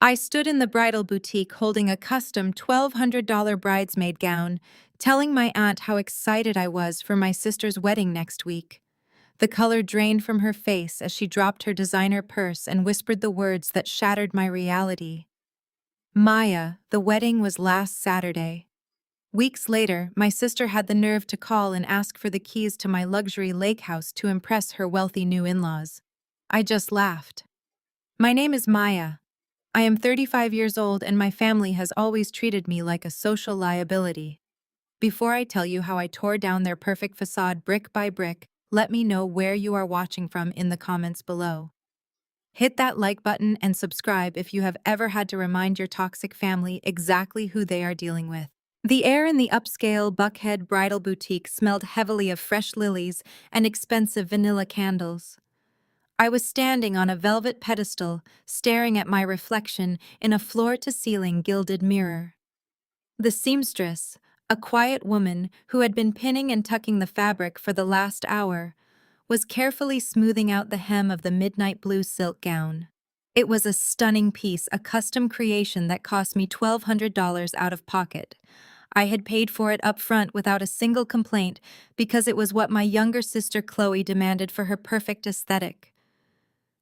I stood in the bridal boutique holding a custom $1,200 bridesmaid gown, telling my aunt how excited I was for my sister's wedding next week. The color drained from her face as she dropped her designer purse and whispered the words that shattered my reality. Maya, the wedding was last Saturday. Weeks later, my sister had the nerve to call and ask for the keys to my luxury lake house to impress her wealthy new in-laws. I just laughed. My name is Maya. I am 35 years old and my family has always treated me like a social liability. Before I tell you how I tore down their perfect facade brick by brick, let me know where you are watching from in the comments below. Hit that like button and subscribe if you have ever had to remind your toxic family exactly who they are dealing with. The air in the upscale Buckhead bridal boutique smelled heavily of fresh lilies and expensive vanilla candles. I was standing on a velvet pedestal, staring at my reflection in a floor-to-ceiling gilded mirror. The seamstress, a quiet woman who had been pinning and tucking the fabric for the last hour, was carefully smoothing out the hem of the midnight blue silk gown. It was a stunning piece, a custom creation that cost me $1,200 out of pocket. I had paid for it up front without a single complaint because it was what my younger sister Chloe demanded for her perfect aesthetic.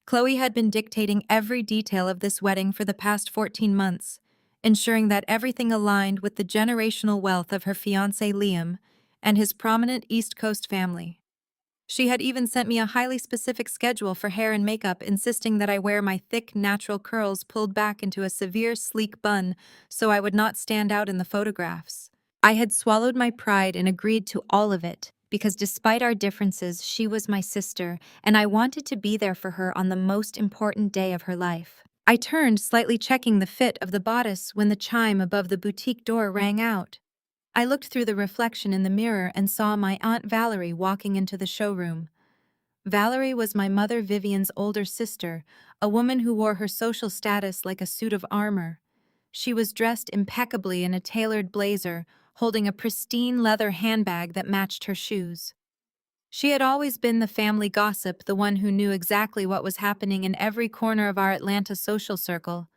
Chloe had been dictating every detail of this wedding for the past 14 months, ensuring that everything aligned with the generational wealth of her fiancé Liam and his prominent East Coast family. She had even sent me a highly specific schedule for hair and makeup, insisting that I wear my thick, natural curls pulled back into a severe, sleek bun so I would not stand out in the photographs. I had swallowed my pride and agreed to all of it, because despite our differences, she was my sister, and I wanted to be there for her on the most important day of her life. I turned, slightly checking the fit of the bodice when the chime above the boutique door rang out. I looked through the reflection in the mirror and saw my Aunt Valerie walking into the showroom. Valerie was my mother Vivian's older sister, a woman who wore her social status like a suit of armor. She was dressed impeccably in a tailored blazer, holding a pristine leather handbag that matched her shoes. She had always been the family gossip, the one who knew exactly what was happening in every corner of our Atlanta social circle.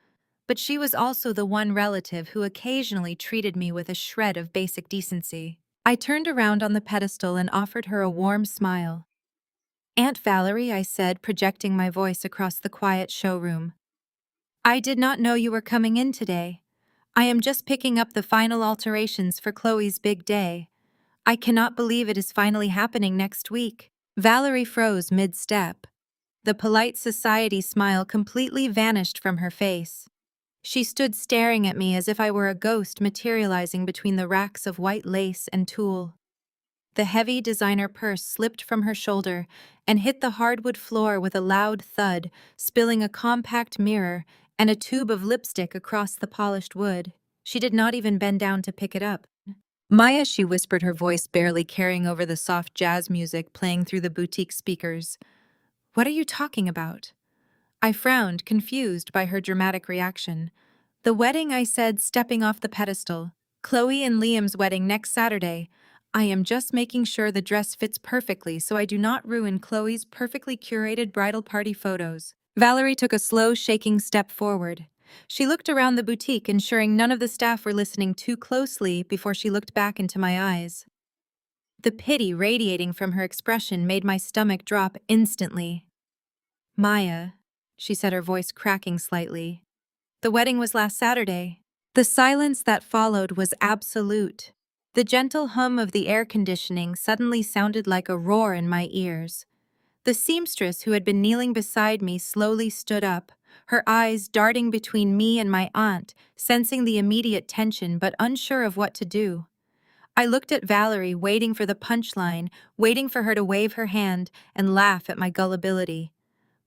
But she was also the one relative who occasionally treated me with a shred of basic decency. I turned around on the pedestal and offered her a warm smile. "Aunt Valerie," I said, projecting my voice across the quiet showroom. "I did not know you were coming in today. I am just picking up the final alterations for Chloe's big day. I cannot believe it is finally happening next week." Valerie froze mid-step. The polite society smile completely vanished from her face. She stood staring at me as if I were a ghost materializing between the racks of white lace and tulle. The heavy designer purse slipped from her shoulder and hit the hardwood floor with a loud thud, spilling a compact mirror and a tube of lipstick across the polished wood. She did not even bend down to pick it up. "Maya," she whispered, her voice barely carrying over the soft jazz music playing through the boutique speakers. "What are you talking about?" I frowned, confused by her dramatic reaction. "The wedding," I said, stepping off the pedestal. "Chloe and Liam's wedding next Saturday. I am just making sure the dress fits perfectly so I do not ruin Chloe's perfectly curated bridal party photos." Valerie took a slow, shaking step forward. She looked around the boutique, ensuring none of the staff were listening too closely before she looked back into my eyes. The pity radiating from her expression made my stomach drop instantly. "Maya," she said, her voice cracking slightly. "The wedding was last Saturday." The silence that followed was absolute. The gentle hum of the air conditioning suddenly sounded like a roar in my ears. The seamstress who had been kneeling beside me slowly stood up, her eyes darting between me and my aunt, sensing the immediate tension but unsure of what to do. I looked at Valerie, waiting for the punchline, waiting for her to wave her hand and laugh at my gullibility.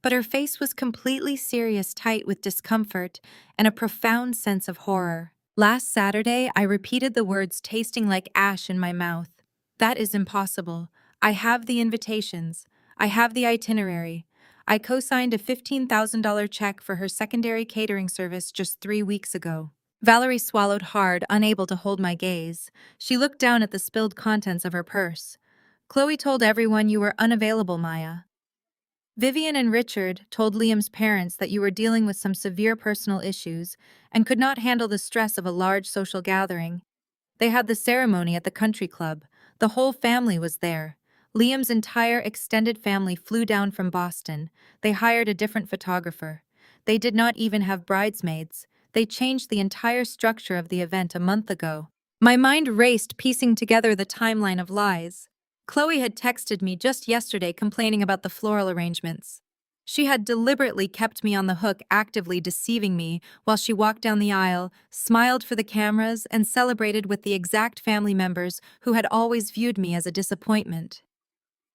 But her face was completely serious, tight with discomfort and a profound sense of horror. "Last Saturday," I repeated the words, tasting like ash in my mouth. "That is impossible. I have the invitations. I have the itinerary. I co-signed a $15,000 check for her secondary catering service just 3 weeks ago." Valerie swallowed hard, unable to hold my gaze. She looked down at the spilled contents of her purse. "Chloe told everyone you were unavailable, Maya." Vivian and Richard told Liam's parents that you were dealing with some severe personal issues and could not handle the stress of a large social gathering. They had the ceremony at the country club. The whole family was there. Liam's entire extended family flew down from Boston. They hired a different photographer. They did not even have bridesmaids. They changed the entire structure of the event a month ago. My mind raced, piecing together the timeline of lies. Chloe had texted me just yesterday complaining about the floral arrangements. She had deliberately kept me on the hook, actively deceiving me while she walked down the aisle, smiled for the cameras, and celebrated with the exact family members who had always viewed me as a disappointment.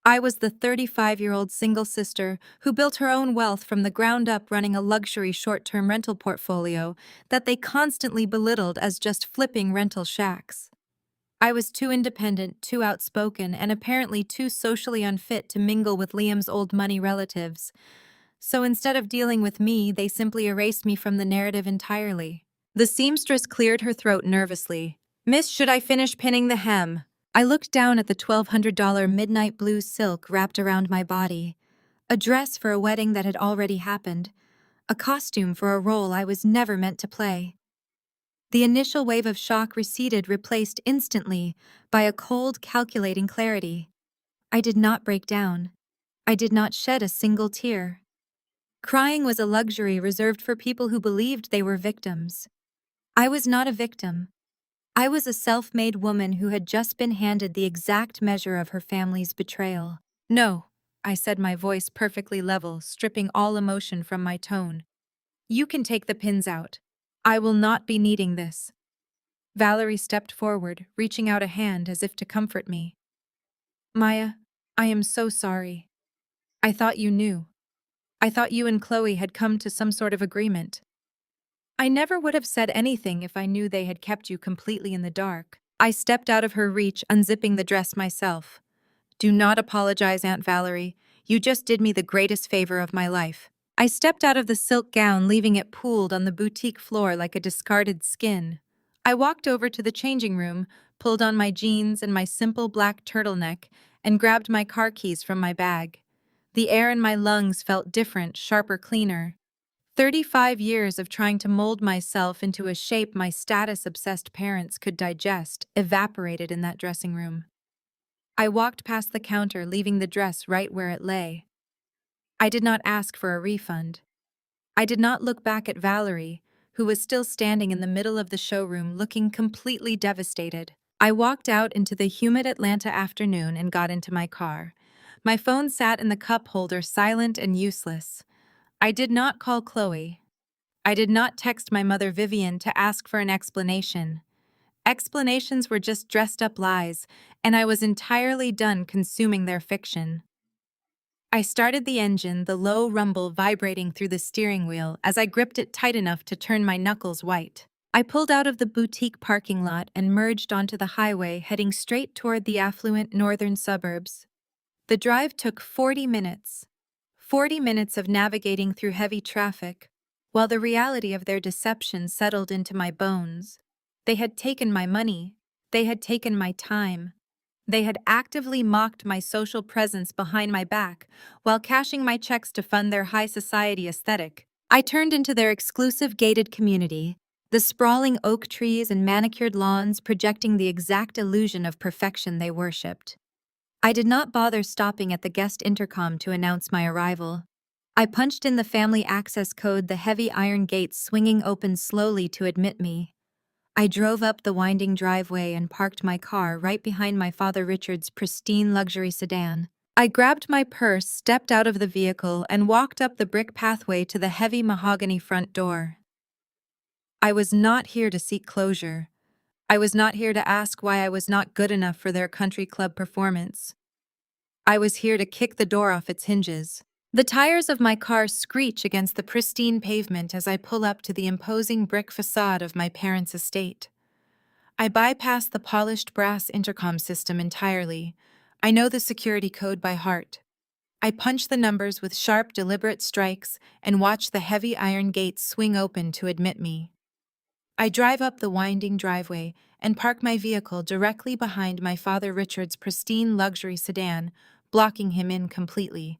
I was the 35-year-old single sister who built her own wealth from the ground up, running a luxury short-term rental portfolio that they constantly belittled as just flipping rental shacks. I was too independent, too outspoken, and apparently too socially unfit to mingle with Liam's old money relatives. So instead of dealing with me, they simply erased me from the narrative entirely. The seamstress cleared her throat nervously. "Miss, should I finish pinning the hem?" I looked down at the $1,200 midnight blue silk wrapped around my body. A dress for a wedding that had already happened. A costume for a role I was never meant to play. The initial wave of shock receded, replaced instantly by a cold, calculating clarity. I did not break down. I did not shed a single tear. Crying was a luxury reserved for people who believed they were victims. I was not a victim. I was a self-made woman who had just been handed the exact measure of her family's betrayal. "No," I said, my voice perfectly level, stripping all emotion from my tone. "You can take the pins out. I will not be needing this." Valerie stepped forward, reaching out a hand as if to comfort me. "Maya, I am so sorry. I thought you knew. I thought you and Chloe had come to some sort of agreement. I never would have said anything if I knew they had kept you completely in the dark." I stepped out of her reach, unzipping the dress myself. "Do not apologize, Aunt Valerie. You just did me the greatest favor of my life." I stepped out of the silk gown, leaving it pooled on the boutique floor like a discarded skin. I walked over to the changing room, pulled on my jeans and my simple black turtleneck, and grabbed my car keys from my bag. The air in my lungs felt different, sharper, cleaner. 35 years of trying to mold myself into a shape my status-obsessed parents could digest evaporated in that dressing room. I walked past the counter, leaving the dress right where it lay. I did not ask for a refund. I did not look back at Valerie, who was still standing in the middle of the showroom looking completely devastated. I walked out into the humid Atlanta afternoon and got into my car. My phone sat in the cup holder, silent and useless. I did not call Chloe. I did not text my mother Vivian to ask for an explanation. Explanations were just dressed-up lies, and I was entirely done consuming their fiction. I started the engine, the low rumble vibrating through the steering wheel as I gripped it tight enough to turn my knuckles white. I pulled out of the boutique parking lot and merged onto the highway, heading straight toward the affluent northern suburbs. The drive took 40 minutes. 40 minutes of navigating through heavy traffic, while the reality of their deception settled into my bones. They had taken my money. They had taken my time. They had actively mocked my social presence behind my back while cashing my checks to fund their high society aesthetic. I turned into their exclusive gated community, the sprawling oak trees and manicured lawns projecting the exact illusion of perfection they worshipped. I did not bother stopping at the guest intercom to announce my arrival. I punched in the family access code, the heavy iron gates swinging open slowly to admit me. I drove up the winding driveway and parked my car right behind my father Richard's pristine luxury sedan. I grabbed my purse, stepped out of the vehicle, and walked up the brick pathway to the heavy mahogany front door. I was not here to seek closure. I was not here to ask why I was not good enough for their country club performance. I was here to kick the door off its hinges. The tires of my car screech against the pristine pavement as I pull up to the imposing brick facade of my parents' estate. I bypass the polished brass intercom system entirely. I know the security code by heart. I punch the numbers with sharp, deliberate strikes and watch the heavy iron gates swing open to admit me. I drive up the winding driveway and park my vehicle directly behind my father Richard's pristine luxury sedan, blocking him in completely.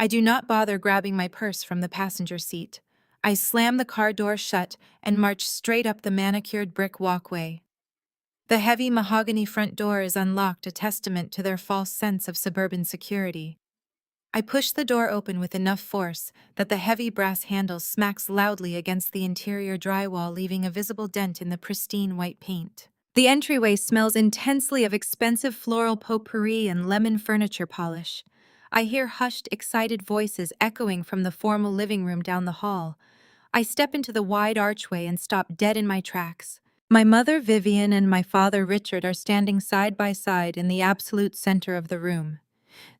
I do not bother grabbing my purse from the passenger seat. I slam the car door shut and march straight up the manicured brick walkway. The heavy mahogany front door is unlocked, a testament to their false sense of suburban security. I push the door open with enough force that the heavy brass handle smacks loudly against the interior drywall, leaving a visible dent in the pristine white paint. The entryway smells intensely of expensive floral potpourri and lemon furniture polish. I hear hushed, excited voices echoing from the formal living room down the hall. I step into the wide archway and stop dead in my tracks. My mother, Vivian, and my father, Richard, are standing side by side in the absolute center of the room.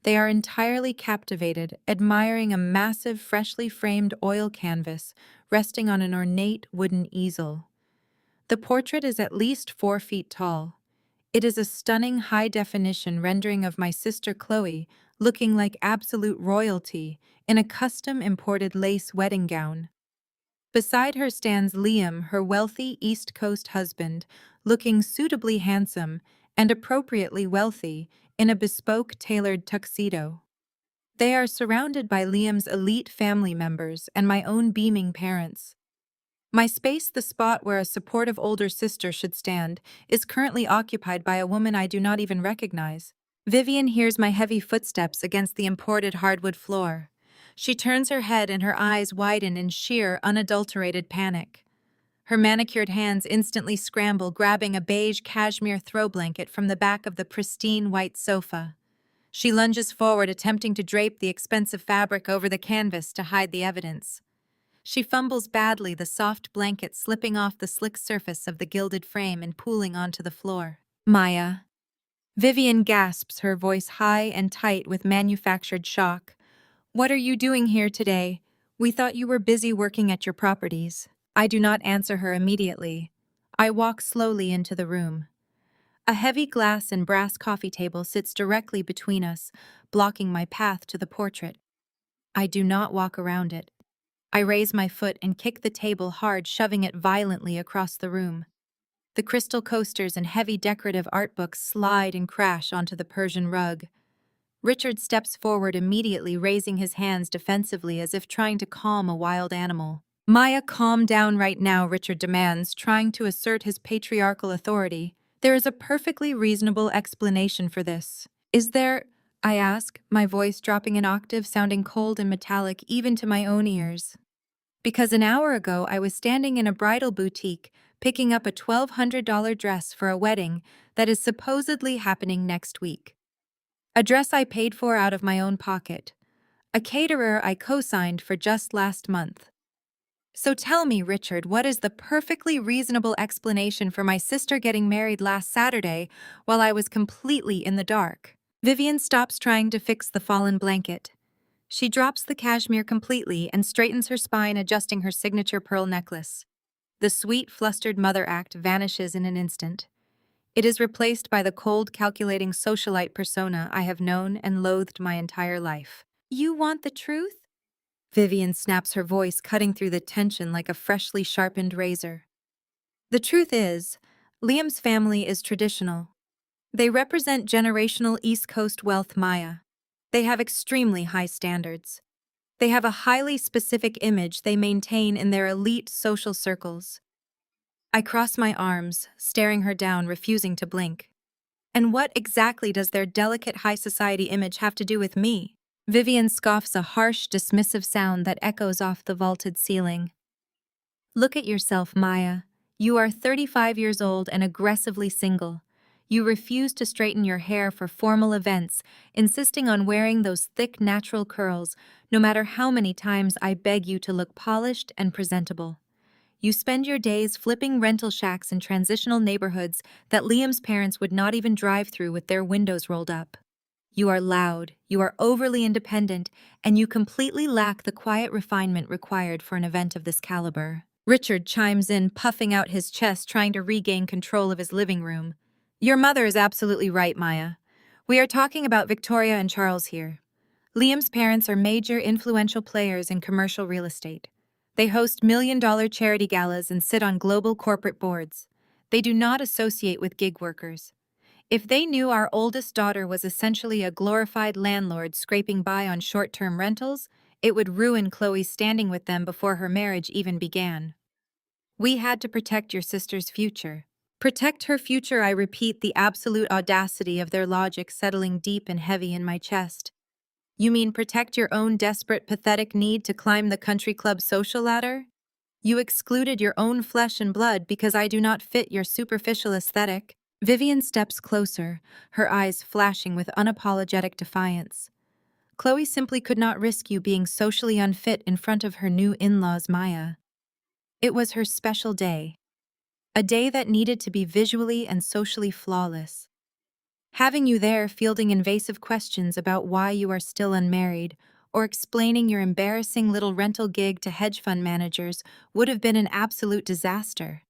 They are entirely captivated, admiring a massive, freshly framed oil canvas resting on an ornate wooden easel. The portrait is at least 4 feet tall. It is a stunning high-definition rendering of my sister Chloe, looking like absolute royalty in a custom-imported lace wedding gown. Beside her stands Liam, her wealthy East Coast husband, looking suitably handsome and appropriately wealthy in a bespoke tailored tuxedo. They are surrounded by Liam's elite family members and my own beaming parents. My space, the spot where a supportive older sister should stand, is currently occupied by a woman I do not even recognize. Vivian hears my heavy footsteps against the imported hardwood floor. She turns her head and her eyes widen in sheer, unadulterated panic. Her manicured hands instantly scramble, grabbing a beige cashmere throw blanket from the back of the pristine white sofa. She lunges forward, attempting to drape the expensive fabric over the canvas to hide the evidence. She fumbles badly, the soft blanket slipping off the slick surface of the gilded frame and pooling onto the floor. Maya. Vivian gasps, her voice high and tight with manufactured shock. What are you doing here today? We thought you were busy working at your properties. I do not answer her immediately. I walk slowly into the room. A heavy glass and brass coffee table sits directly between us, blocking my path to the portrait. I do not walk around it. I raise my foot and kick the table hard, shoving it violently across the room. The crystal coasters and heavy decorative art books slide and crash onto the Persian rug. Richard steps forward immediately, raising his hands defensively as if trying to calm a wild animal. Maya, calm down right now, Richard demands, trying to assert his patriarchal authority. There is a perfectly reasonable explanation for this. Is there? I ask, my voice dropping an octave, sounding cold and metallic even to my own ears. Because an hour ago I was standing in a bridal boutique, picking up a $1,200 dress for a wedding that is supposedly happening next week. A dress I paid for out of my own pocket. A caterer I co-signed for just last month. So tell me, Richard, what is the perfectly reasonable explanation for my sister getting married last Saturday while I was completely in the dark? Vivian stops trying to fix the fallen blanket. She drops the cashmere completely and straightens her spine, adjusting her signature pearl necklace. The sweet, flustered mother act vanishes in an instant. It is replaced by the cold, calculating socialite persona I have known and loathed my entire life. You want the truth? Vivian snaps, her voice cutting through the tension like a freshly sharpened razor. The truth is, Liam's family is traditional. They represent generational East Coast wealth, Maya. They have extremely high standards. They have a highly specific image they maintain in their elite social circles. I cross my arms, staring her down, refusing to blink. And what exactly does their delicate high society image have to do with me? Vivian scoffs, a harsh, dismissive sound that echoes off the vaulted ceiling. Look at yourself, Maya. You are 35 years old and aggressively single. You refuse to straighten your hair for formal events, insisting on wearing those thick, natural curls, no matter how many times I beg you to look polished and presentable. You spend your days flipping rental shacks in transitional neighborhoods that Liam's parents would not even drive through with their windows rolled up. You are loud, you are overly independent, and you completely lack the quiet refinement required for an event of this caliber. Richard chimes in, puffing out his chest, trying to regain control of his living room. Your mother is absolutely right, Maya. We are talking about Victoria and Charles here. Liam's parents are major, influential players in commercial real estate. They host million-dollar charity galas and sit on global corporate boards. They do not associate with gig workers. If they knew our oldest daughter was essentially a glorified landlord scraping by on short-term rentals, it would ruin Chloe's standing with them before her marriage even began. We had to protect your sister's future. Protect her future, I repeat, the absolute audacity of their logic settling deep and heavy in my chest. You mean protect your own desperate, pathetic need to climb the country club social ladder? You excluded your own flesh and blood because I do not fit your superficial aesthetic. Vivian steps closer, her eyes flashing with unapologetic defiance. Chloe simply could not risk you being socially unfit in front of her new in-laws, Maya. It was her special day. A day that needed to be visually and socially flawless. Having you there fielding invasive questions about why you are still unmarried or explaining your embarrassing little rental gig to hedge fund managers would have been an absolute disaster.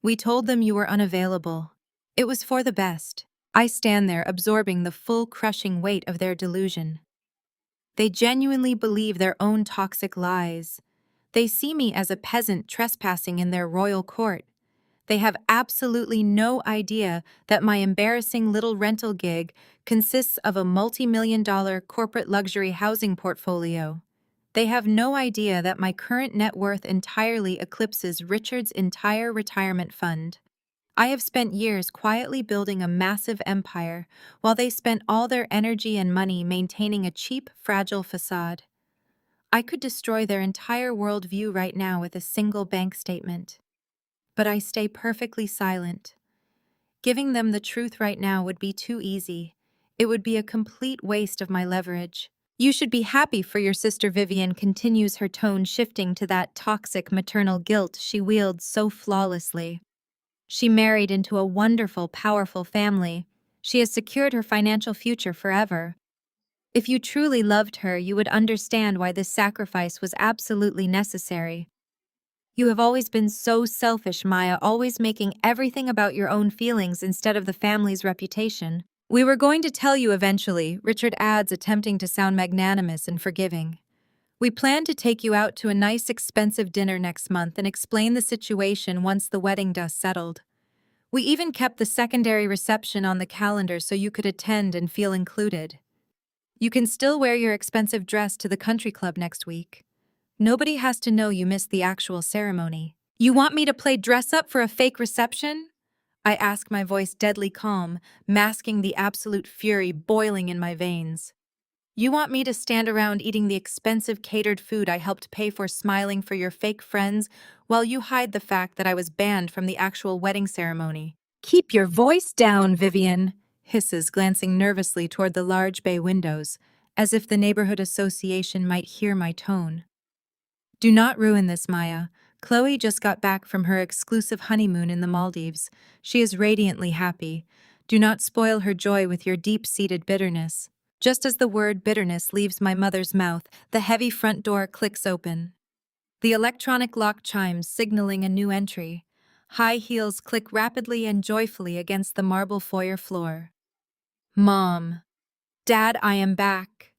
We told them you were unavailable. It was for the best. I stand there absorbing the full crushing weight of their delusion. They genuinely believe their own toxic lies. They see me as a peasant trespassing in their royal court. They have absolutely no idea that my embarrassing little rental gig consists of a multi-million-dollar corporate luxury housing portfolio. They have no idea that my current net worth entirely eclipses Richard's entire retirement fund. I have spent years quietly building a massive empire, while they spent all their energy and money maintaining a cheap, fragile facade. I could destroy their entire worldview right now with a single bank statement. But I stay perfectly silent. Giving them the truth right now would be too easy. It would be a complete waste of my leverage. You should be happy for your sister. Vivian continues, her tone shifting to that toxic maternal guilt she wields so flawlessly. She married into a wonderful, powerful family. She has secured her financial future forever. If you truly loved her, you would understand why this sacrifice was absolutely necessary. You have always been so selfish, Maya, always making everything about your own feelings instead of the family's reputation. We were going to tell you eventually, Richard adds, attempting to sound magnanimous and forgiving. We plan to take you out to a nice, expensive dinner next month and explain the situation once the wedding dust settled. We even kept the secondary reception on the calendar so you could attend and feel included. You can still wear your expensive dress to the country club next week. Nobody has to know you missed the actual ceremony. You want me to play dress-up for a fake reception? I ask, my voice deadly calm, masking the absolute fury boiling in my veins. You want me to stand around eating the expensive catered food I helped pay for, smiling for your fake friends, while you hide the fact that I was banned from the actual wedding ceremony? Keep your voice down, Vivian, hisses, glancing nervously toward the large bay windows, as if the neighborhood association might hear my tone. Do not ruin this, Maya. Chloe just got back from her exclusive honeymoon in the Maldives. She is radiantly happy. Do not spoil her joy with your deep-seated bitterness. Just as the word bitterness leaves my mother's mouth, the heavy front door clicks open. The electronic lock chimes, signaling a new entry. High heels click rapidly and joyfully against the marble foyer floor. Mom. Dad, I am back.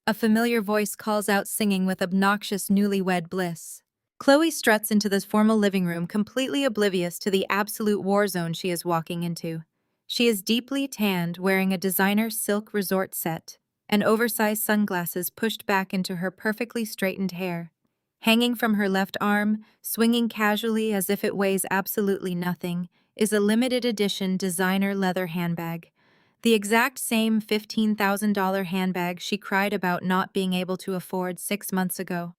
A familiar voice calls out, singing with obnoxious newlywed bliss. Chloe struts into this formal living room, completely oblivious to the absolute war zone she is walking into. She is deeply tanned, wearing a designer silk resort set, and oversized sunglasses pushed back into her perfectly straightened hair. Hanging from her left arm, swinging casually as if it weighs absolutely nothing, is a limited edition designer leather handbag. The exact same $15,000 handbag she cried about not being able to afford 6 months ago.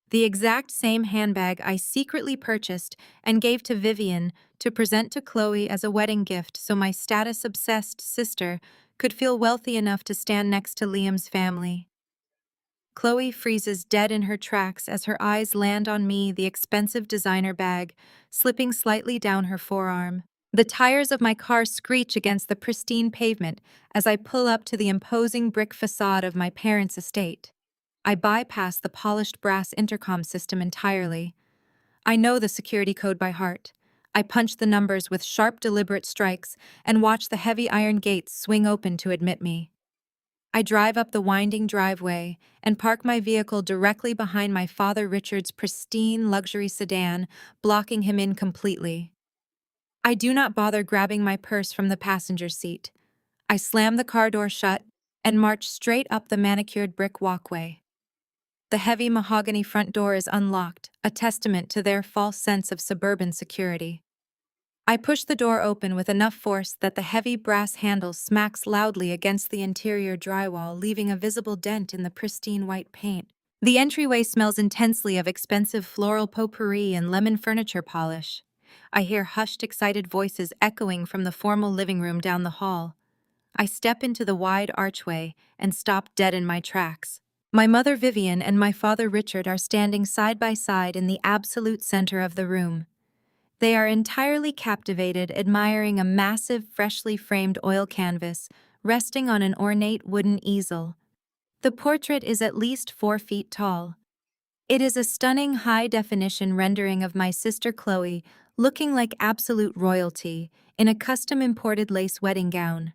The exact same handbag I secretly purchased and gave to Vivian to present to Chloe as a wedding gift so my status-obsessed sister could feel wealthy enough to stand next to Liam's family. Chloe freezes dead in her tracks as her eyes land on me, the expensive designer bag, slipping slightly down her forearm. The tires of my car screech against the pristine pavement as I pull up to the imposing brick facade of my parents' estate. I bypass the polished brass intercom system entirely. I know the security code by heart. I punch the numbers with sharp, deliberate strikes and watch the heavy iron gates swing open to admit me. I drive up the winding driveway and park my vehicle directly behind my father Richard's pristine luxury sedan, blocking him in completely. I do not bother grabbing my purse from the passenger seat. I slammed the car door shut and marched straight up the manicured brick walkway. The heavy mahogany front door is unlocked, a testament to their false sense of suburban security. I push the door open with enough force that the heavy brass handle smacks loudly against the interior drywall, leaving a visible dent in the pristine white paint. The entryway smells intensely of expensive floral potpourri and lemon furniture polish. I hear hushed, excited voices echoing from the formal living room down the hall. I step into the wide archway and stop dead in my tracks. My mother Vivian and my father Richard are standing side by side in the absolute center of the room. They are entirely captivated, admiring a massive, freshly framed oil canvas resting on an ornate wooden easel. The portrait is at least 4 feet tall. It is a stunning high-definition rendering of my sister Chloe, looking like absolute royalty, in a custom-imported lace wedding gown.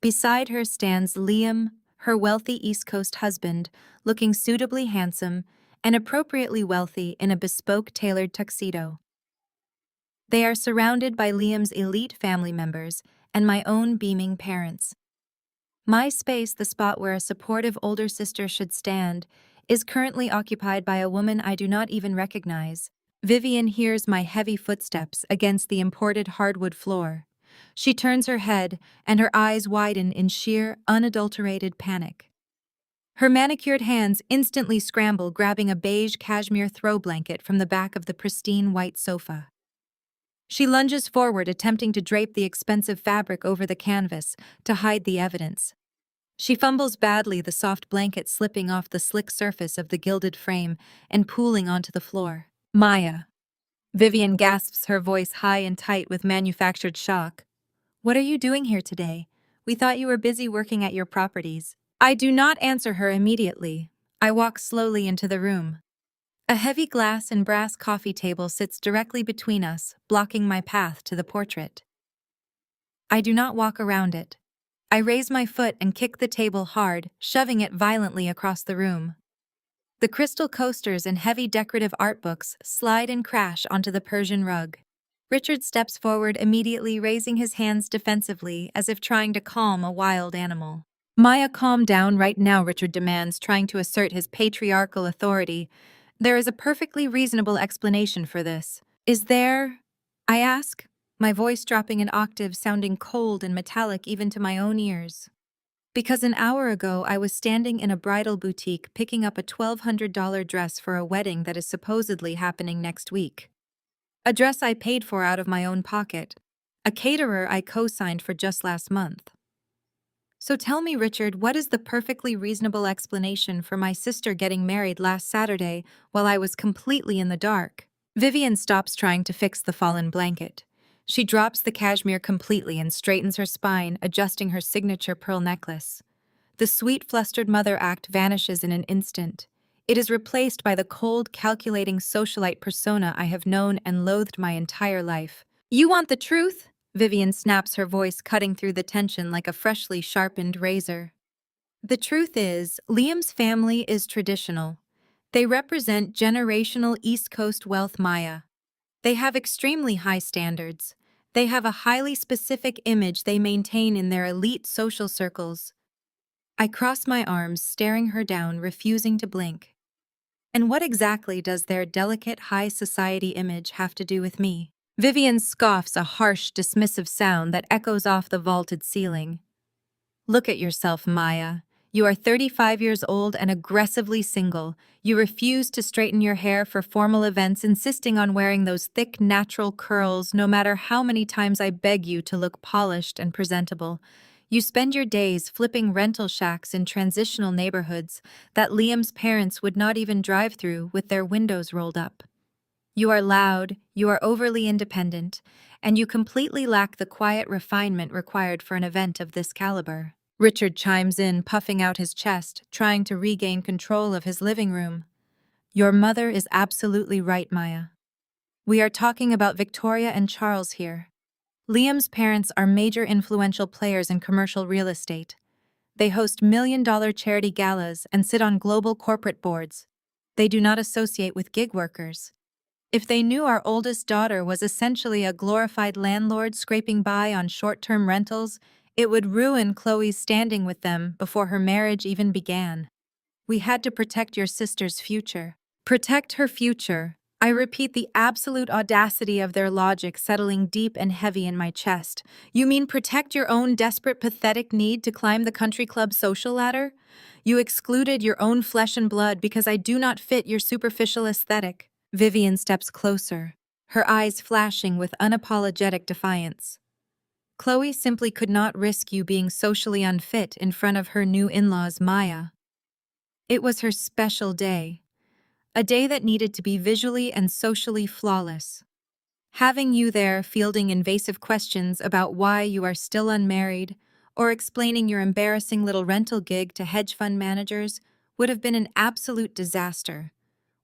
Beside her stands Liam, her wealthy East Coast husband, looking suitably handsome and appropriately wealthy in a bespoke tailored tuxedo. They are surrounded by Liam's elite family members and my own beaming parents. My space, the spot where a supportive older sister should stand, is currently occupied by a woman I do not even recognize. Vivian hears my heavy footsteps against the imported hardwood floor. She turns her head, and her eyes widen in sheer, unadulterated panic. Her manicured hands instantly scramble, grabbing a beige cashmere throw blanket from the back of the pristine white sofa. She lunges forward, attempting to drape the expensive fabric over the canvas to hide the evidence. She fumbles badly, the soft blanket slipping off the slick surface of the gilded frame and pooling onto the floor. Maya. Vivian gasps, her voice high and tight with manufactured shock. What are you doing here today? We thought you were busy working at your properties. I do not answer her immediately. I walk slowly into the room. A heavy glass and brass coffee table sits directly between us, blocking my path to the portrait. I do not walk around it. I raise my foot and kick the table hard, shoving it violently across the room. The crystal coasters and heavy decorative art books slide and crash onto the Persian rug. Richard steps forward, immediately raising his hands defensively as if trying to calm a wild animal. Maya, calm down right now, Richard demands, trying to assert his patriarchal authority. There is a perfectly reasonable explanation for this. Is there? I ask, my voice dropping an octave, sounding cold and metallic even to my own ears. Because an hour ago I was standing in a bridal boutique picking up a $1,200 dress for a wedding that is supposedly happening next week. A dress I paid for out of my own pocket. A caterer I co-signed for just last month. So tell me, Richard, what is the perfectly reasonable explanation for my sister getting married last Saturday while I was completely in the dark? Vivian stops trying to fix the fallen blanket. She drops the cashmere completely and straightens her spine, adjusting her signature pearl necklace. The sweet, flustered mother act vanishes in an instant. It is replaced by the cold, calculating socialite persona I have known and loathed my entire life. You want the truth? Vivian snaps, her voice cutting through the tension like a freshly sharpened razor. The truth is, Liam's family is traditional. They represent generational East Coast wealth, Maya. They have extremely high standards. They have a highly specific image they maintain in their elite social circles. I cross my arms, staring her down, refusing to blink. And what exactly does their delicate high society image have to do with me? Vivian scoffs, a harsh, dismissive sound that echoes off the vaulted ceiling. Look at yourself, Maya. You are 35 years old and aggressively single. You refuse to straighten your hair for formal events, insisting on wearing those thick, natural curls no matter how many times I beg you to look polished and presentable. You spend your days flipping rental shacks in transitional neighborhoods that Liam's parents would not even drive through with their windows rolled up. You are loud, you are overly independent, and you completely lack the quiet refinement required for an event of this caliber. Richard chimes in, puffing out his chest, trying to regain control of his living room. Your mother is absolutely right, Maya. We are talking about Victoria and Charles here. Liam's parents are major influential players in commercial real estate. They host million-dollar charity galas and sit on global corporate boards. They do not associate with gig workers. If they knew our oldest daughter was essentially a glorified landlord scraping by on short-term rentals, It would ruin Chloe's standing with them before her marriage even began. We had to protect your sister's future. Protect her future. I repeat, the absolute audacity of their logic settling deep and heavy in my chest. You mean protect your own desperate, pathetic need to climb the country club social ladder? You excluded your own flesh and blood because I do not fit your superficial aesthetic. Vivian steps closer, her eyes flashing with unapologetic defiance. Chloe simply could not risk you being socially unfit in front of her new in-laws, Maya. It was her special day. A day that needed to be visually and socially flawless. Having you there fielding invasive questions about why you are still unmarried or explaining your embarrassing little rental gig to hedge fund managers would have been an absolute disaster.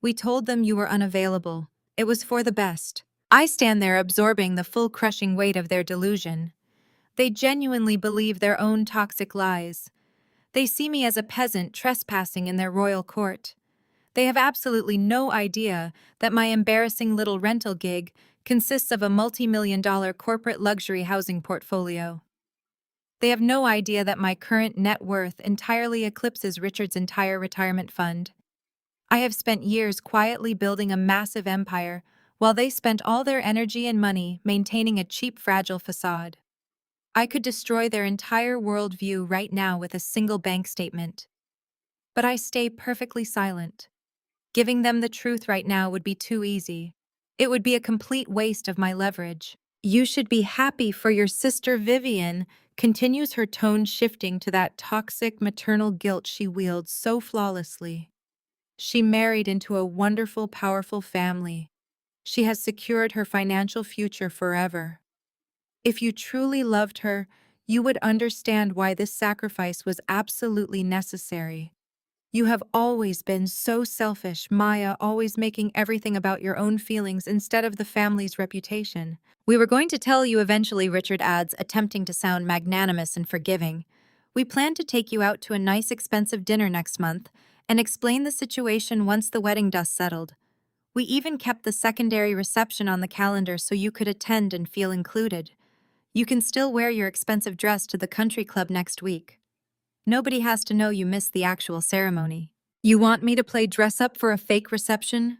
We told them you were unavailable. It was for the best. I stand there absorbing the full crushing weight of their delusion. They genuinely believe their own toxic lies. They see me as a peasant trespassing in their royal court. They have absolutely no idea that my embarrassing little rental gig consists of a multi-million-dollar corporate luxury housing portfolio. They have no idea that my current net worth entirely eclipses Richard's entire retirement fund. I have spent years quietly building a massive empire, while they spent all their energy and money maintaining a cheap, fragile facade. I could destroy their entire worldview right now with a single bank statement. But I stay perfectly silent. Giving them the truth right now would be too easy. It would be a complete waste of my leverage. You should be happy for your sister Vivian, continues, her tone shifting to that toxic maternal guilt she wields so flawlessly. She married into a wonderful, powerful family. She has secured her financial future forever. If you truly loved her, you would understand why this sacrifice was absolutely necessary. You have always been so selfish, Maya, always making everything about your own feelings instead of the family's reputation. We were going to tell you eventually, Richard adds, attempting to sound magnanimous and forgiving. We plan to take you out to a nice, expensive dinner next month and explain the situation once the wedding dust settled. We even kept the secondary reception on the calendar so you could attend and feel included. You can still wear your expensive dress to the country club next week. Nobody has to know you missed the actual ceremony. You want me to play dress-up for a fake reception?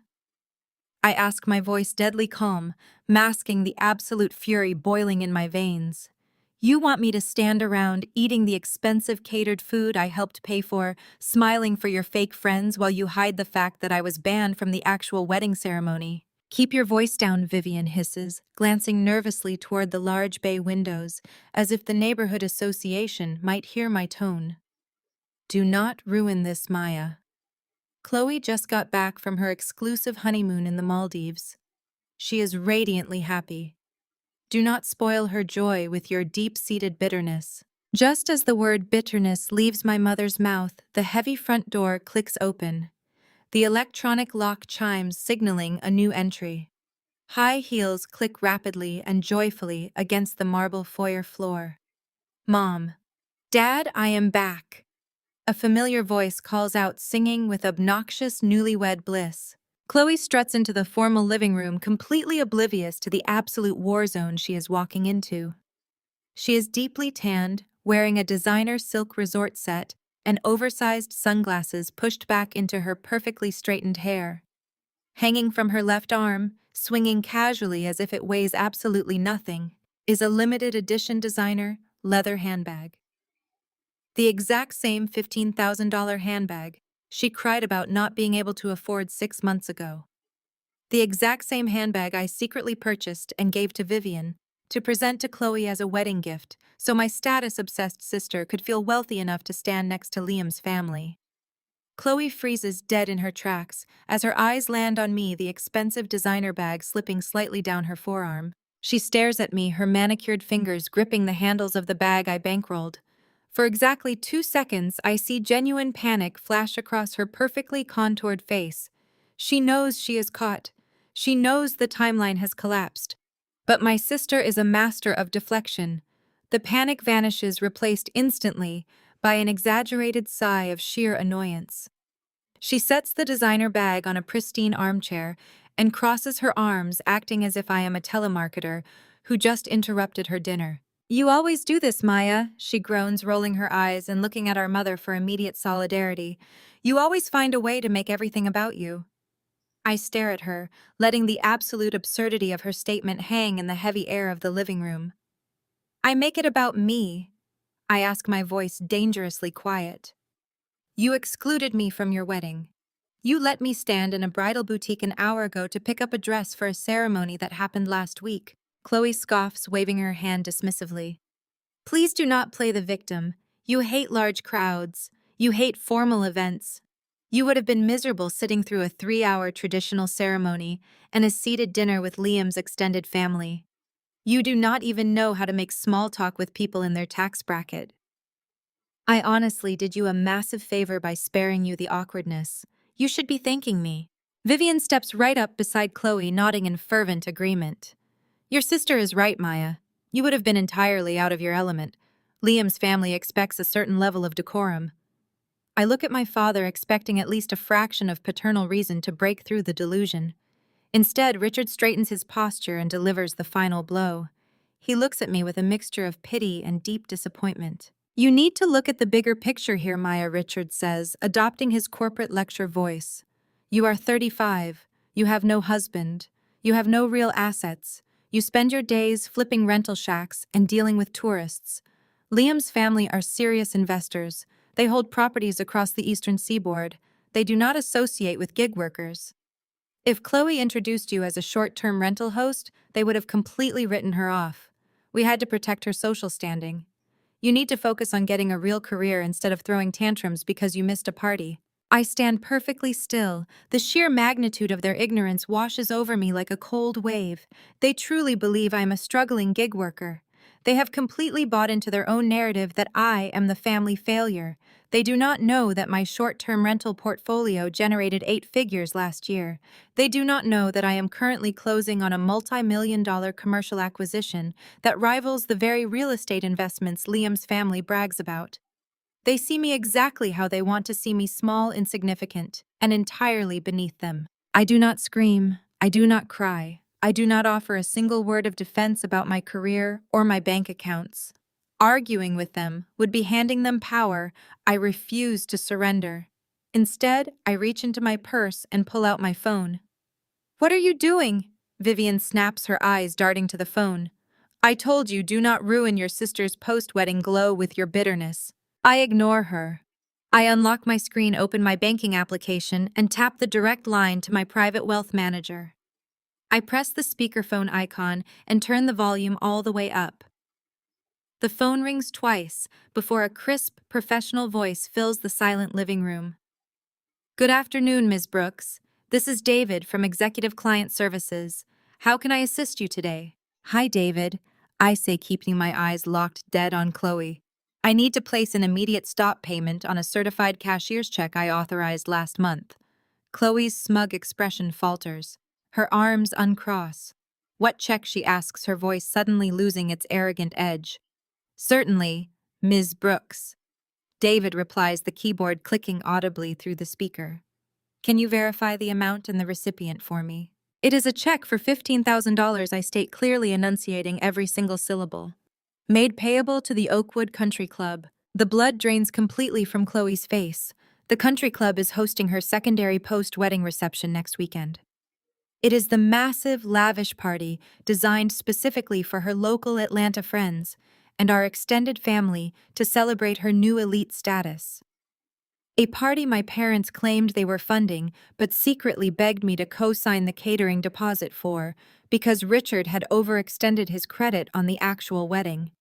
I ask, my voice deadly calm, masking the absolute fury boiling in my veins. You want me to stand around eating the expensive catered food I helped pay for, smiling for your fake friends while you hide the fact that I was banned from the actual wedding ceremony? Keep your voice down, Vivian hisses, glancing nervously toward the large bay windows, as if the neighborhood association might hear my tone. Do not ruin this, Maya. Chloe just got back from her exclusive honeymoon in the Maldives. She is radiantly happy. Do not spoil her joy with your deep-seated bitterness. Just as the word bitterness leaves my mother's mouth, the heavy front door clicks open. The electronic lock chimes, signaling a new entry. High heels click rapidly and joyfully against the marble foyer floor. Mom. Dad, I am back. A familiar voice calls out, singing with obnoxious newlywed bliss. Chloe struts into the formal living room, completely oblivious to the absolute war zone she is walking into. She is deeply tanned, wearing a designer silk resort set and oversized sunglasses pushed back into her perfectly straightened hair. Hanging from her left arm, swinging casually as if it weighs absolutely nothing, is a limited edition designer leather handbag. The exact same $15,000 handbag she cried about not being able to afford 6 months ago. The exact same handbag I secretly purchased and gave to Vivian to present to Chloe as a wedding gift so my status-obsessed sister could feel wealthy enough to stand next to Liam's family. Chloe freezes dead in her tracks as her eyes land on me, the expensive designer bag slipping slightly down her forearm. She stares at me, her manicured fingers gripping the handles of the bag I bankrolled. For exactly 2 seconds, I see genuine panic flash across her perfectly contoured face. She knows she is caught. She knows the timeline has collapsed. But my sister is a master of deflection. The panic vanishes, replaced instantly by an exaggerated sigh of sheer annoyance. She sets the designer bag on a pristine armchair and crosses her arms, acting as if I am a telemarketer who just interrupted her dinner. You always do this, Maya, she groans, rolling her eyes and looking at our mother for immediate solidarity. You always find a way to make everything about you. I stare at her, letting the absolute absurdity of her statement hang in the heavy air of the living room. I make it about me. I ask, my voice dangerously quiet. You excluded me from your wedding. You let me stand in a bridal boutique an hour ago to pick up a dress for a ceremony that happened last week. Chloe scoffs, waving her hand dismissively. Please do not play the victim. You hate large crowds. You hate formal events. You would have been miserable sitting through a 3-hour traditional ceremony and a seated dinner with Liam's extended family. You do not even know how to make small talk with people in their tax bracket. I honestly did you a massive favor by sparing you the awkwardness. You should be thanking me. Vivian steps right up beside Chloe, nodding in fervent agreement. Your sister is right, Maya. You would have been entirely out of your element. Liam's family expects a certain level of decorum. I look at my father, expecting at least a fraction of paternal reason to break through the delusion. Instead, Richard straightens his posture and delivers the final blow. He looks at me with a mixture of pity and deep disappointment. You need to look at the bigger picture here, Maya, Richard says, adopting his corporate lecture voice. You are 35. You have no husband. You have no real assets. You spend your days flipping rental shacks and dealing with tourists. Liam's family are serious investors. They hold properties across the eastern seaboard. They do not associate with gig workers. If Chloe introduced you as a short-term rental host, they would have completely written her off. We had to protect her social standing. You need to focus on getting a real career instead of throwing tantrums because you missed a party. I stand perfectly still. The sheer magnitude of their ignorance washes over me like a cold wave. They truly believe I am a struggling gig worker. They have completely bought into their own narrative that I am the family failure. They do not know that my short-term rental portfolio generated 8 figures last year. They do not know that I am currently closing on a multi-million-dollar commercial acquisition that rivals the very real estate investments Liam's family brags about. They see me exactly how they want to see me, small, insignificant, and entirely beneath them. I do not scream. I do not cry. I do not offer a single word of defense about my career or my bank accounts. Arguing with them would be handing them power. I refuse to surrender. Instead, I reach into my purse and pull out my phone. What are you doing? Vivian snaps, her eyes darting to the phone. I told you, do not ruin your sister's post-wedding glow with your bitterness. I ignore her. I unlock my screen, open my banking application, and tap the direct line to my private wealth manager. I press the speakerphone icon and turn the volume all the way up. The phone rings twice before a crisp, professional voice fills the silent living room. Good afternoon, Ms. Brooks. This is David from Executive Client Services. How can I assist you today? Hi, David. I say, keeping my eyes locked dead on Chloe. I need to place an immediate stop payment on a certified cashier's check I authorized last month. Chloe's smug expression falters. Her arms uncross. What check, she asks, her voice suddenly losing its arrogant edge. Certainly, Ms. Brooks. David replies, the keyboard clicking audibly through the speaker. Can you verify the amount and the recipient for me? It is a check for $15,000, I state, clearly enunciating every single syllable. Made payable to the Oakwood Country Club. The blood drains completely from Chloe's face. The country club is hosting her secondary post-wedding reception next weekend. It is the massive, lavish party designed specifically for her local Atlanta friends and our extended family to celebrate her new elite status. A party my parents claimed they were funding, but secretly begged me to co-sign the catering deposit for, because Richard had overextended his credit on the actual wedding.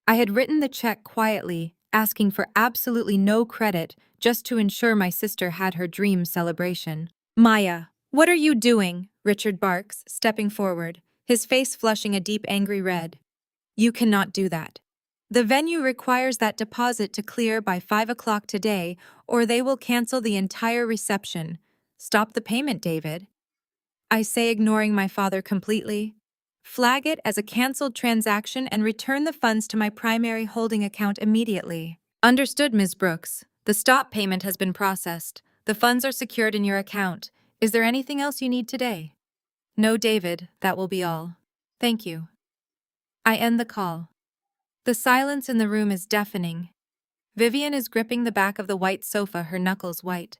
I had written the check quietly, asking for absolutely no credit, just to ensure my sister had her dream celebration. Maya, what are you doing? Richard barks, stepping forward, his face flushing a deep angry red. You cannot do that. The venue requires that deposit to clear by 5 o'clock today, or they will cancel the entire reception. Stop the payment, David. I say, ignoring my father completely. Flag it as a canceled transaction and return the funds to my primary holding account immediately. Understood, Ms. Brooks. The stop payment has been processed. The funds are secured in your account. Is there anything else you need today? No, David, that will be all. Thank you. I end the call. The silence in the room is deafening. Vivian is gripping the back of the white sofa, her knuckles white.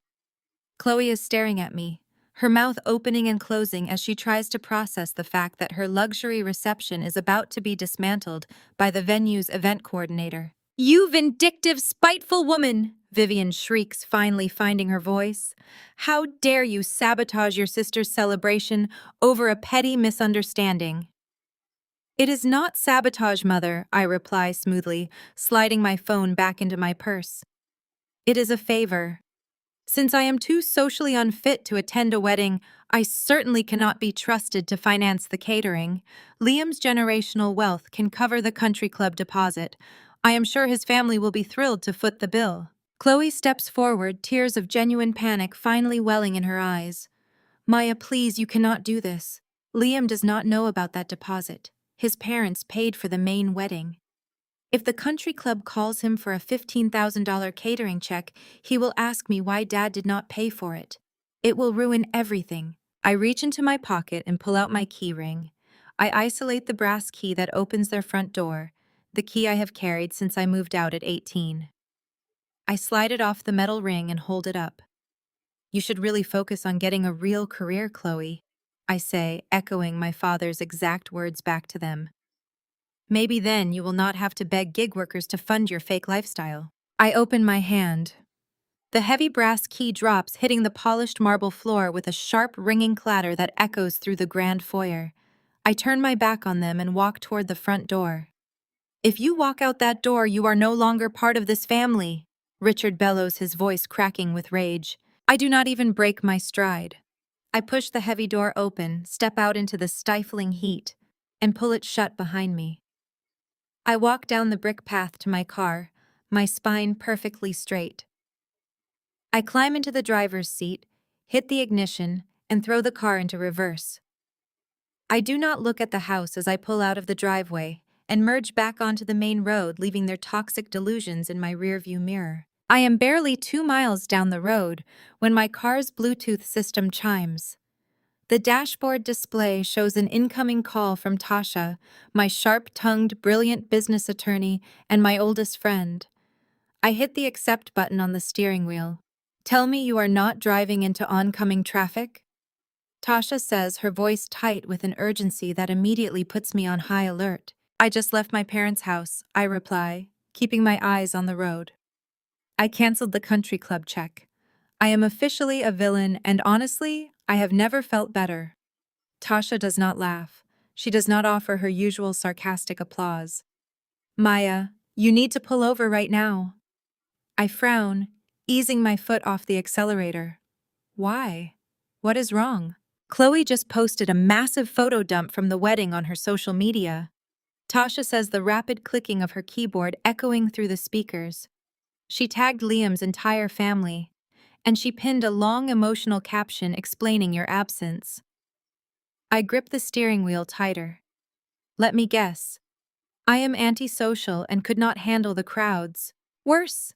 Chloe is staring at me, her mouth opening and closing as she tries to process the fact that her luxury reception is about to be dismantled by the venue's event coordinator. "You vindictive, spiteful woman!" Vivian shrieks, finally finding her voice. "How dare you sabotage your sister's celebration over a petty misunderstanding?" "It is not sabotage, Mother," I reply smoothly, sliding my phone back into my purse. "It is a favor. Since I am too socially unfit to attend a wedding, I certainly cannot be trusted to finance the catering. Liam's generational wealth can cover the country club deposit. I am sure his family will be thrilled to foot the bill." Chloe steps forward, tears of genuine panic finally welling in her eyes. "Maya, please, you cannot do this. Liam does not know about that deposit. His parents paid for the main wedding. If the country club calls him for a $15,000 catering check, he will ask me why Dad did not pay for it. It will ruin everything." I reach into my pocket and pull out my key ring. I isolate the brass key that opens their front door, the key I have carried since I moved out at 18. I slide it off the metal ring and hold it up. "You should really focus on getting a real career, Chloe," I say, echoing my father's exact words back to them. "Maybe then you will not have to beg gig workers to fund your fake lifestyle." I open my hand. The heavy brass key drops, hitting the polished marble floor with a sharp, ringing clatter that echoes through the grand foyer. I turn my back on them and walk toward the front door. "If you walk out that door, you are no longer part of this family," Richard bellows, his voice cracking with rage. I do not even break my stride. I push the heavy door open, step out into the stifling heat, and pull it shut behind me. I walk down the brick path to my car, my spine perfectly straight. I climb into the driver's seat, hit the ignition, and throw the car into reverse. I do not look at the house as I pull out of the driveway and merge back onto the main road, leaving their toxic delusions in my rearview mirror. I am barely 2 miles down the road when my car's Bluetooth system chimes. The dashboard display shows an incoming call from Tasha, my sharp-tongued, brilliant business attorney and my oldest friend. I hit the accept button on the steering wheel. "Tell me you are not driving into oncoming traffic?" Tasha says, her voice tight with an urgency that immediately puts me on high alert. "I just left my parents' house," I reply, keeping my eyes on the road. I canceled the country club check. I am officially a villain, and honestly, I have never felt better. Tasha does not laugh. She does not offer her usual sarcastic applause. "Maya, you need to pull over right now." I frown, easing my foot off the accelerator. "Why? What is wrong?" "Chloe just posted a massive photo dump from the wedding on her social media." Tasha says, the rapid clicking of her keyboard echoing through the speakers. "She tagged Liam's entire family, and she pinned a long emotional caption explaining your absence." I grip the steering wheel tighter. "Let me guess. I am antisocial and could not handle the crowds." "Worse,"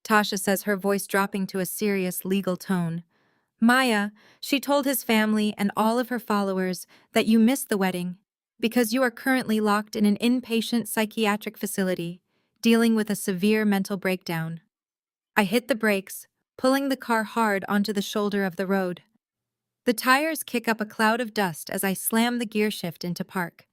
Tasha says, her voice dropping to a serious legal tone. "Maya, she told his family and all of her followers that you missed the wedding because you are currently locked in an inpatient psychiatric facility, dealing with a severe mental breakdown." I hit the brakes, pulling the car hard onto the shoulder of the road. The tires kick up a cloud of dust as I slam the gear shift into park.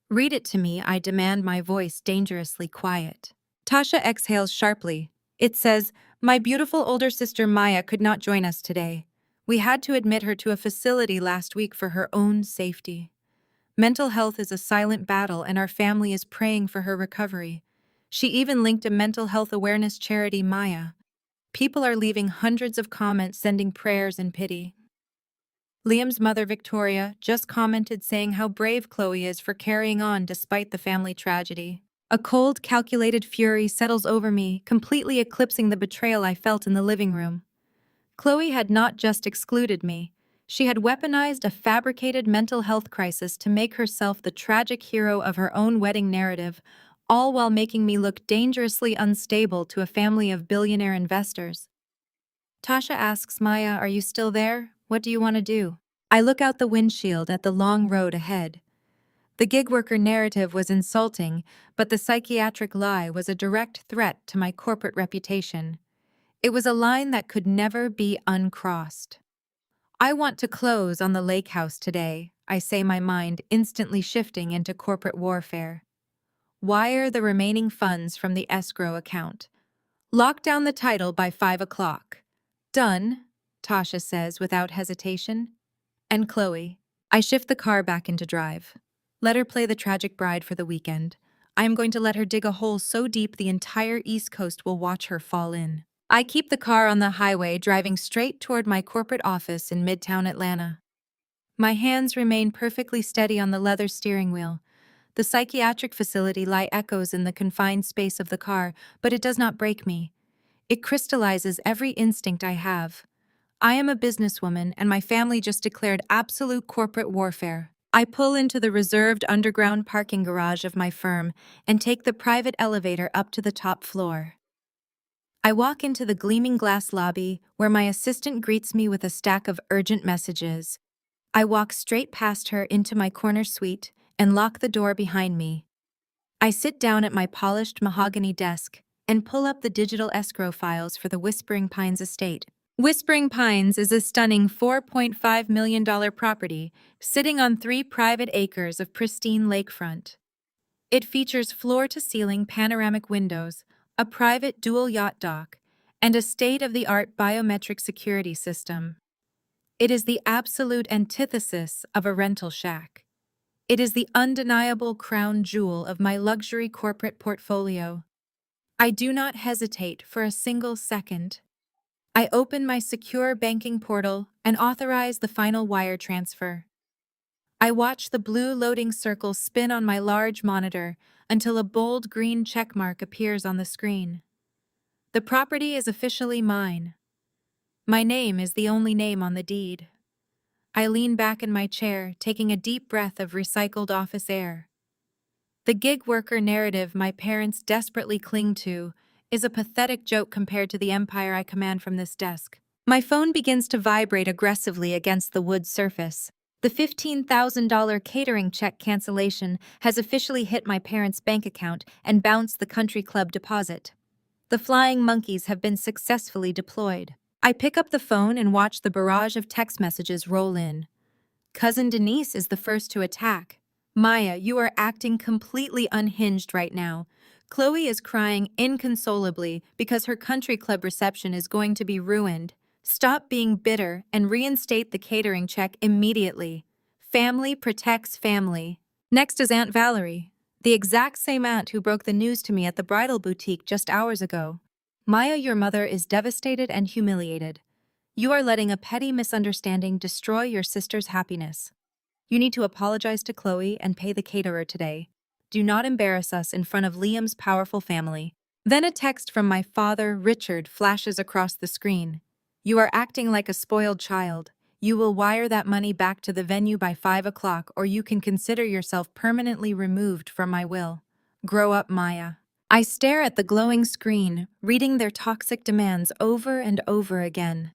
"Read it to me," I demand, my voice dangerously quiet. Tasha exhales sharply. It says, "My beautiful older sister Maya could not join us today. We had to admit her to a facility last week for her own safety. Mental health is a silent battle and our family is praying for her recovery." She even linked a mental health awareness charity, Maya. People are leaving hundreds of comments sending prayers and pity. Liam's mother, Victoria, just commented saying how brave Chloe is for carrying on despite the family tragedy. A cold, calculated fury settles over me, completely eclipsing the betrayal I felt in the living room. Chloe had not just excluded me. She had weaponized a fabricated mental health crisis to make herself the tragic hero of her own wedding narrative, all while making me look dangerously unstable to a family of billionaire investors. Tasha asks, "Maya, are you still there? What do you want to do?" I look out the windshield at the long road ahead. The gig worker narrative was insulting, but the psychiatric lie was a direct threat to my corporate reputation. It was a line that could never be uncrossed. I want to close on the lake house today, I say, my mind instantly shifting into corporate warfare. Wire the remaining funds from the escrow account. Lock down the title by 5 o'clock. Done, Tasha says without hesitation. And Chloe. I shift the car back into drive. Let her play the tragic bride for the weekend. I am going to let her dig a hole so deep the entire East Coast will watch her fall in. I keep the car on the highway, driving straight toward my corporate office in Midtown Atlanta. My hands remain perfectly steady on the leather steering wheel. The psychiatric facility lie echoes in the confined space of the car, but it does not break me. It crystallizes every instinct I have. I am a businesswoman, and my family just declared absolute corporate warfare. I pull into the reserved underground parking garage of my firm and take the private elevator up to the top floor. I walk into the gleaming glass lobby where my assistant greets me with a stack of urgent messages. I walk straight past her into my corner suite and lock the door behind me. I sit down at my polished mahogany desk and pull up the digital escrow files for the Whispering Pines estate. Whispering Pines is a stunning $4.5 million property sitting on 3 private acres of pristine lakefront. It features floor-to-ceiling panoramic windows, a private dual yacht dock, and a state-of-the-art biometric security system. It is the absolute antithesis of a rental shack. It is the undeniable crown jewel of my luxury corporate portfolio. I do not hesitate for a single second. I open my secure banking portal and authorize the final wire transfer. I watch the blue loading circle spin on my large monitor until a bold green checkmark appears on the screen. The property is officially mine. My name is the only name on the deed. I lean back in my chair, taking a deep breath of recycled office air. The gig worker narrative my parents desperately cling to is a pathetic joke compared to the empire I command from this desk. My phone begins to vibrate aggressively against the wood surface. The $15,000 catering check cancellation has officially hit my parents' bank account and bounced the country club deposit. The flying monkeys have been successfully deployed. I pick up the phone and watch the barrage of text messages roll in. Cousin Denise is the first to attack. Maya, you are acting completely unhinged right now. Chloe is crying inconsolably because her country club reception is going to be ruined. Stop being bitter and reinstate the catering check immediately. Family protects family. Next is Aunt Valerie, the exact same aunt who broke the news to me at the bridal boutique just hours ago. Maya, your mother is devastated and humiliated. You are letting a petty misunderstanding destroy your sister's happiness. You need to apologize to Chloe and pay the caterer today. Do not embarrass us in front of Liam's powerful family. Then a text from my father, Richard, flashes across the screen. You are acting like a spoiled child. You will wire that money back to the venue by 5 o'clock, or you can consider yourself permanently removed from my will. Grow up, Maya. I stare at the glowing screen, reading their toxic demands over and over again.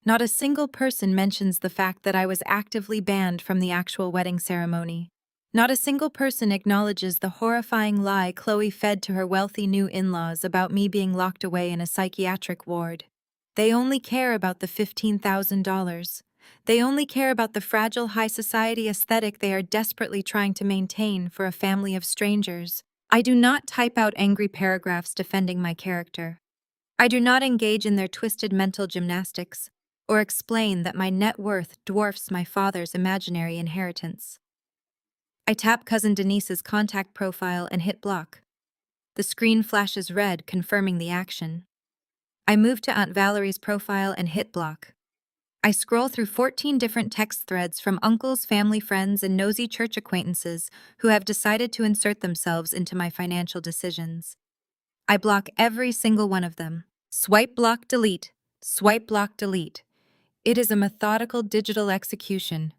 Not a single person mentions the fact that I was actively banned from the actual wedding ceremony. Not a single person acknowledges the horrifying lie Chloe fed to her wealthy new in-laws about me being locked away in a psychiatric ward. They only care about the $15,000. They only care about the fragile high society aesthetic they are desperately trying to maintain for a family of strangers. I do not type out angry paragraphs defending my character. I do not engage in their twisted mental gymnastics, or explain that my net worth dwarfs my father's imaginary inheritance. I tap Cousin Denise's contact profile and hit block. The screen flashes red, confirming the action. I move to Aunt Valerie's profile and hit block. I scroll through 14 different text threads from uncles, family friends, and nosy church acquaintances who have decided to insert themselves into my financial decisions. I block every single one of them. Swipe, block, delete. Swipe, block, delete. It is a methodical digital execution.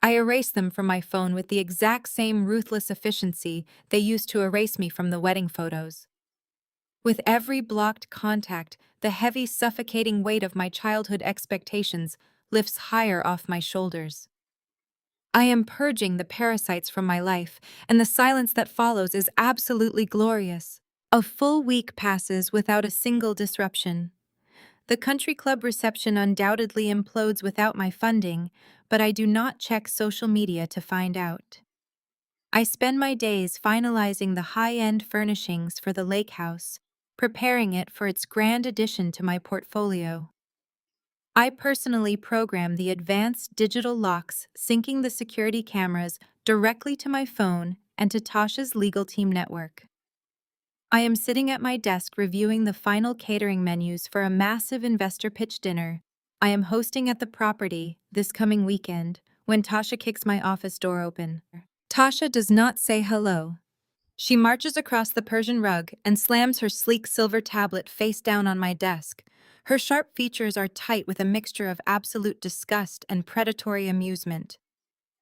I erase them from my phone with the exact same ruthless efficiency they used to erase me from the wedding photos. With every blocked contact, the heavy, suffocating weight of my childhood expectations lifts higher off my shoulders. I am purging the parasites from my life, and the silence that follows is absolutely glorious. A full week passes without a single disruption. The country club reception undoubtedly implodes without my funding, but I do not check social media to find out. I spend my days finalizing the high-end furnishings for the lake house, preparing it for its grand addition to my portfolio. I personally program the advanced digital locks, syncing the security cameras directly to my phone and to Tasha's legal team network. I am sitting at my desk reviewing the final catering menus for a massive investor pitch dinner I am hosting at the property this coming weekend when Tasha kicks my office door open. Tasha does not say hello. She marches across the Persian rug and slams her sleek silver tablet face down on my desk. Her sharp features are tight with a mixture of absolute disgust and predatory amusement.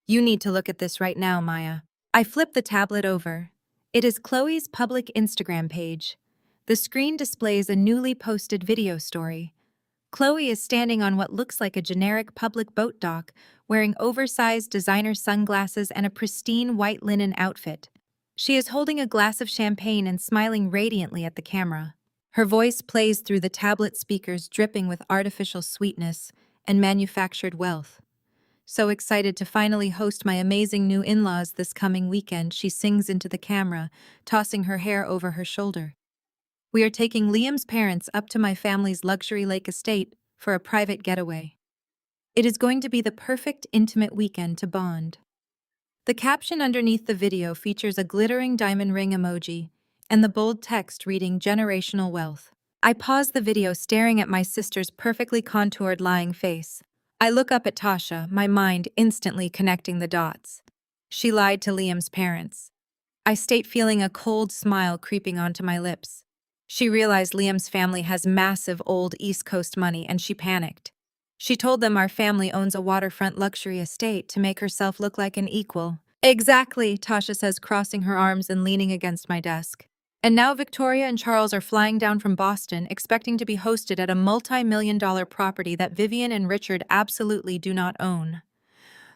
You need to look at this right now, Maya. I flip the tablet over. It is Chloe's public Instagram page. The screen displays a newly posted video story. Chloe is standing on what looks like a generic public boat dock, wearing oversized designer sunglasses and a pristine white linen outfit. She is holding a glass of champagne and smiling radiantly at the camera. Her voice plays through the tablet speakers dripping with artificial sweetness and manufactured wealth. So excited to finally host my amazing new in-laws this coming weekend, she sings into the camera, tossing her hair over her shoulder. We are taking Liam's parents up to my family's luxury lake estate for a private getaway. It is going to be the perfect intimate weekend to bond. The caption underneath the video features a glittering diamond ring emoji and the bold text reading generational wealth. I pause the video staring at my sister's perfectly contoured lying face. I look up at Tasha, my mind instantly connecting the dots. She lied to Liam's parents. I state feeling a cold smile creeping onto my lips. She realized Liam's family has massive old East Coast money and she panicked. She told them our family owns a waterfront luxury estate to make herself look like an equal. Exactly, Tasha says, crossing her arms and leaning against my desk. And now Victoria and Charles are flying down from Boston, expecting to be hosted at a multi-million-dollar property that Vivian and Richard absolutely do not own.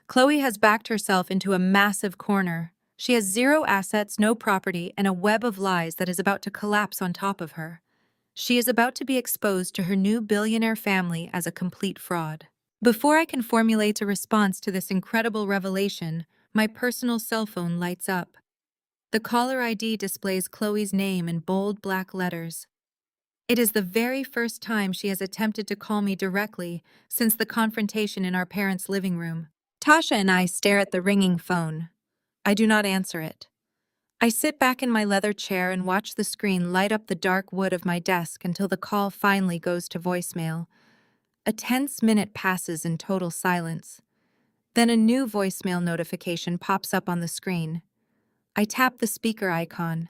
Chloe has backed herself into a massive corner. She has zero assets, no property, and a web of lies that is about to collapse on top of her. She is about to be exposed to her new billionaire family as a complete fraud. Before I can formulate a response to this incredible revelation, my personal cell phone lights up. The caller ID displays Chloe's name in bold black letters. It is the very first time she has attempted to call me directly since the confrontation in our parents' living room. Tasha and I stare at the ringing phone. I do not answer it. I sit back in my leather chair and watch the screen light up the dark wood of my desk until the call finally goes to voicemail. A tense minute passes in total silence. Then a new voicemail notification pops up on the screen. I tap the speaker icon.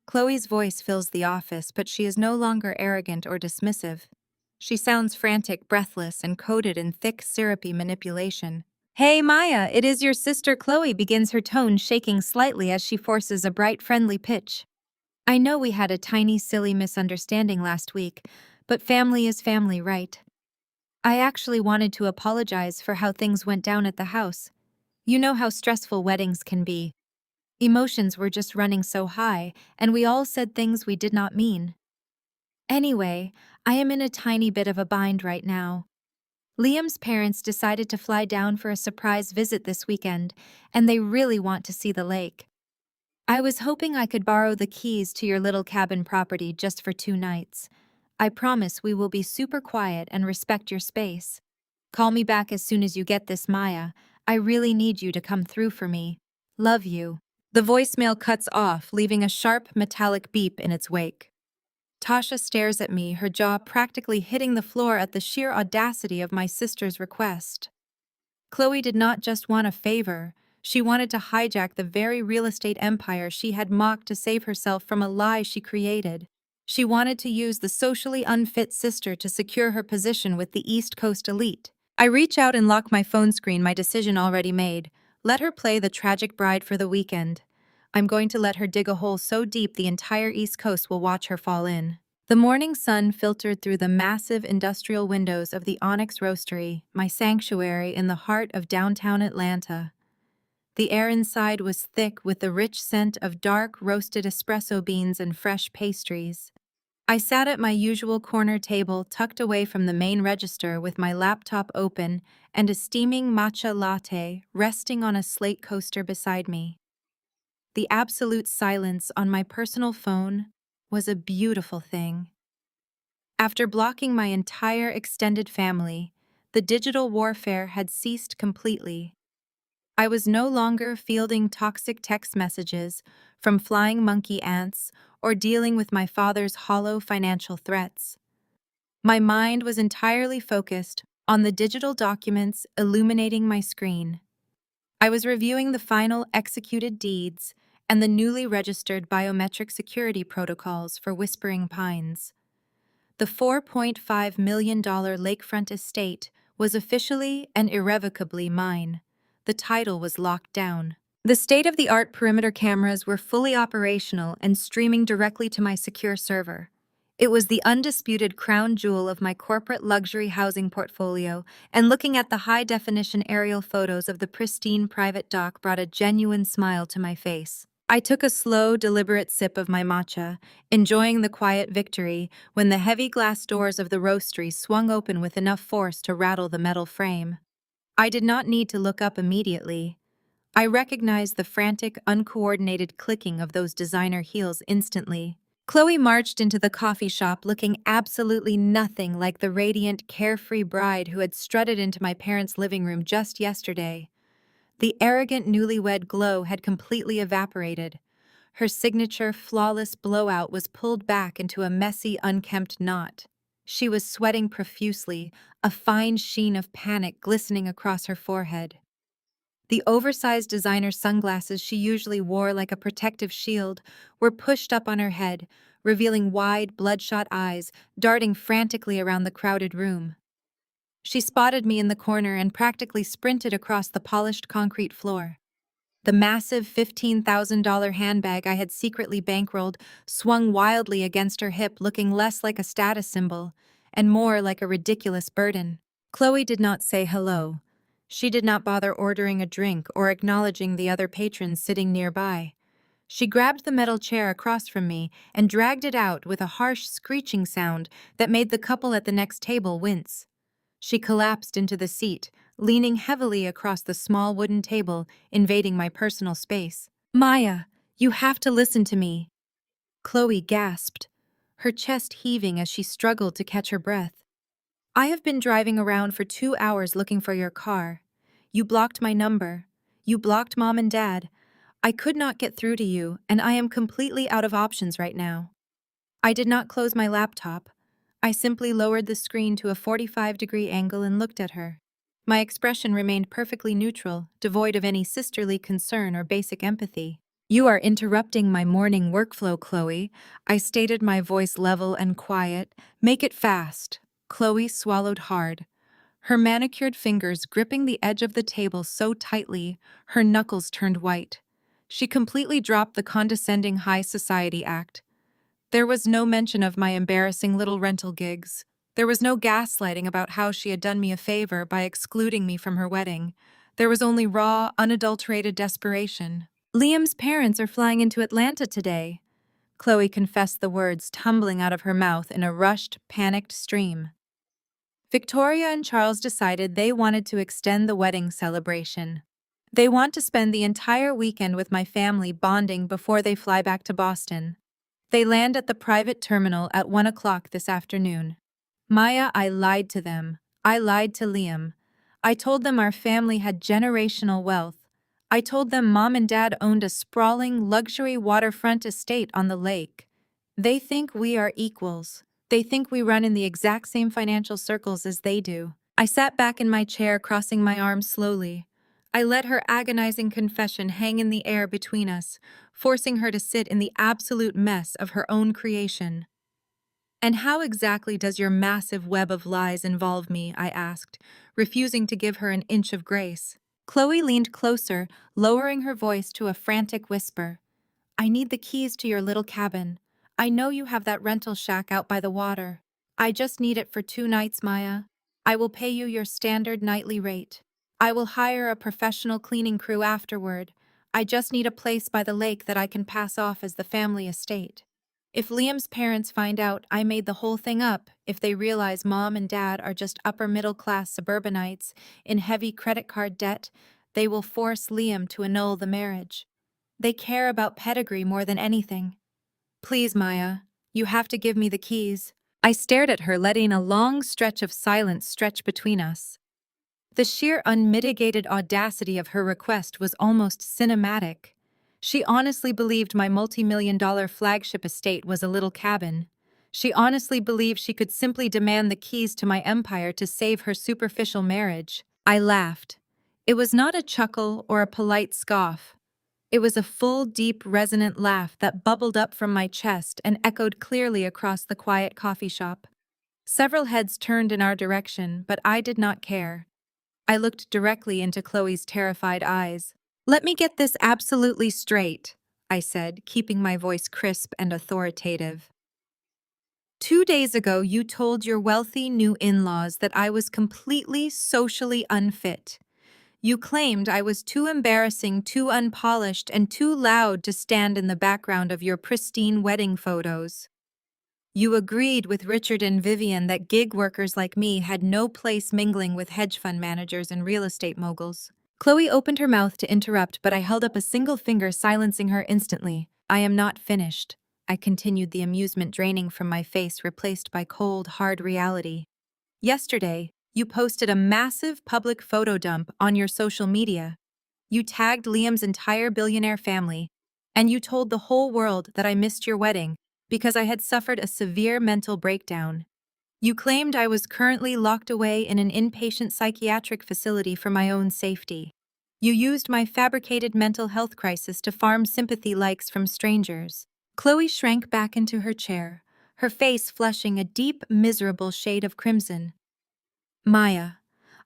Chloe's voice fills the office, but she is no longer arrogant or dismissive. She sounds frantic, breathless, and coated in thick, syrupy manipulation. "Hey, Maya, it is your sister Chloe," begins her tone shaking slightly as she forces a bright, friendly pitch. "I know we had a tiny, silly misunderstanding last week, but family is family, right? I actually wanted to apologize for how things went down at the house. You know how stressful weddings can be. Emotions were just running so high, and we all said things we did not mean. Anyway, I am in a tiny bit of a bind right now. Liam's parents decided to fly down for a surprise visit this weekend, and they really want to see the lake. I was hoping I could borrow the keys to your little cabin property just for 2 nights. I promise we will be super quiet and respect your space. Call me back as soon as you get this, Maya. I really need you to come through for me. Love you." The voicemail cuts off, leaving a sharp, metallic beep in its wake. Tasha stares at me, her jaw practically hitting the floor at the sheer audacity of my sister's request. Chloe did not just want a favor. She wanted to hijack the very real estate empire she had mocked to save herself from a lie she created. She wanted to use the socially unfit sister to secure her position with the East Coast elite. I reach out and lock my phone screen, my decision already made. Let her play the tragic bride for the weekend. I'm going to let her dig a hole so deep the entire East Coast will watch her fall in. The morning sun filtered through the massive industrial windows of the Onyx Roastery, my sanctuary in the heart of downtown Atlanta. The air inside was thick with the rich scent of dark roasted espresso beans and fresh pastries. I sat at my usual corner table tucked away from the main register with my laptop open and a steaming matcha latte resting on a slate coaster beside me. The absolute silence on my personal phone was a beautiful thing. After blocking my entire extended family, the digital warfare had ceased completely. I was no longer fielding toxic text messages from flying monkey ants or dealing with my father's hollow financial threats. My mind was entirely focused on the digital documents illuminating my screen. I was reviewing the final executed deeds and the newly registered biometric security protocols for Whispering Pines. The $4.5 million lakefront estate was officially and irrevocably mine. The title was locked down. The state-of-the-art perimeter cameras were fully operational and streaming directly to my secure server. It was the undisputed crown jewel of my corporate luxury housing portfolio, and looking at the high-definition aerial photos of the pristine private dock brought a genuine smile to my face. I took a slow, deliberate sip of my matcha, enjoying the quiet victory when the heavy glass doors of the roastery swung open with enough force to rattle the metal frame. I did not need to look up immediately. I recognized the frantic, uncoordinated clicking of those designer heels instantly. Chloe marched into the coffee shop looking absolutely nothing like the radiant, carefree bride who had strutted into my parents' living room just yesterday. The arrogant newlywed glow had completely evaporated. Her signature, flawless blowout was pulled back into a messy, unkempt knot. She was sweating profusely, a fine sheen of panic glistening across her forehead. The oversized designer sunglasses she usually wore like a protective shield were pushed up on her head, revealing wide, bloodshot eyes darting frantically around the crowded room. She spotted me in the corner and practically sprinted across the polished concrete floor. The massive $15,000 handbag I had secretly bankrolled swung wildly against her hip, looking less like a status symbol and more like a ridiculous burden. Chloe did not say hello. She did not bother ordering a drink or acknowledging the other patrons sitting nearby. She grabbed the metal chair across from me and dragged it out with a harsh screeching sound that made the couple at the next table wince. She collapsed into the seat, leaning heavily across the small wooden table, invading my personal space. "Maya, you have to listen to me," Chloe gasped, her chest heaving as she struggled to catch her breath. "I have been driving around for 2 hours looking for your car. You blocked my number. You blocked Mom and Dad. I could not get through to you, and I am completely out of options right now." I did not close my laptop. I simply lowered the screen to a 45-degree angle and looked at her. My expression remained perfectly neutral, devoid of any sisterly concern or basic empathy. "You are interrupting my morning workflow, Chloe," I stated, my voice level and quiet. "Make it fast." Chloe swallowed hard, her manicured fingers gripping the edge of the table so tightly, her knuckles turned white. She completely dropped the condescending high society act. There was no mention of my embarrassing little rental gigs. There was no gaslighting about how she had done me a favor by excluding me from her wedding. There was only raw, unadulterated desperation. "Liam's parents are flying into Atlanta today," Chloe confessed, the words tumbling out of her mouth in a rushed, panicked stream. Victoria and Charles decided they wanted to extend the wedding celebration. They want to spend the entire weekend with my family bonding before they fly back to Boston. They land at the private terminal at 1 o'clock this afternoon. Maya, I lied to them. I lied to Liam. I told them our family had generational wealth. I told them Mom and Dad owned a sprawling, luxury waterfront estate on the lake. They think we are equals. They think we run in the exact same financial circles as they do. I sat back in my chair, crossing my arms slowly. I let her agonizing confession hang in the air between us, forcing her to sit in the absolute mess of her own creation. "And how exactly does your massive web of lies involve me?" I asked, refusing to give her an inch of grace. Chloe leaned closer, lowering her voice to a frantic whisper. "I need the keys to your little cabin. I know you have that rental shack out by the water. I just need it for 2 nights, Maya. I will pay you your standard nightly rate." I will hire a professional cleaning crew afterward. I just need a place by the lake that I can pass off as the family estate. If Liam's parents find out I made the whole thing up, if they realize mom and dad are just upper middle class suburbanites in heavy credit card debt, they will force Liam to annul the marriage. They care about pedigree more than anything. Please, Maya, you have to give me the keys. I stared at her, letting a long stretch of silence stretch between us. The sheer unmitigated audacity of her request was almost cinematic. She honestly believed my multi-million-dollar flagship estate was a little cabin. She honestly believed she could simply demand the keys to my empire to save her superficial marriage. I laughed. It was not a chuckle or a polite scoff. It was a full, deep, resonant laugh that bubbled up from my chest and echoed clearly across the quiet coffee shop. Several heads turned in our direction, but I did not care. I looked directly into Chloe's terrified eyes. "Let me get this absolutely straight," I said, keeping my voice crisp and authoritative. "2 days ago, you told your wealthy new in-laws that I was completely socially unfit. You claimed I was too embarrassing, too unpolished, and too loud to stand in the background of your pristine wedding photos. You agreed with Richard and Vivian that gig workers like me had no place mingling with hedge fund managers and real estate moguls." Chloe opened her mouth to interrupt, but I held up a single finger, silencing her instantly. "I am not finished," I continued, the amusement draining from my face, replaced by cold, hard reality. "Yesterday, you posted a massive public photo dump on your social media. You tagged Liam's entire billionaire family, and you told the whole world that I missed your wedding because I had suffered a severe mental breakdown. You claimed I was currently locked away in an inpatient psychiatric facility for my own safety. You used my fabricated mental health crisis to farm sympathy likes from strangers." Chloe shrank back into her chair, her face flushing a deep, miserable shade of crimson. "Maya,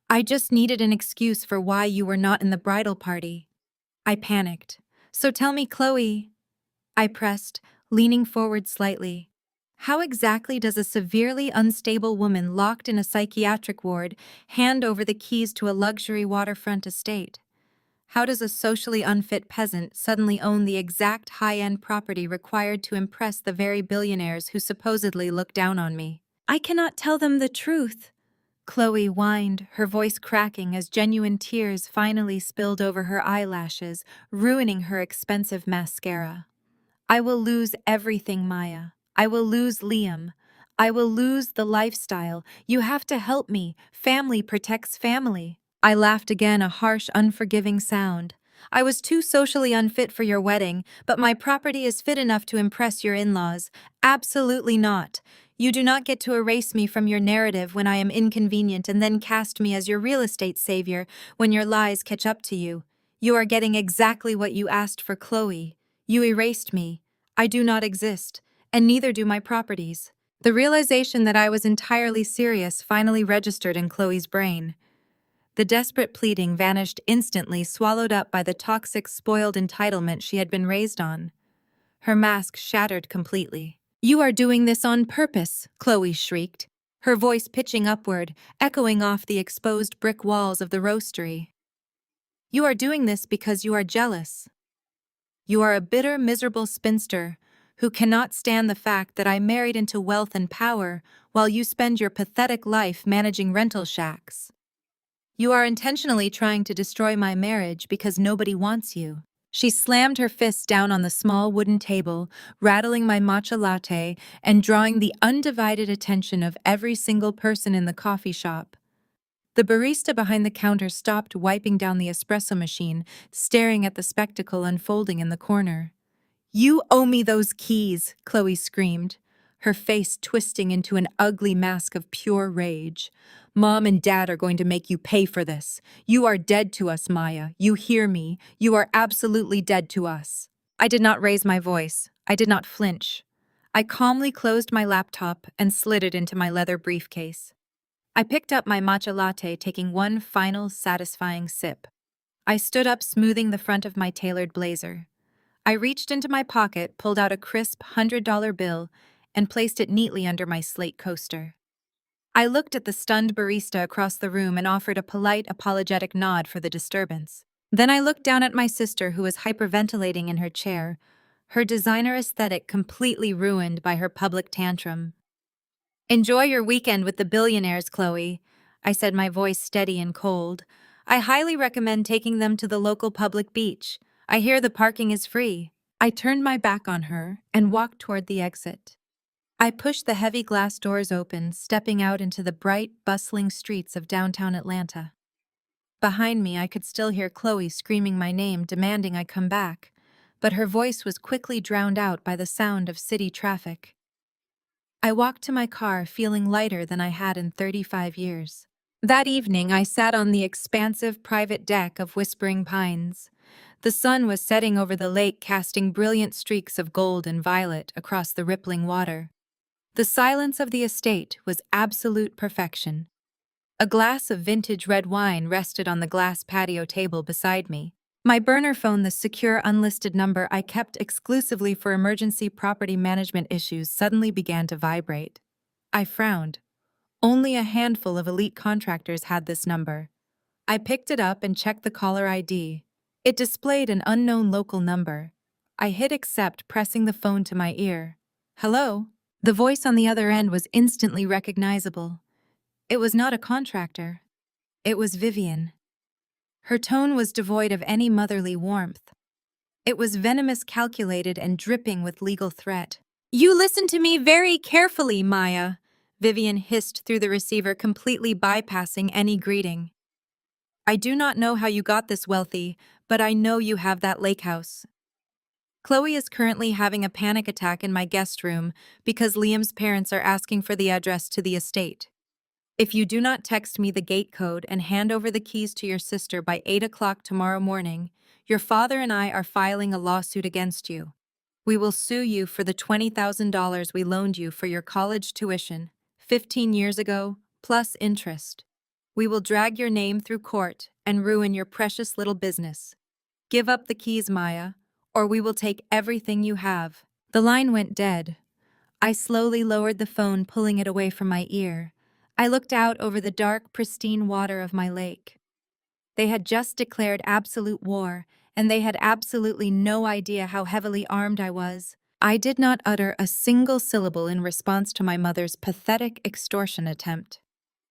I just needed an excuse for why you were not in the bridal party." I panicked. "So tell me, Chloe," I pressed, leaning forward slightly. "How exactly does a severely unstable woman locked in a psychiatric ward hand over the keys to a luxury waterfront estate? How does a socially unfit peasant suddenly own the exact high-end property required to impress the very billionaires who supposedly look down on me?" "I cannot tell them the truth," Chloe whined, her voice cracking as genuine tears finally spilled over her eyelashes, ruining her expensive mascara. "I will lose everything, Maya. I will lose Liam. I will lose the lifestyle. You have to help me. Family protects family." I laughed again, a harsh, unforgiving sound. "I was too socially unfit for your wedding, but my property is fit enough to impress your in-laws. Absolutely not. You do not get to erase me from your narrative when I am inconvenient and then cast me as your real estate savior when your lies catch up to you. You are getting exactly what you asked for, Chloe. You erased me. I do not exist, and neither do my properties." The realization that I was entirely serious finally registered in Chloe's brain. The desperate pleading vanished instantly, swallowed up by the toxic, spoiled entitlement she had been raised on. Her mask shattered completely. "You are doing this on purpose," Chloe shrieked, her voice pitching upward, echoing off the exposed brick walls of the roastery. "You are doing this because you are jealous. You are a bitter, miserable spinster who cannot stand the fact that I married into wealth and power while you spend your pathetic life managing rental shacks. You are intentionally trying to destroy my marriage because nobody wants you." She slammed her fists down on the small wooden table, rattling my matcha latte and drawing the undivided attention of every single person in the coffee shop. The barista behind the counter stopped wiping down the espresso machine, staring at the spectacle unfolding in the corner. "You owe me those keys," Chloe screamed, her face twisting into an ugly mask of pure rage. "Mom and Dad are going to make you pay for this. You are dead to us, Maya. You hear me? You are absolutely dead to us." I did not raise my voice. I did not flinch. I calmly closed my laptop and slid it into my leather briefcase. I picked up my matcha latte, taking one final satisfying sip. I stood up, smoothing the front of my tailored blazer. I reached into my pocket, pulled out a crisp $100 bill, and placed it neatly under my slate coaster. I looked at the stunned barista across the room and offered a polite, apologetic nod for the disturbance. Then I looked down at my sister, who was hyperventilating in her chair, her designer aesthetic completely ruined by her public tantrum. "Enjoy your weekend with the billionaires, Chloe," I said, my voice steady and cold. "I highly recommend taking them to the local public beach. I hear the parking is free." I turned my back on her and walked toward the exit. I pushed the heavy glass doors open, stepping out into the bright, bustling streets of downtown Atlanta. Behind me, I could still hear Chloe screaming my name, demanding I come back, but her voice was quickly drowned out by the sound of city traffic. I walked to my car, feeling lighter than I had in 35 years. That evening, I sat on the expansive private deck of Whispering Pines. The sun was setting over the lake, casting brilliant streaks of gold and violet across the rippling water. The silence of the estate was absolute perfection. A glass of vintage red wine rested on the glass patio table beside me. My burner phone, the secure unlisted number I kept exclusively for emergency property management issues, suddenly began to vibrate. I frowned. Only a handful of elite contractors had this number. I picked it up and checked the caller ID. It displayed an unknown local number. I hit accept, pressing the phone to my ear. "Hello?" The voice on the other end was instantly recognizable. It was not a contractor. It was Vivian. Her tone was devoid of any motherly warmth. It was venomous, calculated, and dripping with legal threat. "You listen to me very carefully, Maya," Vivian hissed through the receiver, completely bypassing any greeting. "I do not know how you got this wealthy, but I know you have that lake house. Chloe is currently having a panic attack in my guest room because Liam's parents are asking for the address to the estate. If you do not text me the gate code and hand over the keys to your sister by 8 o'clock tomorrow morning, your father and I are filing a lawsuit against you. We will sue you for the $20,000 we loaned you for your college tuition 15 years ago, plus interest. We will drag your name through court and ruin your precious little business. Give up the keys, Maya, or we will take everything you have." The line went dead. I slowly lowered the phone, pulling it away from my ear. I looked out over the dark, pristine water of my lake. They had just declared absolute war, and they had absolutely no idea how heavily armed I was. I did not utter a single syllable in response to my mother's pathetic extortion attempt.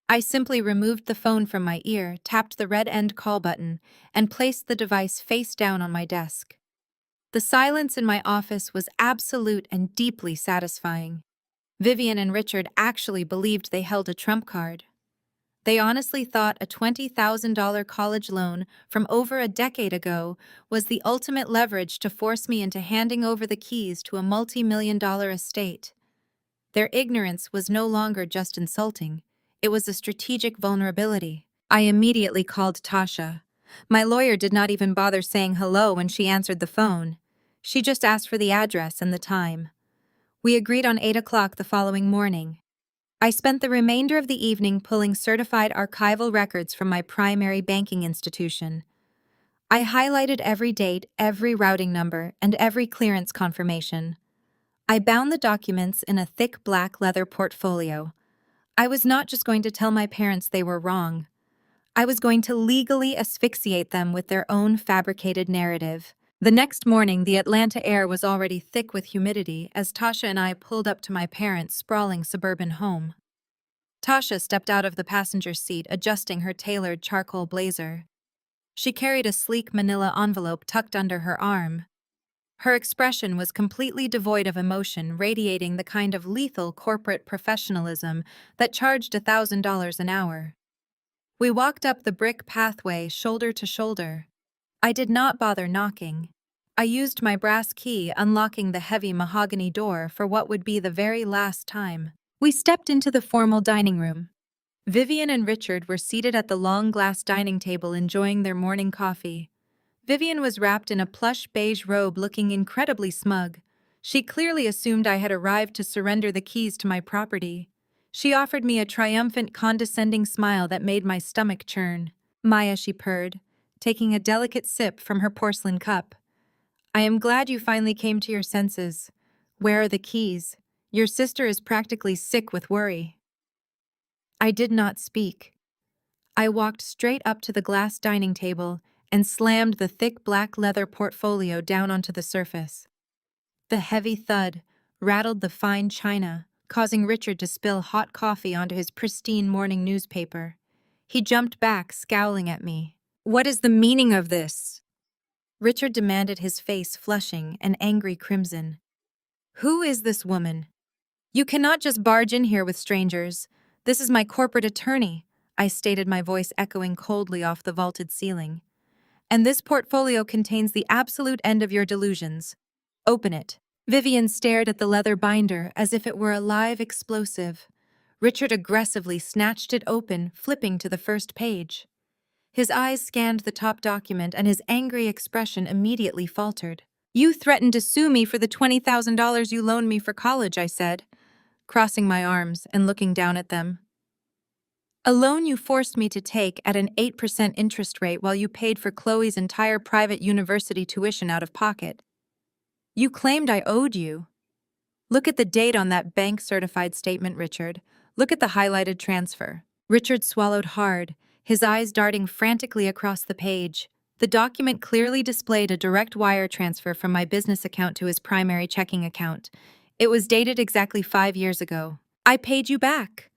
I simply removed the phone from my ear, tapped the red end call button, and placed the device face down on my desk. The silence in my office was absolute and deeply satisfying. Vivian and Richard actually believed they held a trump card. They honestly thought a $20,000 college loan from over a decade ago was the ultimate leverage to force me into handing over the keys to a multi-million-dollar estate. Their ignorance was no longer just insulting. It was a strategic vulnerability. I immediately called Tasha. My lawyer did not even bother saying hello when she answered the phone. She just asked for the address and the time. We agreed on 8 o'clock the following morning. I spent the remainder of the evening pulling certified archival records from my primary banking institution. I highlighted every date, every routing number, and every clearance confirmation. I bound the documents in a thick black leather portfolio. I was not just going to tell my parents they were wrong. I was going to legally asphyxiate them with their own fabricated narrative. The next morning, the Atlanta air was already thick with humidity as Tasha and I pulled up to my parents' sprawling suburban home. Tasha stepped out of the passenger seat, adjusting her tailored charcoal blazer. She carried a sleek manila envelope tucked under her arm. Her expression was completely devoid of emotion, radiating the kind of lethal corporate professionalism that charged $1,000 an hour. We walked up the brick pathway, shoulder to shoulder. I did not bother knocking. I used my brass key, unlocking the heavy mahogany door for what would be the very last time. We stepped into the formal dining room. Vivian and Richard were seated at the long glass dining table, enjoying their morning coffee. Vivian was wrapped in a plush beige robe, looking incredibly smug. She clearly assumed I had arrived to surrender the keys to my property. She offered me a triumphant, condescending smile that made my stomach churn. "Maya," she purred, taking a delicate sip from her porcelain cup. "I am glad you finally came to your senses. Where are the keys? Your sister is practically sick with worry." I did not speak. I walked straight up to the glass dining table and slammed the thick black leather portfolio down onto the surface. The heavy thud rattled the fine china, causing Richard to spill hot coffee onto his pristine morning newspaper. He jumped back, scowling at me. "What is the meaning of this?" Richard demanded, his face flushing an angry crimson. "Who is this woman? You cannot just barge in here with strangers. This is my corporate attorney," I stated, my voice echoing coldly off the vaulted ceiling. "And this portfolio contains the absolute end of your delusions. Open it." Vivian stared at the leather binder as if it were a live explosive. Richard aggressively snatched it open, flipping to the first page. His eyes scanned the top document and his angry expression immediately faltered. "You threatened to sue me for the $20,000 you loaned me for college," I said, crossing my arms and looking down at them. "A loan you forced me to take at an 8% interest rate while you paid for Chloe's entire private university tuition out of pocket. You claimed I owed you. Look at the date on that bank-certified statement, Richard. Look at the highlighted transfer." Richard swallowed hard, his eyes darting frantically across the page. The document clearly displayed a direct wire transfer from my business account to his primary checking account. It was dated exactly 5 years ago. "I paid you back,"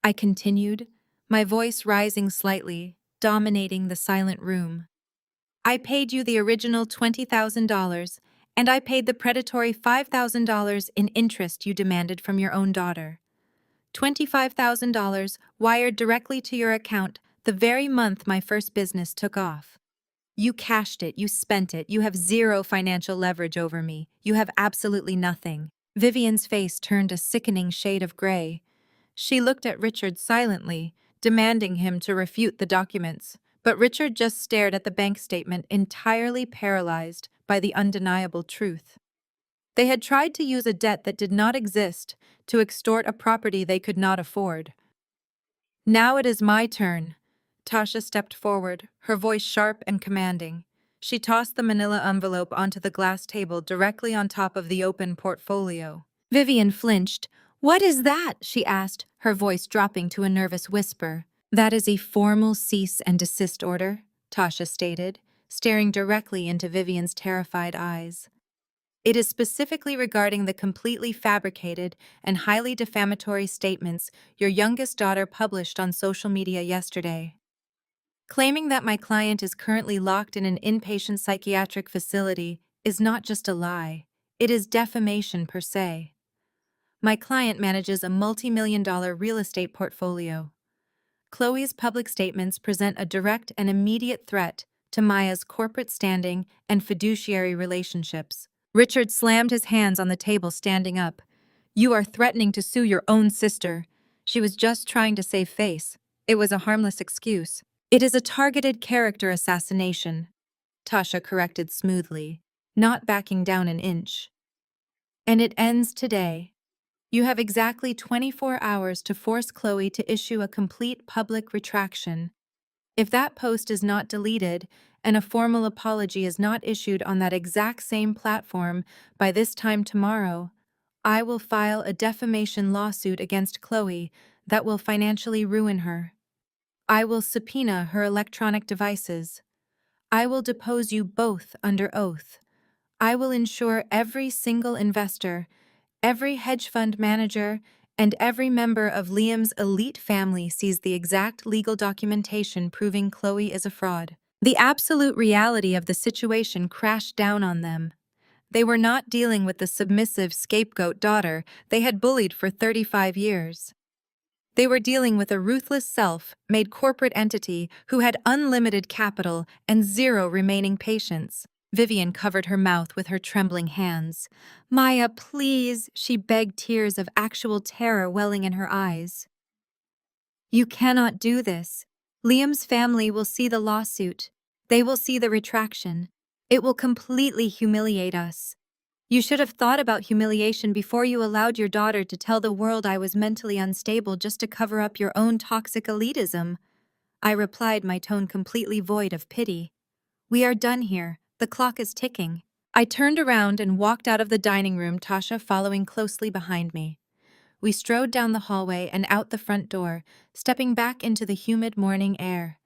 I continued, my voice rising slightly, dominating the silent room. "I paid you the original $20,000, and I paid the predatory $5,000 in interest you demanded from your own daughter. $25,000 wired directly to your account the very month my first business took off. You cashed it, you spent it, you have zero financial leverage over me, you have absolutely nothing." Vivian's face turned a sickening shade of gray. She looked at Richard silently, demanding him to refute the documents, but Richard just stared at the bank statement, entirely paralyzed by the undeniable truth. They had tried to use a debt that did not exist to extort a property they could not afford. "Now it is my turn." Tasha stepped forward, her voice sharp and commanding. She tossed the manila envelope onto the glass table directly on top of the open portfolio. Vivian flinched. "What is that?" she asked, her voice dropping to a nervous whisper. "That is a formal cease and desist order," Tasha stated, staring directly into Vivian's terrified eyes. "It is specifically regarding the completely fabricated and highly defamatory statements your youngest daughter published on social media yesterday. Claiming that my client is currently locked in an inpatient psychiatric facility is not just a lie, it is defamation per se. My client manages a multi-million-dollar real estate portfolio. Chloe's public statements present a direct and immediate threat to Maya's corporate standing and fiduciary relationships." Richard slammed his hands on the table, standing up. "You are threatening to sue your own sister. She was just trying to save face. It was a harmless excuse." "It is a targeted character assassination," Tasha corrected smoothly, not backing down an inch. "And it ends today. You have exactly 24 hours to force Chloe to issue a complete public retraction. If that post is not deleted and a formal apology is not issued on that exact same platform by this time tomorrow, I will file a defamation lawsuit against Chloe that will financially ruin her. I will subpoena her electronic devices. I will depose you both under oath. I will ensure every single investor, every hedge fund manager, and every member of Liam's elite family sees the exact legal documentation proving Chloe is a fraud." The absolute reality of the situation crashed down on them. They were not dealing with the submissive scapegoat daughter they had bullied for 35 years. They were dealing with a ruthless self-made corporate entity who had unlimited capital and zero remaining patience. Vivian covered her mouth with her trembling hands. "Maya, please," she begged, tears of actual terror welling in her eyes. "You cannot do this. Liam's family will see the lawsuit. They will see the retraction. It will completely humiliate us. You should have thought about humiliation before you allowed your daughter to tell the world I was mentally unstable just to cover up your own toxic elitism," I replied, my tone completely void of pity. "We are done here. The clock is ticking." I turned around and walked out of the dining room, Tasha following closely behind me. We strode down the hallway and out the front door, stepping back into the humid morning air.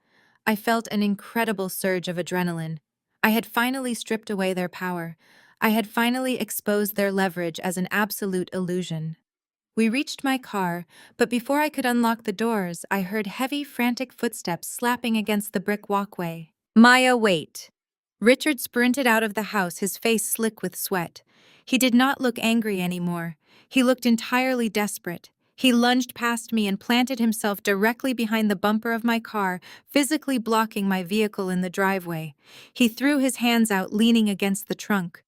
I felt an incredible surge of adrenaline. I had finally stripped away their power. I had finally exposed their leverage as an absolute illusion. We reached my car, but before I could unlock the doors, I heard heavy, frantic footsteps slapping against the brick walkway. Maya, wait! Richard sprinted out of the house, his face slick with sweat. He did not look angry anymore. He looked entirely desperate. He lunged past me and planted himself directly behind the bumper of my car, physically blocking my vehicle in the driveway. He threw his hands out, leaning against the trunk.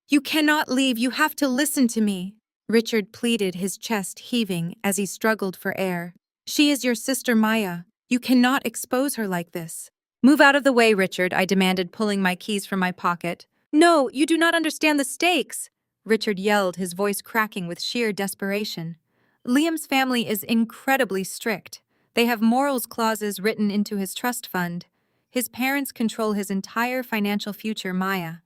"You cannot leave, you have to listen to me," Richard pleaded, his chest heaving as he struggled for air. "She is your sister Maya. You cannot expose her like this." "Move out of the way, Richard," I demanded, pulling my keys from my pocket. "No, you do not understand the stakes," Richard yelled, his voice cracking with sheer desperation. "Liam's family is incredibly strict. They have morals clauses written into his trust fund. His parents control his entire financial future, Maya.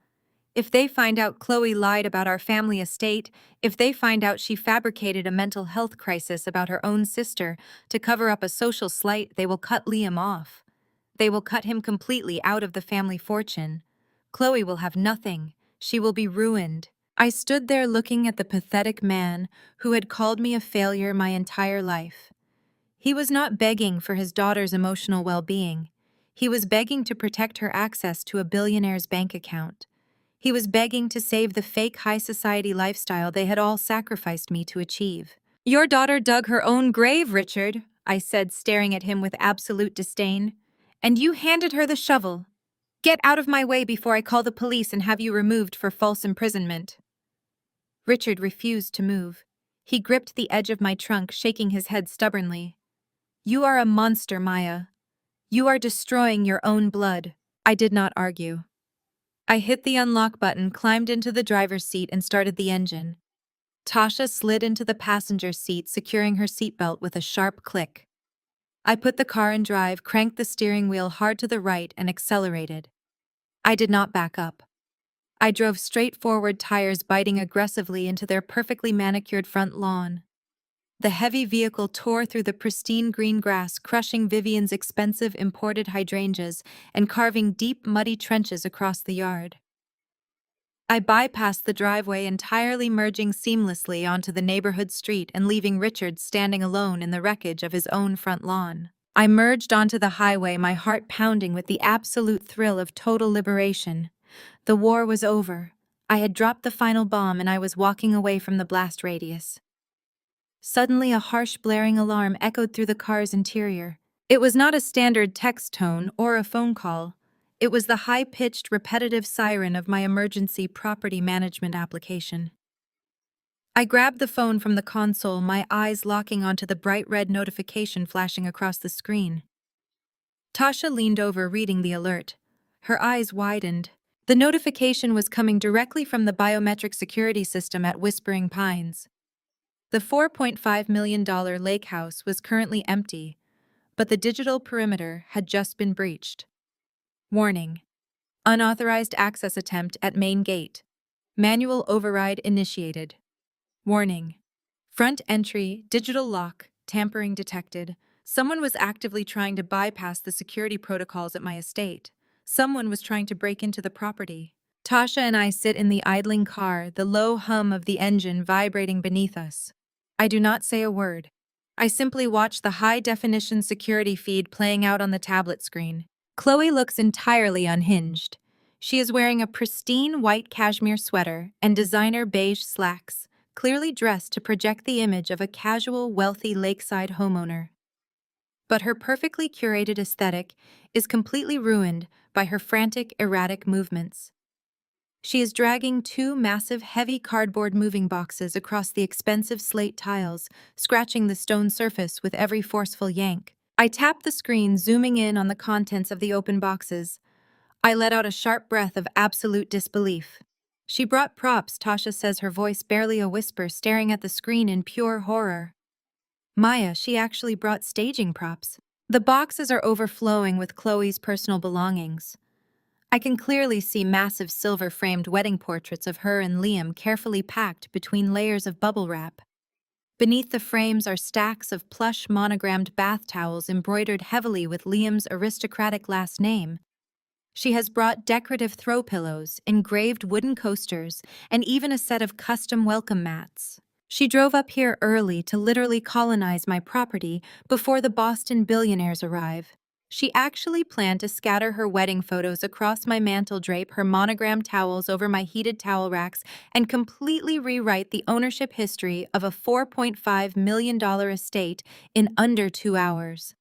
If they find out Chloe lied about our family estate, if they find out she fabricated a mental health crisis about her own sister to cover up a social slight, they will cut Liam off. They will cut him completely out of the family fortune. Chloe will have nothing. She will be ruined." I stood there looking at the pathetic man who had called me a failure my entire life. He was not begging for his daughter's emotional well-being. He was begging to protect her access to a billionaire's bank account. He was begging to save the fake high society lifestyle they had all sacrificed me to achieve. "Your daughter dug her own grave, Richard," I said, staring at him with absolute disdain. "And you handed her the shovel. Get out of my way before I call the police and have you removed for false imprisonment." Richard refused to move. He gripped the edge of my trunk, shaking his head stubbornly. "You are a monster, Maya. You are destroying your own blood." I did not argue. I hit the unlock button, climbed into the driver's seat, and started the engine. Tasha slid into the passenger seat, securing her seatbelt with a sharp click. I put the car in drive, cranked the steering wheel hard to the right, and accelerated. I did not back up. I drove straight forward, tires biting aggressively into their perfectly manicured front lawn. The heavy vehicle tore through the pristine green grass, crushing Vivian's expensive imported hydrangeas and carving deep, muddy trenches across the yard. I bypassed the driveway, entirely merging seamlessly onto the neighborhood street and leaving Richard standing alone in the wreckage of his own front lawn. I merged onto the highway, my heart pounding with the absolute thrill of total liberation. The war was over. I had dropped the final bomb and I was walking away from the blast radius. Suddenly, a harsh blaring alarm echoed through the car's interior. It was not a standard text tone or a phone call. It was the high-pitched, repetitive siren of my emergency property management application. I grabbed the phone from the console, my eyes locking onto the bright red notification flashing across the screen. Tasha leaned over, reading the alert. Her eyes widened. The notification was coming directly from the biometric security system at Whispering Pines. The $4.5 million lake house was currently empty, but the digital perimeter had just been breached. Warning: unauthorized access attempt at main gate. Manual override initiated. Warning: front entry, digital lock, tampering detected. Someone was actively trying to bypass the security protocols at my estate. Someone was trying to break into the property. Tasha and I sit in the idling car, the low hum of the engine vibrating beneath us. I do not say a word. I simply watch the high-definition security feed playing out on the tablet screen. Chloe looks entirely unhinged. She is wearing a pristine white cashmere sweater and designer beige slacks, clearly dressed to project the image of a casual, wealthy lakeside homeowner. But her perfectly curated aesthetic is completely ruined by her frantic, erratic movements. She is dragging two massive, heavy cardboard moving boxes across the expensive slate tiles, scratching the stone surface with every forceful yank. I tap the screen, zooming in on the contents of the open boxes. I let out a sharp breath of absolute disbelief. "She brought props," Tasha says, her voice barely a whisper, staring at the screen in pure horror. "Maya, she actually brought staging props." The boxes are overflowing with Chloe's personal belongings. I can clearly see massive silver-framed wedding portraits of her and Liam carefully packed between layers of bubble wrap. Beneath the frames are stacks of plush monogrammed bath towels embroidered heavily with Liam's aristocratic last name. She has brought decorative throw pillows, engraved wooden coasters, and even a set of custom welcome mats. She drove up here early to literally colonize my property before the Boston billionaires arrive. She actually planned to scatter her wedding photos across my mantel, drape her monogrammed towels over my heated towel racks, and completely rewrite the ownership history of a $4.5 million estate in under 2 hours.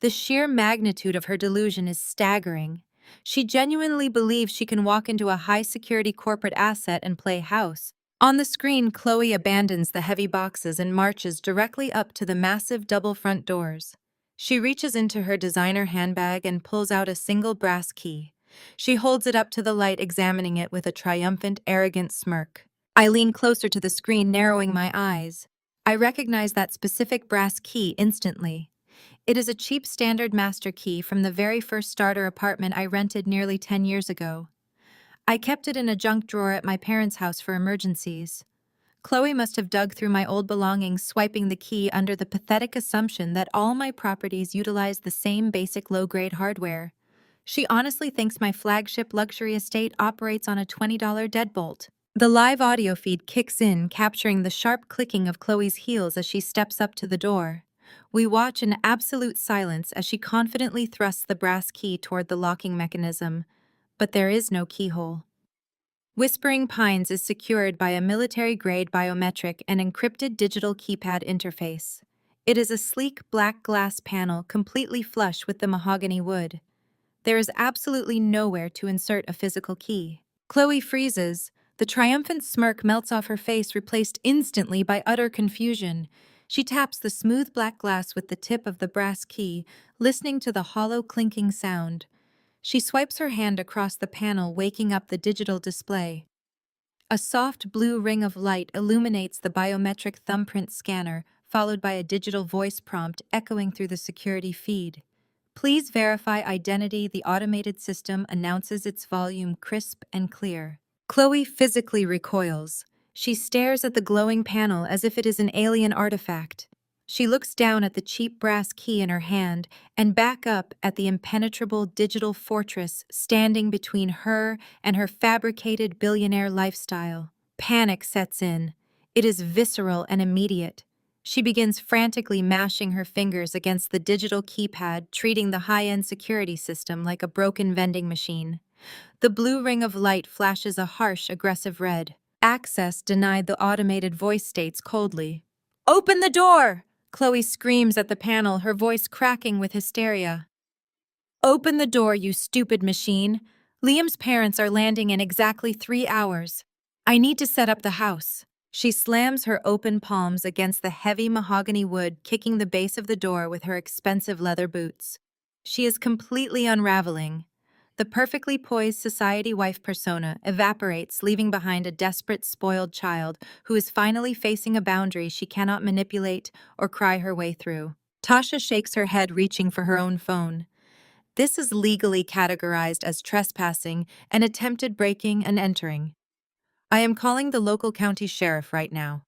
The sheer magnitude of her delusion is staggering. She genuinely believes she can walk into a high-security corporate asset and play house. On the screen, Chloe abandons the heavy boxes and marches directly up to the massive double front doors. She reaches into her designer handbag and pulls out a single brass key. She holds it up to the light, examining it with a triumphant, arrogant smirk. I lean closer to the screen, narrowing my eyes. I recognize that specific brass key instantly. It is a cheap standard master key from the very first starter apartment I rented nearly 10 years ago. I kept it in a junk drawer at my parents' house for emergencies. Chloe must have dug through my old belongings, swiping the key under the pathetic assumption that all my properties utilize the same basic low-grade hardware. She honestly thinks my flagship luxury estate operates on a $20 deadbolt. The live audio feed kicks in, capturing the sharp clicking of Chloe's heels as she steps up to the door. We watch in absolute silence as she confidently thrusts the brass key toward the locking mechanism, but there is no keyhole. Whispering Pines is secured by a military-grade biometric and encrypted digital keypad interface. It is a sleek black glass panel completely flush with the mahogany wood. There is absolutely nowhere to insert a physical key. Chloe freezes. The triumphant smirk melts off her face, replaced instantly by utter confusion. She taps the smooth black glass with the tip of the brass key, listening to the hollow clinking sound. She swipes her hand across the panel, waking up the digital display. A soft blue ring of light illuminates the biometric thumbprint scanner, followed by a digital voice prompt echoing through the security feed. Please verify identity, the automated system announces, its volume crisp and clear. Chloe physically recoils. She stares at the glowing panel as if it is an alien artifact. She looks down at the cheap brass key in her hand and back up at the impenetrable digital fortress standing between her and her fabricated billionaire lifestyle. Panic sets in. It is visceral and immediate. She begins frantically mashing her fingers against the digital keypad, treating the high-end security system like a broken vending machine. The blue ring of light flashes a harsh, aggressive red. Access denied, the automated voice states coldly. "Open the door!" Chloe screams at the panel, her voice cracking with hysteria. "Open the door, you stupid machine. Liam's parents are landing in exactly 3 hours. I need to set up the house." She slams her open palms against the heavy mahogany wood, kicking the base of the door with her expensive leather boots. She is completely unraveling. The perfectly poised society wife persona evaporates, leaving behind a desperate, spoiled child who is finally facing a boundary she cannot manipulate or cry her way through. Tasha shakes her head, reaching for her own phone. This is legally categorized as trespassing and attempted breaking and entering. I am calling the local county sheriff right now.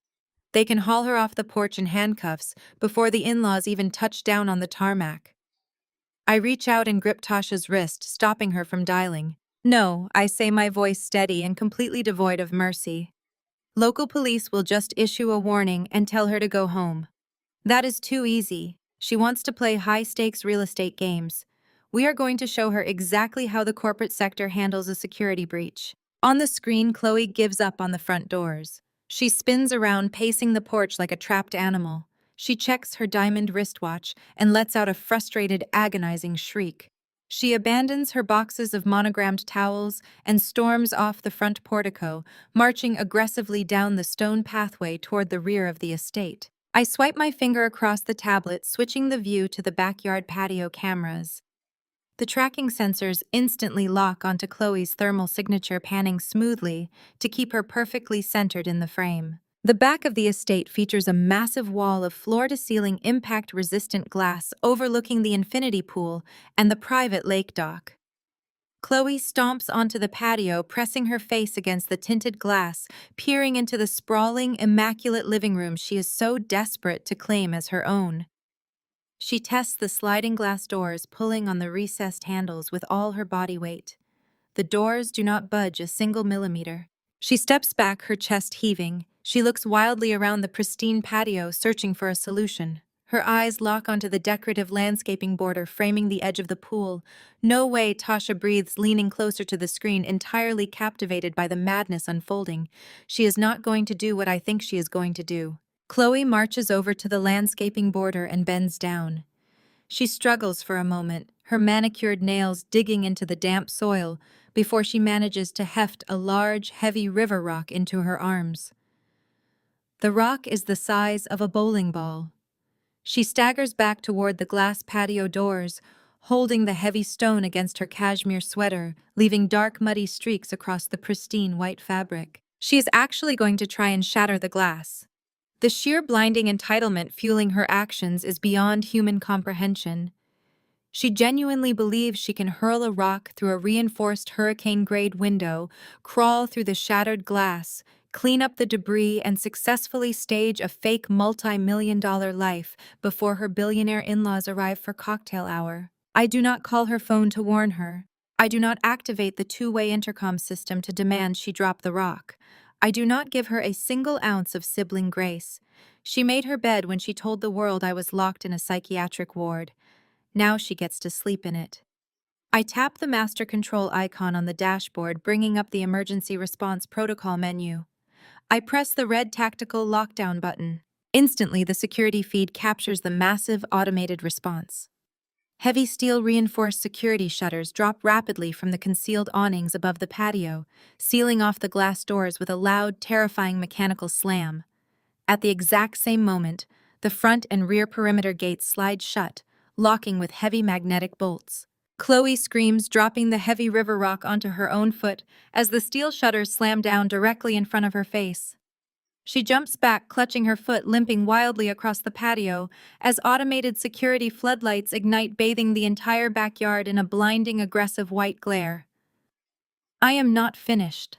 They can haul her off the porch in handcuffs before the in-laws even touch down on the tarmac. I reach out and grip Tasha's wrist, stopping her from dialing. "No," I say, my voice steady and completely devoid of mercy. "Local police will just issue a warning and tell her to go home." That is too easy. She wants to play high-stakes real estate games. We are going to show her exactly how the corporate sector handles a security breach. On the screen, Chloe gives up on the front doors. She spins around, pacing the porch like a trapped animal. She checks her diamond wristwatch and lets out a frustrated, agonizing shriek. She abandons her boxes of monogrammed towels and storms off the front portico, marching aggressively down the stone pathway toward the rear of the estate. I swipe my finger across the tablet, switching the view to the backyard patio cameras. The tracking sensors instantly lock onto Chloe's thermal signature, panning smoothly to keep her perfectly centered in the frame. The back of the estate features a massive wall of floor-to-ceiling impact-resistant glass overlooking the infinity pool and the private lake dock. Chloe stomps onto the patio, pressing her face against the tinted glass, peering into the sprawling, immaculate living room she is so desperate to claim as her own. She tests the sliding glass doors, pulling on the recessed handles with all her body weight. The doors do not budge a single millimeter. She steps back, her chest heaving. She looks wildly around the pristine patio, searching for a solution. Her eyes lock onto the decorative landscaping border framing the edge of the pool. No way, Tasha breathes, leaning closer to the screen, entirely captivated by the madness unfolding. She is not going to do what I think she is going to do. Chloe marches over to the landscaping border and bends down. She struggles for a moment, her manicured nails digging into the damp soil, before she manages to heft a large, heavy river rock into her arms. The rock is the size of a bowling ball. She staggers back toward the glass patio doors, holding the heavy stone against her cashmere sweater, leaving dark, muddy streaks across the pristine white fabric. She is actually going to try and shatter the glass. The sheer blinding entitlement fueling her actions is beyond human comprehension. She genuinely believes she can hurl a rock through a reinforced hurricane-grade window, crawl through the shattered glass, clean up the debris, and successfully stage a fake multi-million-dollar life before her billionaire in-laws arrive for cocktail hour. I do not call her phone to warn her. I do not activate the two-way intercom system to demand she drop the rock. I do not give her a single ounce of sibling grace. She made her bed when she told the world I was locked in a psychiatric ward. Now she gets to sleep in it. I tap the master control icon on the dashboard, bringing up the emergency response protocol menu. I press the red tactical lockdown button. Instantly, the security feed captures the massive automated response. Heavy steel reinforced security shutters drop rapidly from the concealed awnings above the patio, sealing off the glass doors with a loud, terrifying mechanical slam. At the exact same moment, the front and rear perimeter gates slide shut, locking with heavy magnetic bolts. Chloe screams, dropping the heavy river rock onto her own foot as the steel shutters slam down directly in front of her face. She jumps back, clutching her foot, limping wildly across the patio as automated security floodlights ignite, bathing the entire backyard in a blinding, aggressive white glare. I am not finished.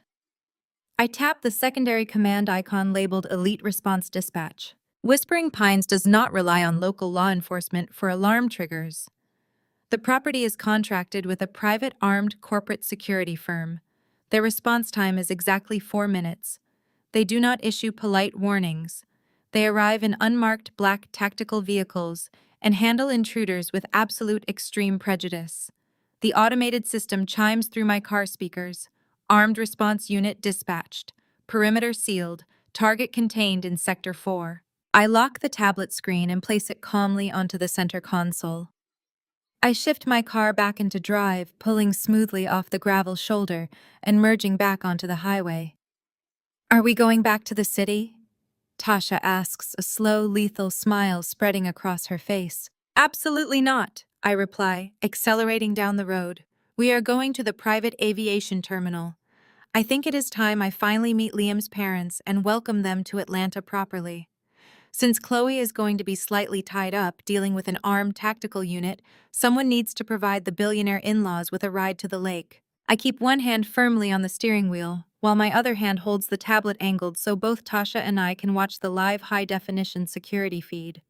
I tap the secondary command icon labeled Elite Response Dispatch. Whispering Pines does not rely on local law enforcement for alarm triggers. The property is contracted with a private armed corporate security firm. Their response time is exactly 4 minutes. They do not issue polite warnings. They arrive in unmarked black tactical vehicles and handle intruders with absolute extreme prejudice. The automated system chimes through my car speakers. Armed response unit dispatched. Perimeter sealed. Target contained in Sector 4. I lock the tablet screen and place it calmly onto the center console. I shift my car back into drive, pulling smoothly off the gravel shoulder and merging back onto the highway. Are we going back to the city? Tasha asks, a slow, lethal smile spreading across her face. Absolutely not, I reply, accelerating down the road. We are going to the private aviation terminal. I think it is time I finally meet Liam's parents and welcome them to Atlanta properly. Since Chloe is going to be slightly tied up dealing with an armed tactical unit, someone needs to provide the billionaire in-laws with a ride to the lake. I keep one hand firmly on the steering wheel, while my other hand holds the tablet angled so both Tasha and I can watch the live high-definition security feed.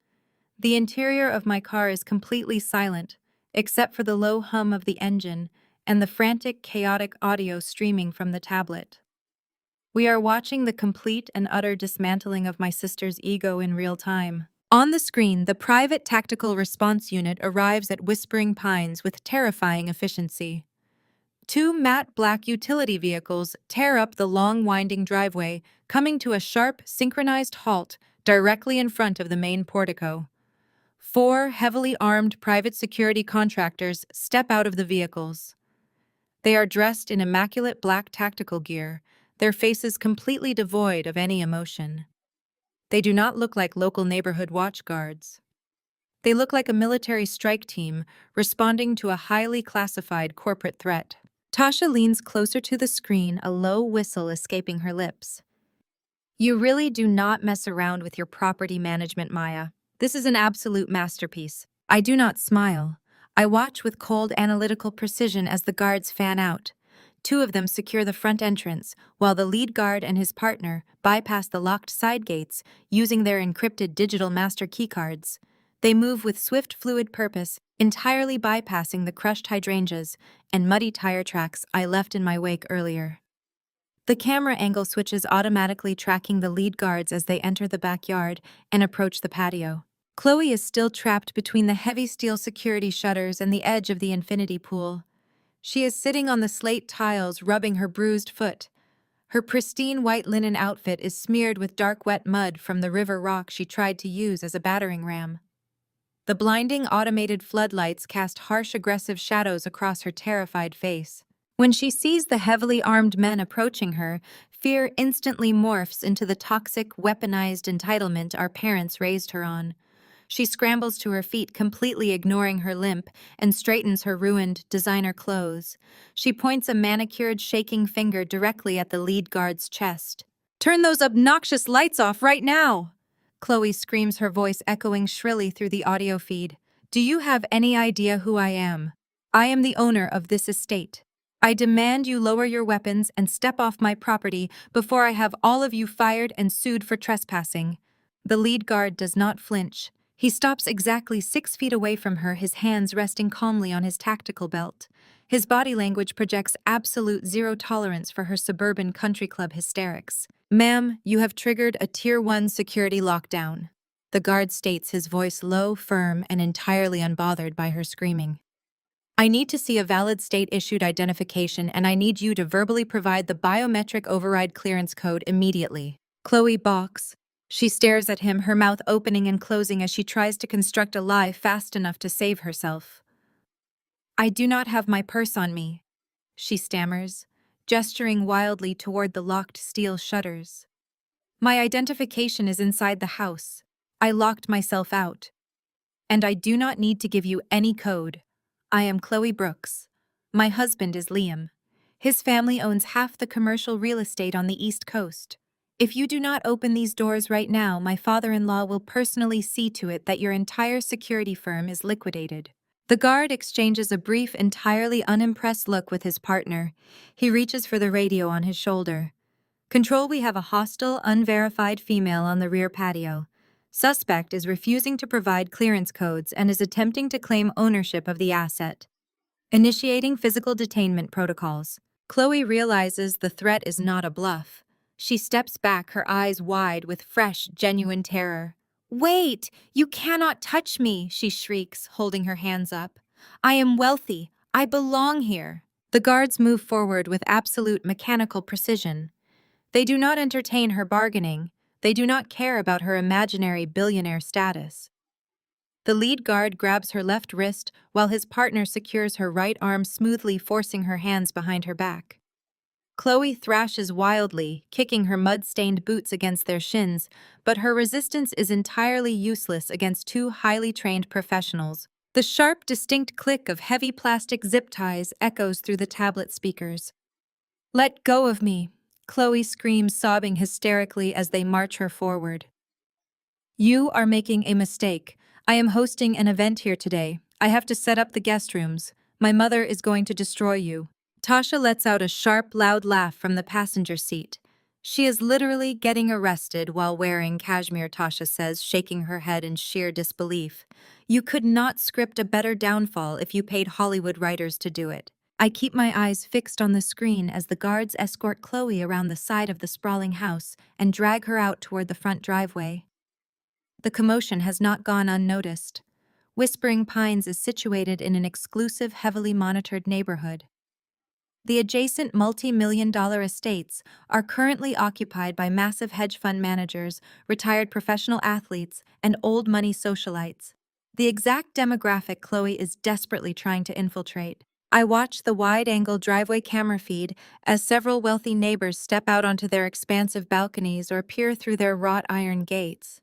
The interior of my car is completely silent, except for the low hum of the engine and the frantic, chaotic audio streaming from the tablet. We are watching the complete and utter dismantling of my sister's ego in real time. On the screen, the private tactical response unit arrives at Whispering Pines with terrifying efficiency. 2 matte black utility vehicles tear up the long, winding driveway, coming to a sharp, synchronized halt directly in front of the main portico. 4 heavily armed private security contractors step out of the vehicles. They are dressed in immaculate black tactical gear, their faces completely devoid of any emotion. They do not look like local neighborhood watch guards. They look like a military strike team responding to a highly classified corporate threat. Tasha leans closer to the screen, a low whistle escaping her lips. You really do not mess around with your property management, Maya. This is an absolute masterpiece. I do not smile. I watch with cold analytical precision as the guards fan out. Two of them secure the front entrance, while the lead guard and his partner bypass the locked side gates using their encrypted digital master keycards. They move with swift, fluid purpose, entirely bypassing the crushed hydrangeas and muddy tire tracks I left in my wake earlier. The camera angle switches automatically, tracking the lead guards as they enter the backyard and approach the patio. Chloe is still trapped between the heavy steel security shutters and the edge of the infinity pool. She is sitting on the slate tiles, rubbing her bruised foot. Her pristine white linen outfit is smeared with dark wet mud from the river rock she tried to use as a battering ram. The blinding automated floodlights cast harsh, aggressive shadows across her terrified face. When she sees the heavily armed men approaching her, fear instantly morphs into the toxic, weaponized entitlement our parents raised her on. She scrambles to her feet, completely ignoring her limp, and straightens her ruined designer clothes. She points a manicured, shaking finger directly at the lead guard's chest. "Turn those obnoxious lights off right now!" Chloe screams, her voice echoing shrilly through the audio feed. "Do you have any idea who I am? I am the owner of this estate. I demand you lower your weapons and step off my property before I have all of you fired and sued for trespassing." The lead guard does not flinch. He stops exactly 6 feet away from her, his hands resting calmly on his tactical belt. His body language projects absolute zero tolerance for her suburban country club hysterics. "Ma'am, you have triggered a Tier 1 security lockdown," the guard states, his voice low, firm, and entirely unbothered by her screaming. "I need to see a valid state-issued identification, and I need you to verbally provide the biometric override clearance code immediately." Chloe balks. She stares at him, her mouth opening and closing as she tries to construct a lie fast enough to save herself. "I do not have my purse on me," she stammers, gesturing wildly toward the locked steel shutters. "My identification is inside the house. I locked myself out. And I do not need to give you any code. I am Chloe Brooks. My husband is Liam. His family owns half the commercial real estate on the East Coast. If you do not open these doors right now, my father-in-law will personally see to it that your entire security firm is liquidated." The guard exchanges a brief, entirely unimpressed look with his partner. He reaches for the radio on his shoulder. "Control, we have a hostile, unverified female on the rear patio. Suspect is refusing to provide clearance codes and is attempting to claim ownership of the asset. Initiating physical detainment protocols." Chloe realizes the threat is not a bluff. She steps back, her eyes wide with fresh, genuine terror. "Wait! You cannot touch me!" she shrieks, holding her hands up. "I am wealthy. I belong here." The guards move forward with absolute mechanical precision. They do not entertain her bargaining. They do not care about her imaginary billionaire status. The lead guard grabs her left wrist while his partner secures her right arm, smoothly forcing her hands behind her back. Chloe thrashes wildly, kicking her mud-stained boots against their shins, but her resistance is entirely useless against two highly trained professionals. The sharp, distinct click of heavy plastic zip ties echoes through the tablet speakers. "Let go of me," Chloe screams, sobbing hysterically as they march her forward. "You are making a mistake. I am hosting an event here today. I have to set up the guest rooms. My mother is going to destroy you." Tasha lets out a sharp, loud laugh from the passenger seat. "She is literally getting arrested while wearing cashmere," Tasha says, shaking her head in sheer disbelief. "You could not script a better downfall if you paid Hollywood writers to do it." I keep my eyes fixed on the screen as the guards escort Chloe around the side of the sprawling house and drag her out toward the front driveway. The commotion has not gone unnoticed. Whispering Pines is situated in an exclusive, heavily monitored neighborhood. The adjacent multi-million-dollar estates are currently occupied by massive hedge fund managers, retired professional athletes, and old-money socialites. The exact demographic Chloe is desperately trying to infiltrate. I watch the wide-angle driveway camera feed as several wealthy neighbors step out onto their expansive balconies or peer through their wrought iron gates.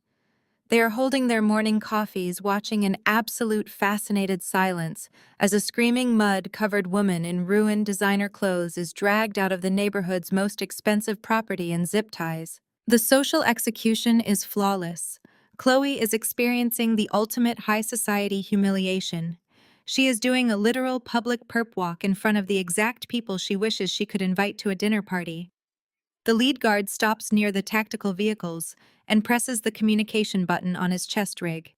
They are holding their morning coffees, watching in absolute fascinated silence as a screaming mud-covered woman in ruined designer clothes is dragged out of the neighborhood's most expensive property in zip ties. The social execution is flawless. Chloe is experiencing the ultimate high society humiliation. She is doing a literal public perp walk in front of the exact people she wishes she could invite to a dinner party. The lead guard stops near the tactical vehicles and presses the communication button on his chest rig.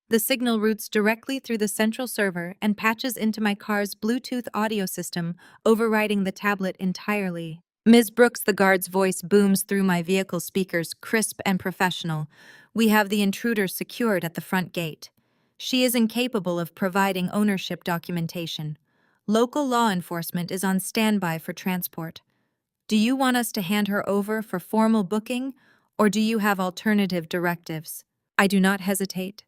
The signal routes directly through the central server and patches into my car's Bluetooth audio system, overriding the tablet entirely. Ms. Brooks, the guard's voice booms through my vehicle speakers, crisp and professional. We have the intruder secured at the front gate. She is incapable of providing ownership documentation. Local law enforcement is on standby for transport. Do you want us to hand her over for formal booking, or do you have alternative directives? I do not hesitate.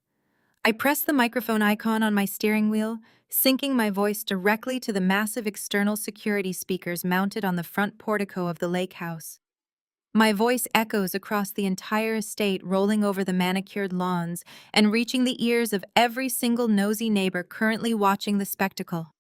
I press the microphone icon on my steering wheel, syncing my voice directly to the massive external security speakers mounted on the front portico of the lake house. My voice echoes across the entire estate, rolling over the manicured lawns and reaching the ears of every single nosy neighbor currently watching the spectacle.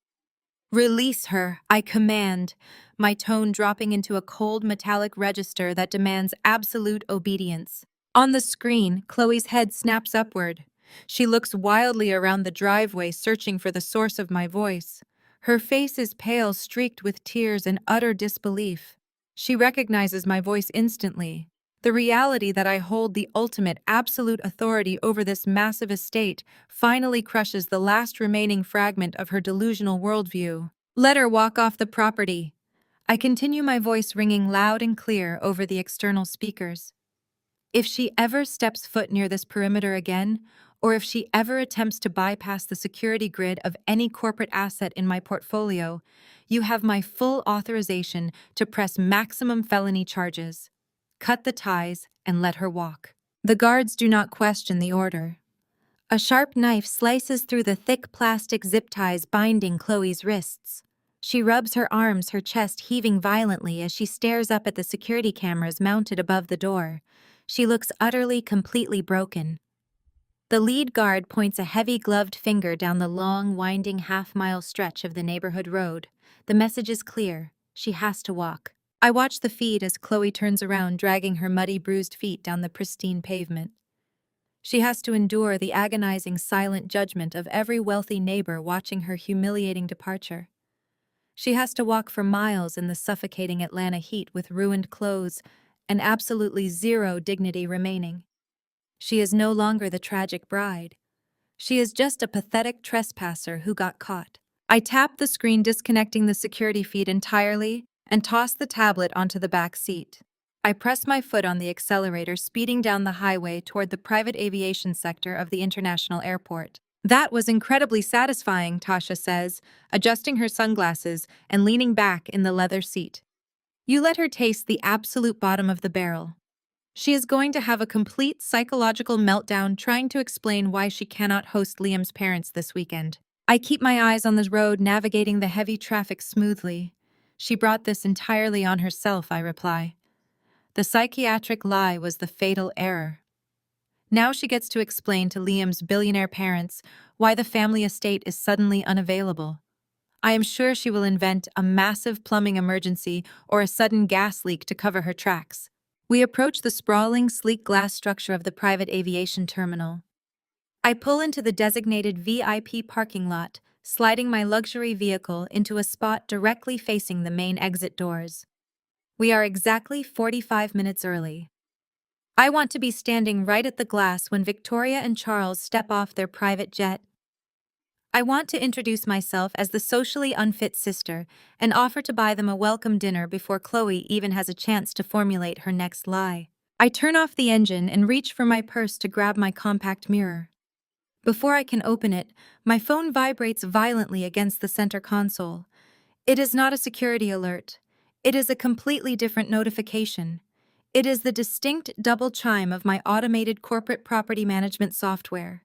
Release her, I command, my tone dropping into a cold metallic register that demands absolute obedience. On the screen, Chloe's head snaps upward. She looks wildly around the driveway, searching for the source of my voice. Her face is pale, streaked with tears and utter disbelief. She recognizes my voice instantly. The reality that I hold the ultimate, absolute authority over this massive estate finally crushes the last remaining fragment of her delusional worldview. Let her walk off the property. I continue, my voice ringing loud and clear over the external speakers. If she ever steps foot near this perimeter again, or if she ever attempts to bypass the security grid of any corporate asset in my portfolio, you have my full authorization to press maximum felony charges. Cut the ties and let her walk. The guards do not question the order. A sharp knife slices through the thick plastic zip ties binding Chloe's wrists. She rubs her arms, her chest heaving violently as she stares up at the security cameras mounted above the door. She looks utterly, completely broken. The lead guard points a heavy-gloved finger down the long, winding half-mile stretch of the neighborhood road. The message is clear. She has to walk. I watch the feed as Chloe turns around, dragging her muddy, bruised feet down the pristine pavement. She has to endure the agonizing, silent judgment of every wealthy neighbor watching her humiliating departure. She has to walk for miles in the suffocating Atlanta heat with ruined clothes and absolutely zero dignity remaining. She is no longer the tragic bride. She is just a pathetic trespasser who got caught. I tap the screen, disconnecting the security feed entirely, and toss the tablet onto the back seat. I press my foot on the accelerator, speeding down the highway toward the private aviation sector of the international airport. That was incredibly satisfying, Tasha says, adjusting her sunglasses and leaning back in the leather seat. You let her taste the absolute bottom of the barrel. She is going to have a complete psychological meltdown trying to explain why she cannot host Liam's parents this weekend. I keep my eyes on the road, navigating the heavy traffic smoothly. She brought this entirely on herself, I reply. The psychiatric lie was the fatal error. Now she gets to explain to Liam's billionaire parents why the family estate is suddenly unavailable. I am sure she will invent a massive plumbing emergency or a sudden gas leak to cover her tracks. We approach the sprawling, sleek glass structure of the private aviation terminal. I pull into the designated VIP parking lot, sliding my luxury vehicle into a spot directly facing the main exit doors. We are exactly 45 minutes early. I want to be standing right at the glass when Victoria and Charles step off their private jet. I want to introduce myself as the socially unfit sister and offer to buy them a welcome dinner before Chloe even has a chance to formulate her next lie. I turn off the engine and reach for my purse to grab my compact mirror. Before I can open it, my phone vibrates violently against the center console. It is not a security alert. It is a completely different notification. It is the distinct double chime of my automated corporate property management software.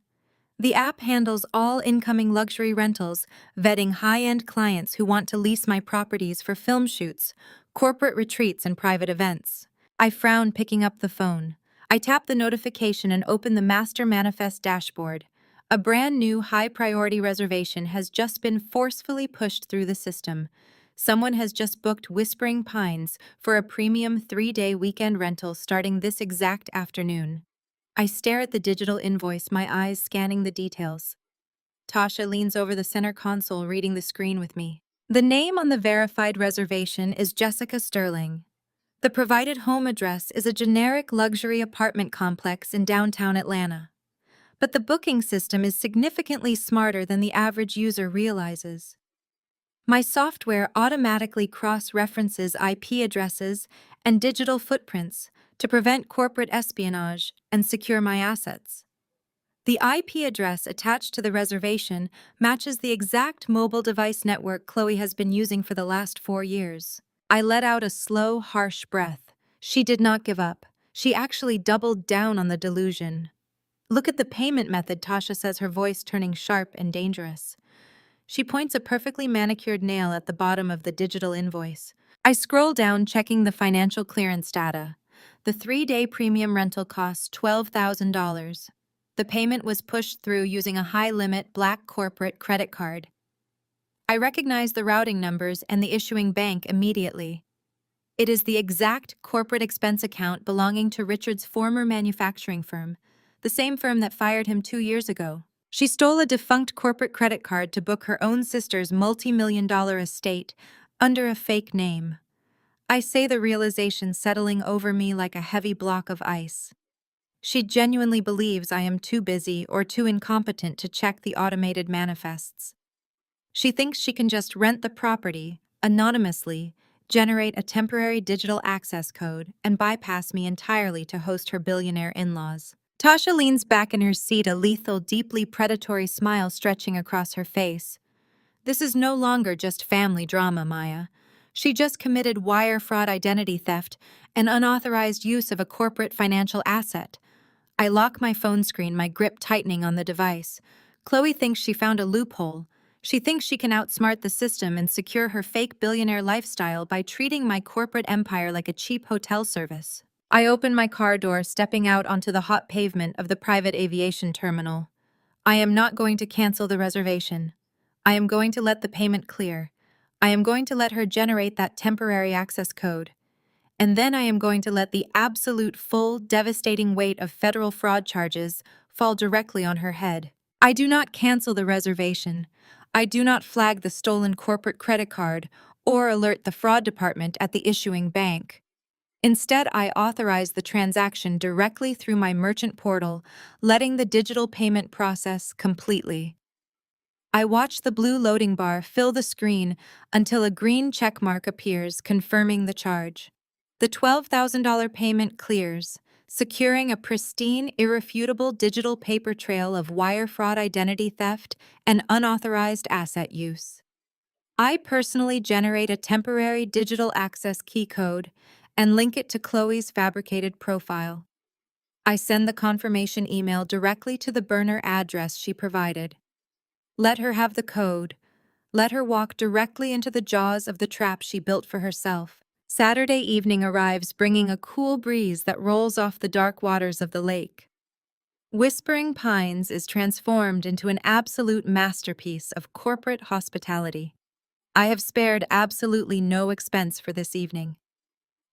The app handles all incoming luxury rentals, vetting high-end clients who want to lease my properties for film shoots, corporate retreats, and private events. I frown, picking up the phone. I tap the notification and open the Master Manifest dashboard. A brand new high-priority reservation has just been forcefully pushed through the system. Someone has just booked Whispering Pines for a premium 3-day weekend rental starting this exact afternoon. I stare at the digital invoice, my eyes scanning the details. Tasha leans over the center console reading the screen with me. The name on the verified reservation is Jessica Sterling. The provided home address is a generic luxury apartment complex in downtown Atlanta. But the booking system is significantly smarter than the average user realizes. My software automatically cross-references IP addresses and digital footprints to prevent corporate espionage and secure my assets. The IP address attached to the reservation matches the exact mobile device network Chloe has been using for the last 4 years. I let out a slow, harsh breath. She did not give up. She actually doubled down on the delusion. Look at the payment method, Tasha says, her voice turning sharp and dangerous. She points a perfectly manicured nail at the bottom of the digital invoice. I scroll down, checking the financial clearance data. The 3-day premium rental costs $12,000. The payment was pushed through using a high-limit black corporate credit card. I recognize the routing numbers and the issuing bank immediately. It is the exact corporate expense account belonging to Richard's former manufacturing firm, the same firm that fired him 2 years ago. She stole a defunct corporate credit card to book her own sister's multi-million-dollar estate under a fake name. I say, the realization settling over me like a heavy block of ice. She genuinely believes I am too busy or too incompetent to check the automated manifests. She thinks she can just rent the property, anonymously, generate a temporary digital access code, and bypass me entirely to host her billionaire in-laws. Tasha leans back in her seat, a lethal, deeply predatory smile stretching across her face. This is no longer just family drama, Maya. She just committed wire fraud, identity theft, and unauthorized use of a corporate financial asset. I lock my phone screen, my grip tightening on the device. Chloe thinks she found a loophole. She thinks she can outsmart the system and secure her fake billionaire lifestyle by treating my corporate empire like a cheap hotel service. I open my car door, stepping out onto the hot pavement of the private aviation terminal. I am not going to cancel the reservation. I am going to let the payment clear. I am going to let her generate that temporary access code. And then I am going to let the absolute, full, devastating weight of federal fraud charges fall directly on her head. I do not cancel the reservation. I do not flag the stolen corporate credit card or alert the fraud department at the issuing bank. Instead, I authorize the transaction directly through my merchant portal, letting the digital payment process completely. I watch the blue loading bar fill the screen until a green checkmark appears, confirming the charge. The $12,000 payment clears, securing a pristine, irrefutable digital paper trail of wire fraud, identity theft, and unauthorized asset use. I personally generate a temporary digital access key code and link it to Chloe's fabricated profile. I send the confirmation email directly to the burner address she provided. Let her have the code. Let her walk directly into the jaws of the trap she built for herself. Saturday evening arrives, bringing a cool breeze that rolls off the dark waters of the lake. Whispering Pines is transformed into an absolute masterpiece of corporate hospitality. I have spared absolutely no expense for this evening.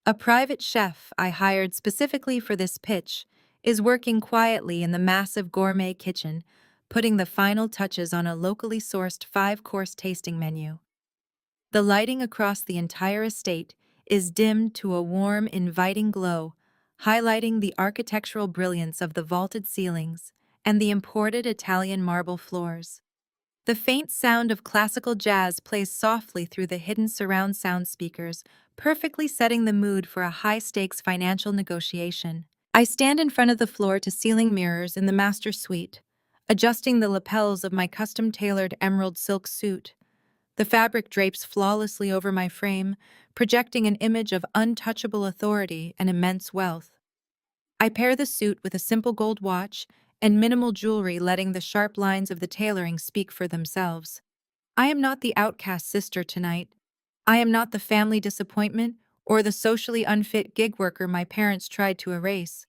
A private chef I hired specifically for this pitch is working quietly in the massive gourmet kitchen, putting the final touches on a locally sourced 5-course tasting menu. The lighting across the entire estate is dimmed to a warm, inviting glow, highlighting the architectural brilliance of the vaulted ceilings and the imported Italian marble floors. The faint sound of classical jazz plays softly through the hidden surround sound speakers, perfectly setting the mood for a high-stakes financial negotiation. I stand in front of the floor-to-ceiling mirrors in the master suite, adjusting the lapels of my custom-tailored emerald silk suit. The fabric drapes flawlessly over my frame, projecting an image of untouchable authority and immense wealth. I pair the suit with a simple gold watch and minimal jewelry, letting the sharp lines of the tailoring speak for themselves. I am not the outcast sister tonight. I am not the family disappointment or the socially unfit gig worker my parents tried to erase.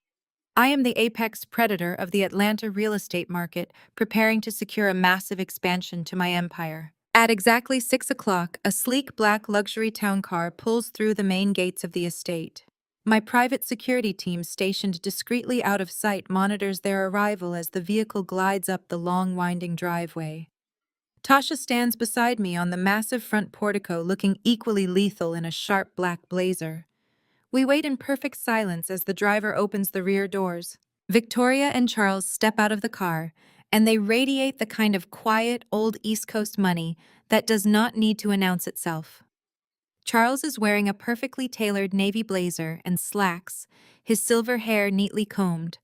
I am the apex predator of the Atlanta real estate market, preparing to secure a massive expansion to my empire. At exactly 6 o'clock, a sleek black luxury town car pulls through the main gates of the estate. My private security team, stationed discreetly out of sight, monitors their arrival as the vehicle glides up the long, winding driveway. Tasha stands beside me on the massive front portico looking equally lethal in a sharp black blazer. We wait in perfect silence as the driver opens the rear doors. Victoria and Charles step out of the car, and they radiate the kind of quiet, old East Coast money that does not need to announce itself. Charles is wearing a perfectly tailored navy blazer and slacks, his silver hair neatly combed.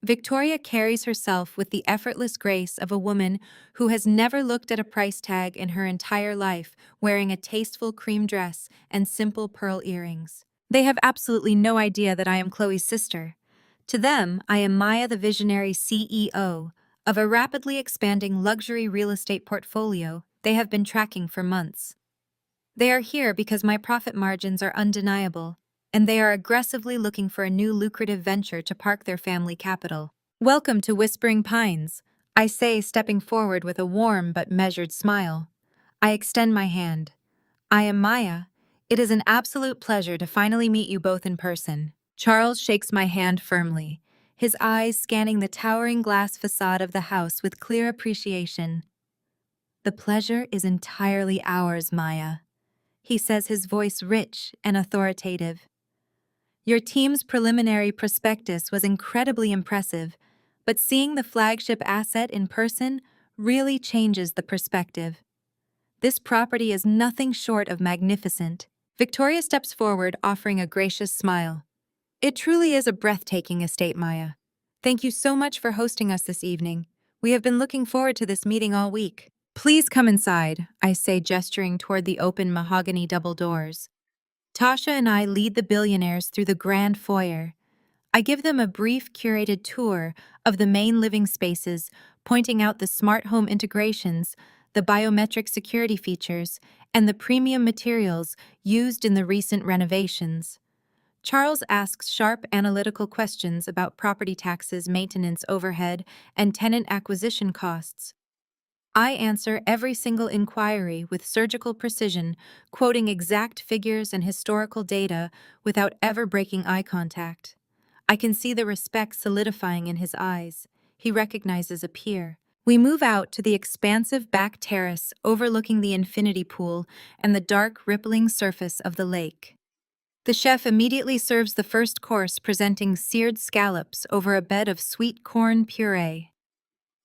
Victoria carries herself with the effortless grace of a woman who has never looked at a price tag in her entire life, wearing a tasteful cream dress and simple pearl earrings. They have absolutely no idea that I am Chloe's sister. To them, I am Maya, the visionary CEO of a rapidly expanding luxury real estate portfolio they have been tracking for months. They are here because my profit margins are undeniable, and they are aggressively looking for a new lucrative venture to park their family capital. Welcome to Whispering Pines, I say, stepping forward with a warm but measured smile. I extend my hand. I am Maya. It is an absolute pleasure to finally meet you both in person. Charles shakes my hand firmly, his eyes scanning the towering glass facade of the house with clear appreciation. The pleasure is entirely ours, Maya. He says, his voice rich and authoritative. Your team's preliminary prospectus was incredibly impressive, but seeing the flagship asset in person really changes the perspective. This property is nothing short of magnificent. Victoria steps forward, offering a gracious smile. It truly is a breathtaking estate, Maya. Thank you so much for hosting us this evening. We have been looking forward to this meeting all week. Please come inside, I say, gesturing toward the open mahogany double doors. Tasha and I lead the billionaires through the grand foyer. I give them a brief curated tour of the main living spaces, pointing out the smart home integrations, the biometric security features, and the premium materials used in the recent renovations. Charles asks sharp analytical questions about property taxes, maintenance overhead, and tenant acquisition costs. I answer every single inquiry with surgical precision, quoting exact figures and historical data without ever breaking eye contact. I can see the respect solidifying in his eyes. He recognizes a peer. We move out to the expansive back terrace overlooking the infinity pool and the dark, rippling surface of the lake. The chef immediately serves the first course, presenting seared scallops over a bed of sweet corn puree.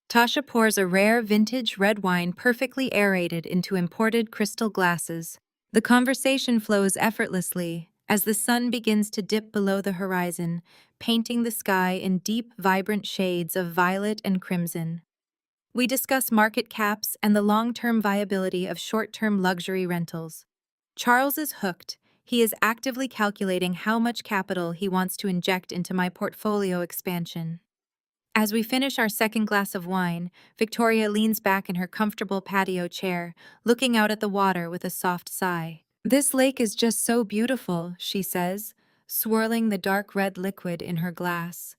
Tasha pours a rare vintage red wine perfectly aerated into imported crystal glasses. The conversation flows effortlessly as the sun begins to dip below the horizon, painting the sky in deep, vibrant shades of violet and crimson. We discuss market caps and the long-term viability of short-term luxury rentals. Charles is hooked. He is actively calculating how much capital he wants to inject into my portfolio expansion. As we finish our second glass of wine, Victoria leans back in her comfortable patio chair, looking out at the water with a soft sigh. This lake is just so beautiful, she says, swirling the dark red liquid in her glass.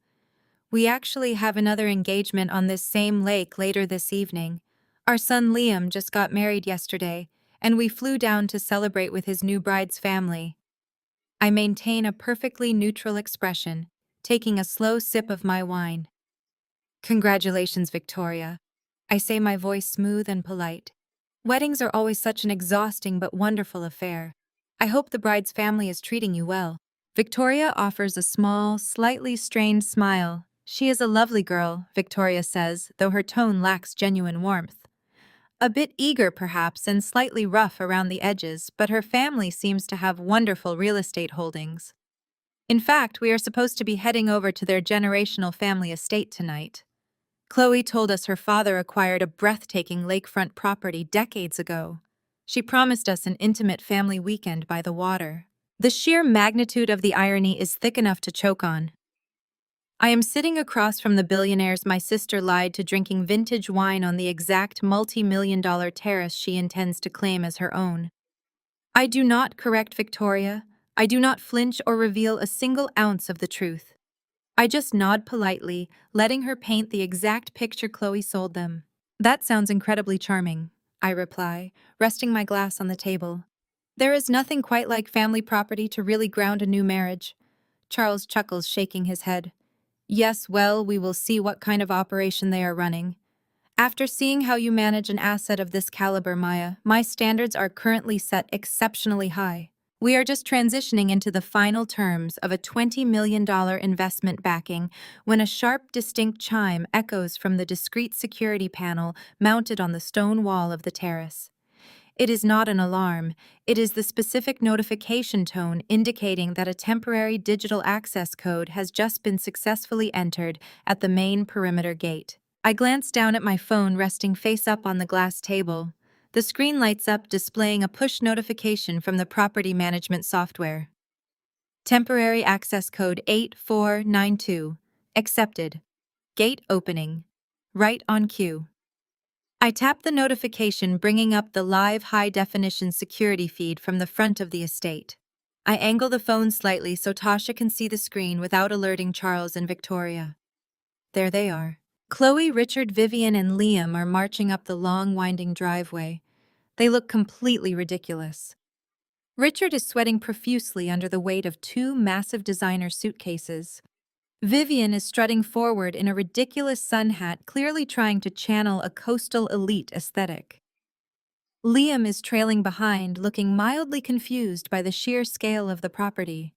We actually have another engagement on this same lake later this evening. Our son Liam just got married yesterday, and we flew down to celebrate with his new bride's family. I maintain a perfectly neutral expression, taking a slow sip of my wine. Congratulations, Victoria. I say, my voice smooth and polite. Weddings are always such an exhausting but wonderful affair. I hope the bride's family is treating you well. Victoria offers a small, slightly strained smile. She is a lovely girl, Victoria says, though her tone lacks genuine warmth. A bit eager, perhaps, and slightly rough around the edges, but her family seems to have wonderful real estate holdings. In fact, we are supposed to be heading over to their generational family estate tonight. Chloe told us her father acquired a breathtaking lakefront property decades ago. She promised us an intimate family weekend by the water. The sheer magnitude of the irony is thick enough to choke on. I am sitting across from the billionaires my sister lied to, drinking vintage wine on the exact multi-million-dollar terrace she intends to claim as her own. I do not correct Victoria. I do not flinch or reveal a single ounce of the truth. I just nod politely, letting her paint the exact picture Chloe sold them. That sounds incredibly charming, I reply, resting my glass on the table. There is nothing quite like family property to really ground a new marriage. Charles chuckles, shaking his head. Yes, well, we will see what kind of operation they are running. After seeing how you manage an asset of this caliber, Maya, my standards are currently set exceptionally high. We are just transitioning into the final terms of a $20 million investment backing when a sharp, distinct chime echoes from the discreet security panel mounted on the stone wall of the terrace. It is not an alarm, it is the specific notification tone indicating that a temporary digital access code has just been successfully entered at the main perimeter gate. I glance down at my phone resting face up on the glass table. The screen lights up, displaying a push notification from the property management software. Temporary access code 8492. Accepted. Gate opening. Right on cue. I tap the notification, bringing up the live high-definition security feed from the front of the estate. I angle the phone slightly so Tasha can see the screen without alerting Charles and Victoria. There they are. Chloe, Richard, Vivian, and Liam are marching up the long, winding driveway. They look completely ridiculous. Richard is sweating profusely under the weight of two massive designer suitcases. Vivian is strutting forward in a ridiculous sun hat, clearly trying to channel a coastal elite aesthetic. Liam is trailing behind, looking mildly confused by the sheer scale of the property.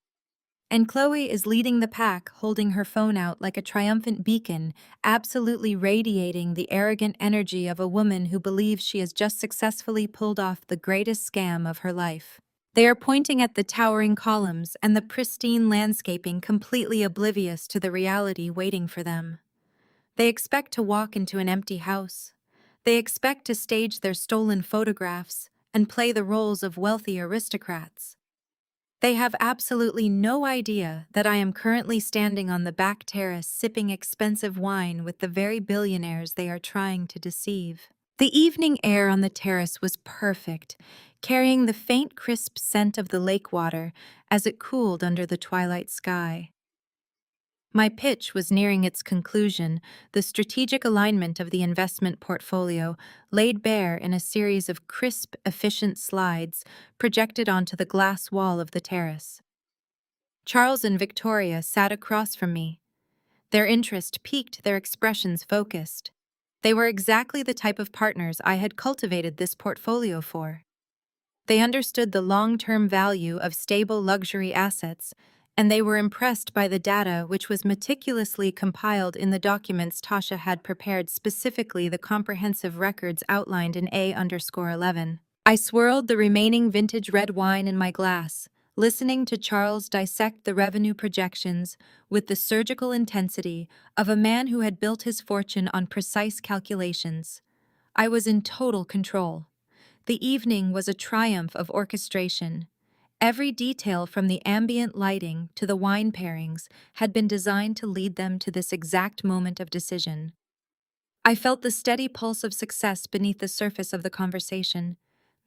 And Chloe is leading the pack, holding her phone out like a triumphant beacon, absolutely radiating the arrogant energy of a woman who believes she has just successfully pulled off the greatest scam of her life. They are pointing at the towering columns and the pristine landscaping, completely oblivious to the reality waiting for them. They expect to walk into an empty house. They expect to stage their stolen photographs and play the roles of wealthy aristocrats. They have absolutely no idea that I am currently standing on the back terrace sipping expensive wine with the very billionaires they are trying to deceive. The evening air on the terrace was perfect, carrying the faint, crisp scent of the lake water as it cooled under the twilight sky. My pitch was nearing its conclusion, the strategic alignment of the investment portfolio laid bare in a series of crisp, efficient slides projected onto the glass wall of the terrace. Charles and Victoria sat across from me. Their interest piqued, their expressions focused. They were exactly the type of partners I had cultivated this portfolio for. They understood the long-term value of stable luxury assets, and they were impressed by the data which was meticulously compiled in the documents Tasha had prepared, specifically the comprehensive records outlined in A_11. I swirled the remaining vintage red wine in my glass, listening to Charles dissect the revenue projections with the surgical intensity of a man who had built his fortune on precise calculations. I was in total control. The evening was a triumph of orchestration. Every detail from the ambient lighting to the wine pairings had been designed to lead them to this exact moment of decision. I felt the steady pulse of success beneath the surface of the conversation.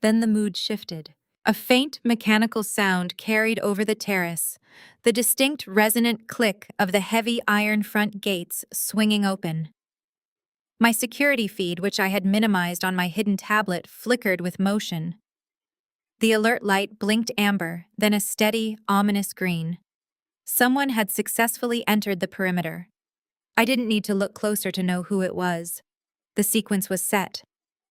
Then the mood shifted. A faint mechanical sound carried over the terrace, the distinct resonant click of the heavy iron front gates swinging open. My security feed, which I had minimized on my hidden tablet, flickered with motion. The alert light blinked amber, then a steady, ominous green. Someone had successfully entered the perimeter. I didn't need to look closer to know who it was. The sequence was set.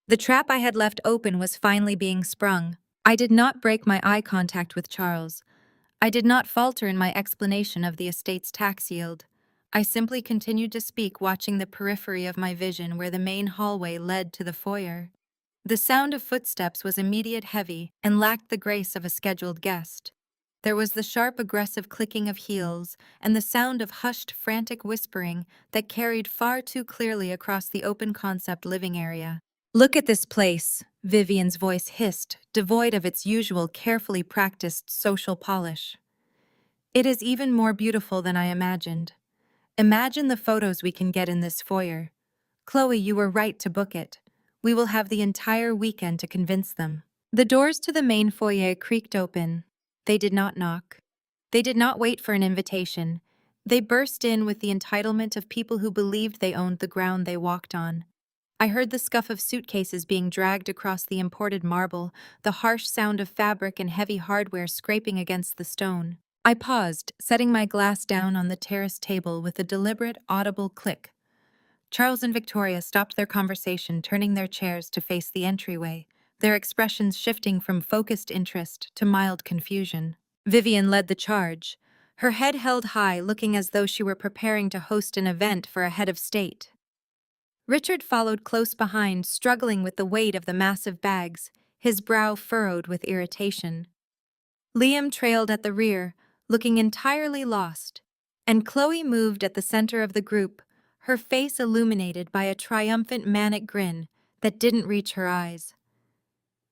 The trap I had left open was finally being sprung. I did not break my eye contact with Charles. I did not falter in my explanation of the estate's tax yield. I simply continued to speak, watching the periphery of my vision where the main hallway led to the foyer. The sound of footsteps was immediate, heavy, and lacked the grace of a scheduled guest. There was the sharp, aggressive clicking of heels and the sound of hushed, frantic whispering that carried far too clearly across the open-concept living area. "Look at this place," Vivian's voice hissed, devoid of its usual carefully practiced social polish. "It is even more beautiful than I imagined. Imagine the photos we can get in this foyer. Chloe, you were right to book it. We will have the entire weekend to convince them." The doors to the main foyer creaked open. They did not knock. They did not wait for an invitation. They burst in with the entitlement of people who believed they owned the ground they walked on. I heard the scuff of suitcases being dragged across the imported marble, the harsh sound of fabric and heavy hardware scraping against the stone. I paused, setting my glass down on the terrace table with a deliberate, audible click. Charles and Victoria stopped their conversation, turning their chairs to face the entryway, their expressions shifting from focused interest to mild confusion. Vivian led the charge, her head held high, looking as though she were preparing to host an event for a head of state. Richard followed close behind, struggling with the weight of the massive bags, his brow furrowed with irritation. Liam trailed at the rear, looking entirely lost, and Chloe moved at the center of the group, her face illuminated by a triumphant manic grin that didn't reach her eyes.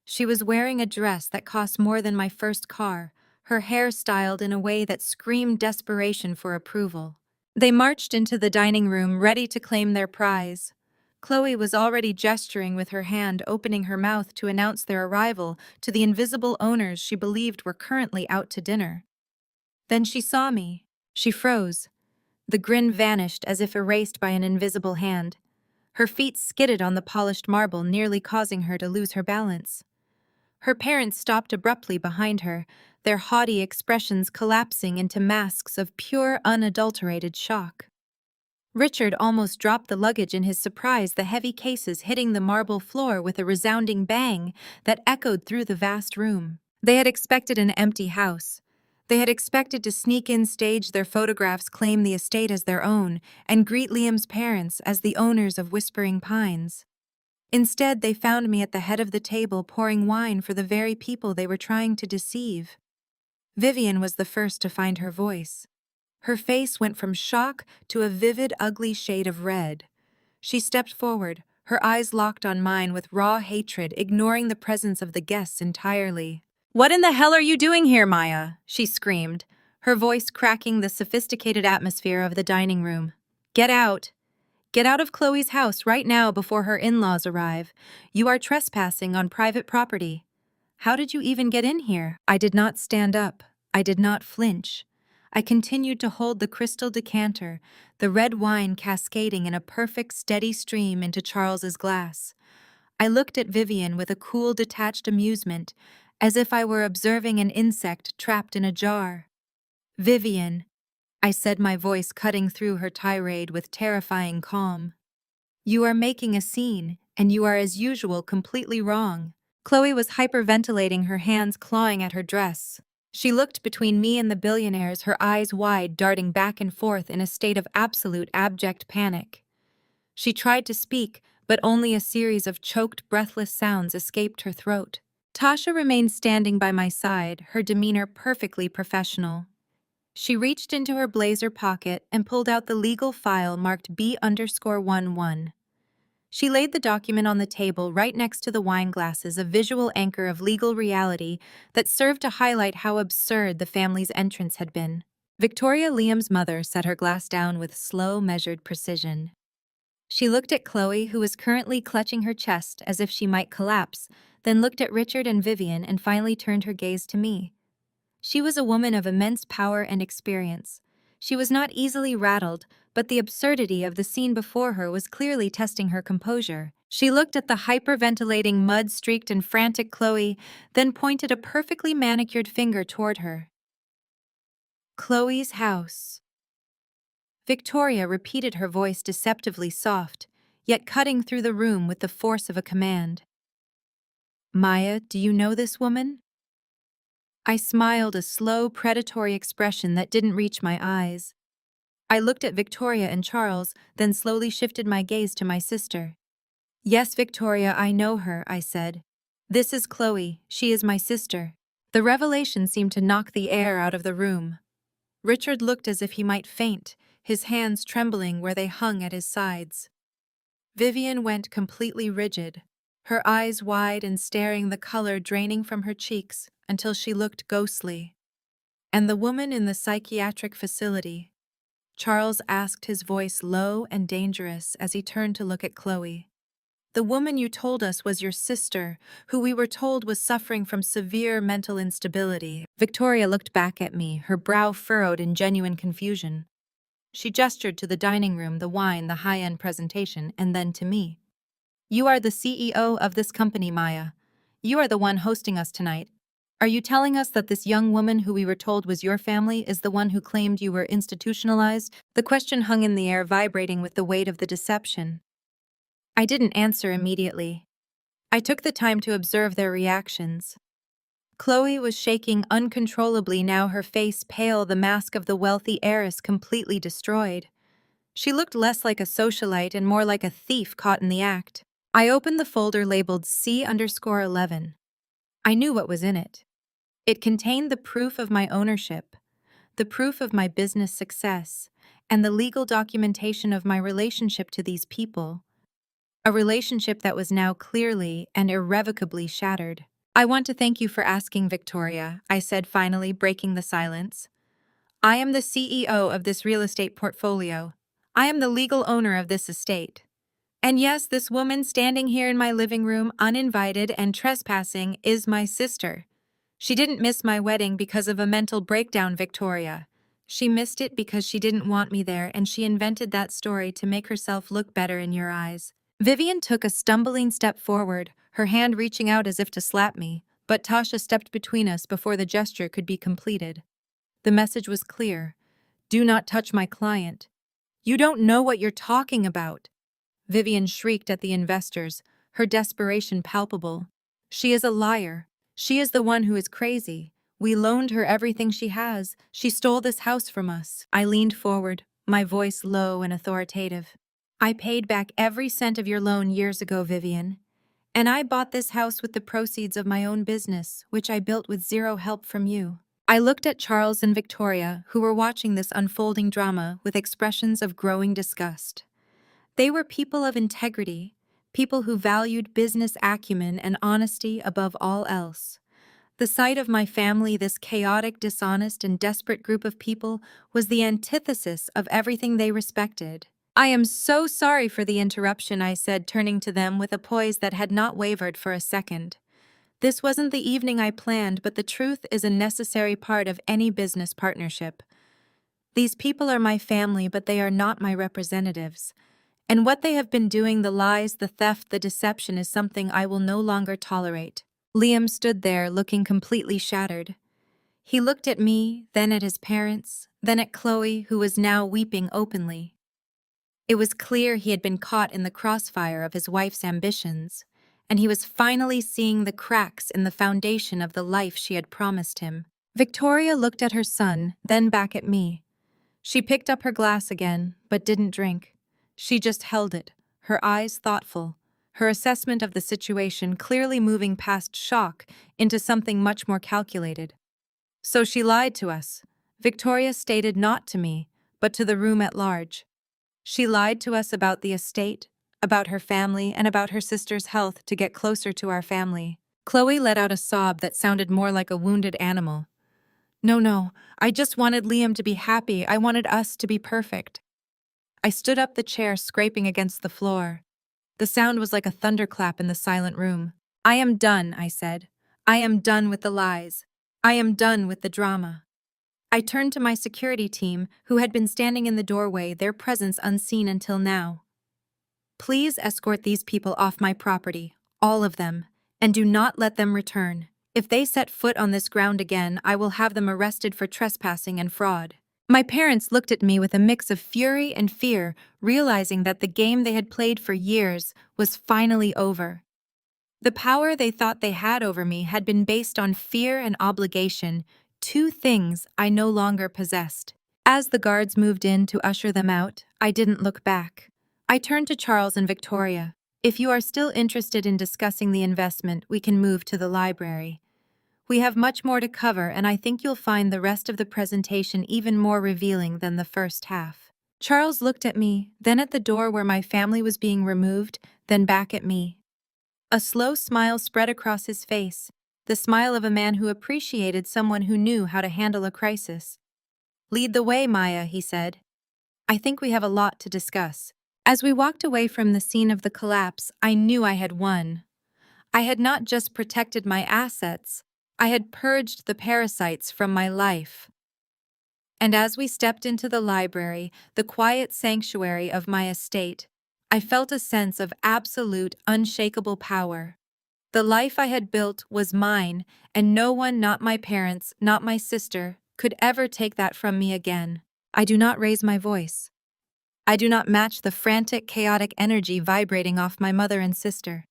She was wearing a dress that cost more than my first car, her hair styled in a way that screamed desperation for approval. They marched into the dining room, ready to claim their prize. Chloe was already gesturing with her hand, opening her mouth to announce their arrival to the invisible owners she believed were currently out to dinner. Then she saw me. She froze. The grin vanished as if erased by an invisible hand. Her feet skidded on the polished marble, nearly causing her to lose her balance. Her parents stopped abruptly behind her, their haughty expressions collapsing into masks of pure, unadulterated shock. Richard almost dropped the luggage in his surprise, the heavy cases hitting the marble floor with a resounding bang that echoed through the vast room. They had expected an empty house. They had expected to sneak in, stage their photographs, claim the estate as their own, and greet Liam's parents as the owners of Whispering Pines. Instead, they found me at the head of the table, pouring wine for the very people they were trying to deceive. Vivian was the first to find her voice. Her face went from shock to a vivid, ugly shade of red. She stepped forward, her eyes locked on mine with raw hatred, ignoring the presence of the guests entirely. "What in the hell are you doing here, Maya?" she screamed, her voice cracking the sophisticated atmosphere of the dining room. "Get out! Get out of Chloe's house right now before her in-laws arrive. You are trespassing on private property. How did you even get in here?" I did not stand up. I did not flinch. I continued to hold the crystal decanter, the red wine cascading in a perfect, steady stream into Charles's glass. I looked at Vivian with a cool, detached amusement, as if I were observing an insect trapped in a jar. "Vivian," I said, my voice cutting through her tirade with terrifying calm. "You are making a scene, and you are as usual completely wrong." Chloe was hyperventilating, her hands clawing at her dress. She looked between me and the billionaires, her eyes wide, darting back and forth in a state of absolute abject panic. She tried to speak, but only a series of choked, breathless sounds escaped her throat. Tasha remained standing by my side, her demeanor perfectly professional. She reached into her blazer pocket and pulled out the legal file marked B_11. She laid the document on the table right next to the wine glasses, a visual anchor of legal reality that served to highlight how absurd the family's entrance had been. Victoria, Liam's mother, set her glass down with slow, measured precision. She looked at Chloe, who was currently clutching her chest as if she might collapse, then looked at Richard and Vivian and finally turned her gaze to me. She was a woman of immense power and experience. She was not easily rattled, but the absurdity of the scene before her was clearly testing her composure. She looked at the hyperventilating, mud-streaked and frantic Chloe, then pointed a perfectly manicured finger toward her. "Chloe's house." Victoria repeated, her voice deceptively soft, yet cutting through the room with the force of a command. "Maya, do you know this woman?" I smiled, a slow, predatory expression that didn't reach my eyes. I looked at Victoria and Charles, then slowly shifted my gaze to my sister. "Yes, Victoria, I know her," I said. "This is Chloe. She is my sister." The revelation seemed to knock the air out of the room. Richard looked as if he might faint, his hands trembling where they hung at his sides. Vivian went completely rigid, her eyes wide and staring, the color draining from her cheeks until she looked ghostly. "And the woman in the psychiatric facility?" Charles asked, his voice low and dangerous as he turned to look at Chloe. "The woman you told us was your sister, who we were told was suffering from severe mental instability." Victoria looked back at me, her brow furrowed in genuine confusion. She gestured to the dining room, the wine, the high-end presentation, and then to me. "You are the CEO of this company, Maya. You are the one hosting us tonight." Are you telling us that this young woman who we were told was your family is the one who claimed you were institutionalized? The question hung in the air, vibrating with the weight of the deception. I didn't answer immediately. I took the time to observe their reactions. Chloe was shaking uncontrollably, now her face pale, the mask of the wealthy heiress completely destroyed. She looked less like a socialite and more like a thief caught in the act. I opened the folder labeled C_11. I knew what was in it. It contained the proof of my ownership, the proof of my business success, and the legal documentation of my relationship to these people. A relationship that was now clearly and irrevocably shattered. I want to thank you for asking, Victoria, I said, finally breaking the silence. I am the CEO of this real estate portfolio. I am the legal owner of this estate. And yes, this woman standing here in my living room, uninvited and trespassing, is my sister. She didn't miss my wedding because of a mental breakdown, Victoria. She missed it because she didn't want me there, and she invented that story to make herself look better in your eyes. Vivian took a stumbling step forward, her hand reaching out as if to slap me, but Tasha stepped between us before the gesture could be completed. The message was clear. Do not touch my client. You don't know what you're talking about. Vivian shrieked at the investors, her desperation palpable. She is a liar. She is the one who is crazy. We loaned her everything she has. She stole this house from us. I leaned forward, my voice low and authoritative. I paid back every cent of your loan years ago, Vivian. And I bought this house with the proceeds of my own business, which I built with zero help from you. I looked at Charles and Victoria, who were watching this unfolding drama with expressions of growing disgust. They were people of integrity, people who valued business acumen and honesty above all else. The sight of my family, this chaotic, dishonest, and desperate group of people, was the antithesis of everything they respected. I am so sorry for the interruption, I said, turning to them with a poise that had not wavered for a second. This wasn't the evening I planned, but the truth is a necessary part of any business partnership. These people are my family, but they are not my representatives. And what they have been doing, the lies, the theft, the deception, is something I will no longer tolerate. Liam stood there, looking completely shattered. He looked at me, then at his parents, then at Chloe, who was now weeping openly. It was clear he had been caught in the crossfire of his wife's ambitions, and he was finally seeing the cracks in the foundation of the life she had promised him. Victoria looked at her son, then back at me. She picked up her glass again, but didn't drink. She just held it, her eyes thoughtful, her assessment of the situation clearly moving past shock into something much more calculated. So she lied to us, Victoria stated, not to me, but to the room at large. She lied to us about the estate, about her family, and about her sister's health to get closer to our family. Chloe let out a sob that sounded more like a wounded animal. No, I just wanted Liam to be happy. I wanted us to be perfect. I stood up, the chair scraping against the floor. The sound was like a thunderclap in the silent room. I am done, I said. I am done with the lies. I am done with the drama. I turned to my security team, who had been standing in the doorway, their presence unseen until now. Please escort these people off my property, all of them, and do not let them return. If they set foot on this ground again, I will have them arrested for trespassing and fraud. My parents looked at me with a mix of fury and fear, realizing that the game they had played for years was finally over. The power they thought they had over me had been based on fear and obligation, two things I no longer possessed. As the guards moved in to usher them out, I didn't look back. I turned to Charles and Victoria. If you are still interested in discussing the investment, we can move to the library. We have much more to cover, and I think you'll find the rest of the presentation even more revealing than the first half. Charles looked at me, then at the door where my family was being removed, then back at me. A slow smile spread across his face, the smile of a man who appreciated someone who knew how to handle a crisis. Lead the way, Maya, he said. I think we have a lot to discuss. As we walked away from the scene of the collapse, I knew I had won. I had not just protected my assets, I had purged the parasites from my life. And as we stepped into the library, the quiet sanctuary of my estate, I felt a sense of absolute, unshakable power. The life I had built was mine, and no one, not my parents, not my sister, could ever take that from me again. I do not raise my voice. I do not match the frantic, chaotic energy vibrating off my mother and sister.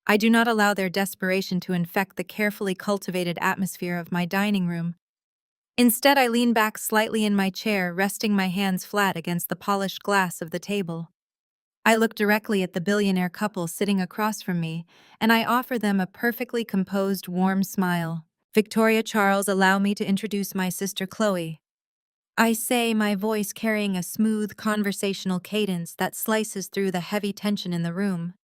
I do not allow their desperation to infect the carefully cultivated atmosphere of my dining room. Instead, I lean back slightly in my chair, resting my hands flat against the polished glass of the table. I look directly at the billionaire couple sitting across from me, and I offer them a perfectly composed, warm smile. Victoria, Charles, allow me to introduce my sister Chloe. I say, my voice carrying a smooth, conversational cadence that slices through the heavy tension in the room.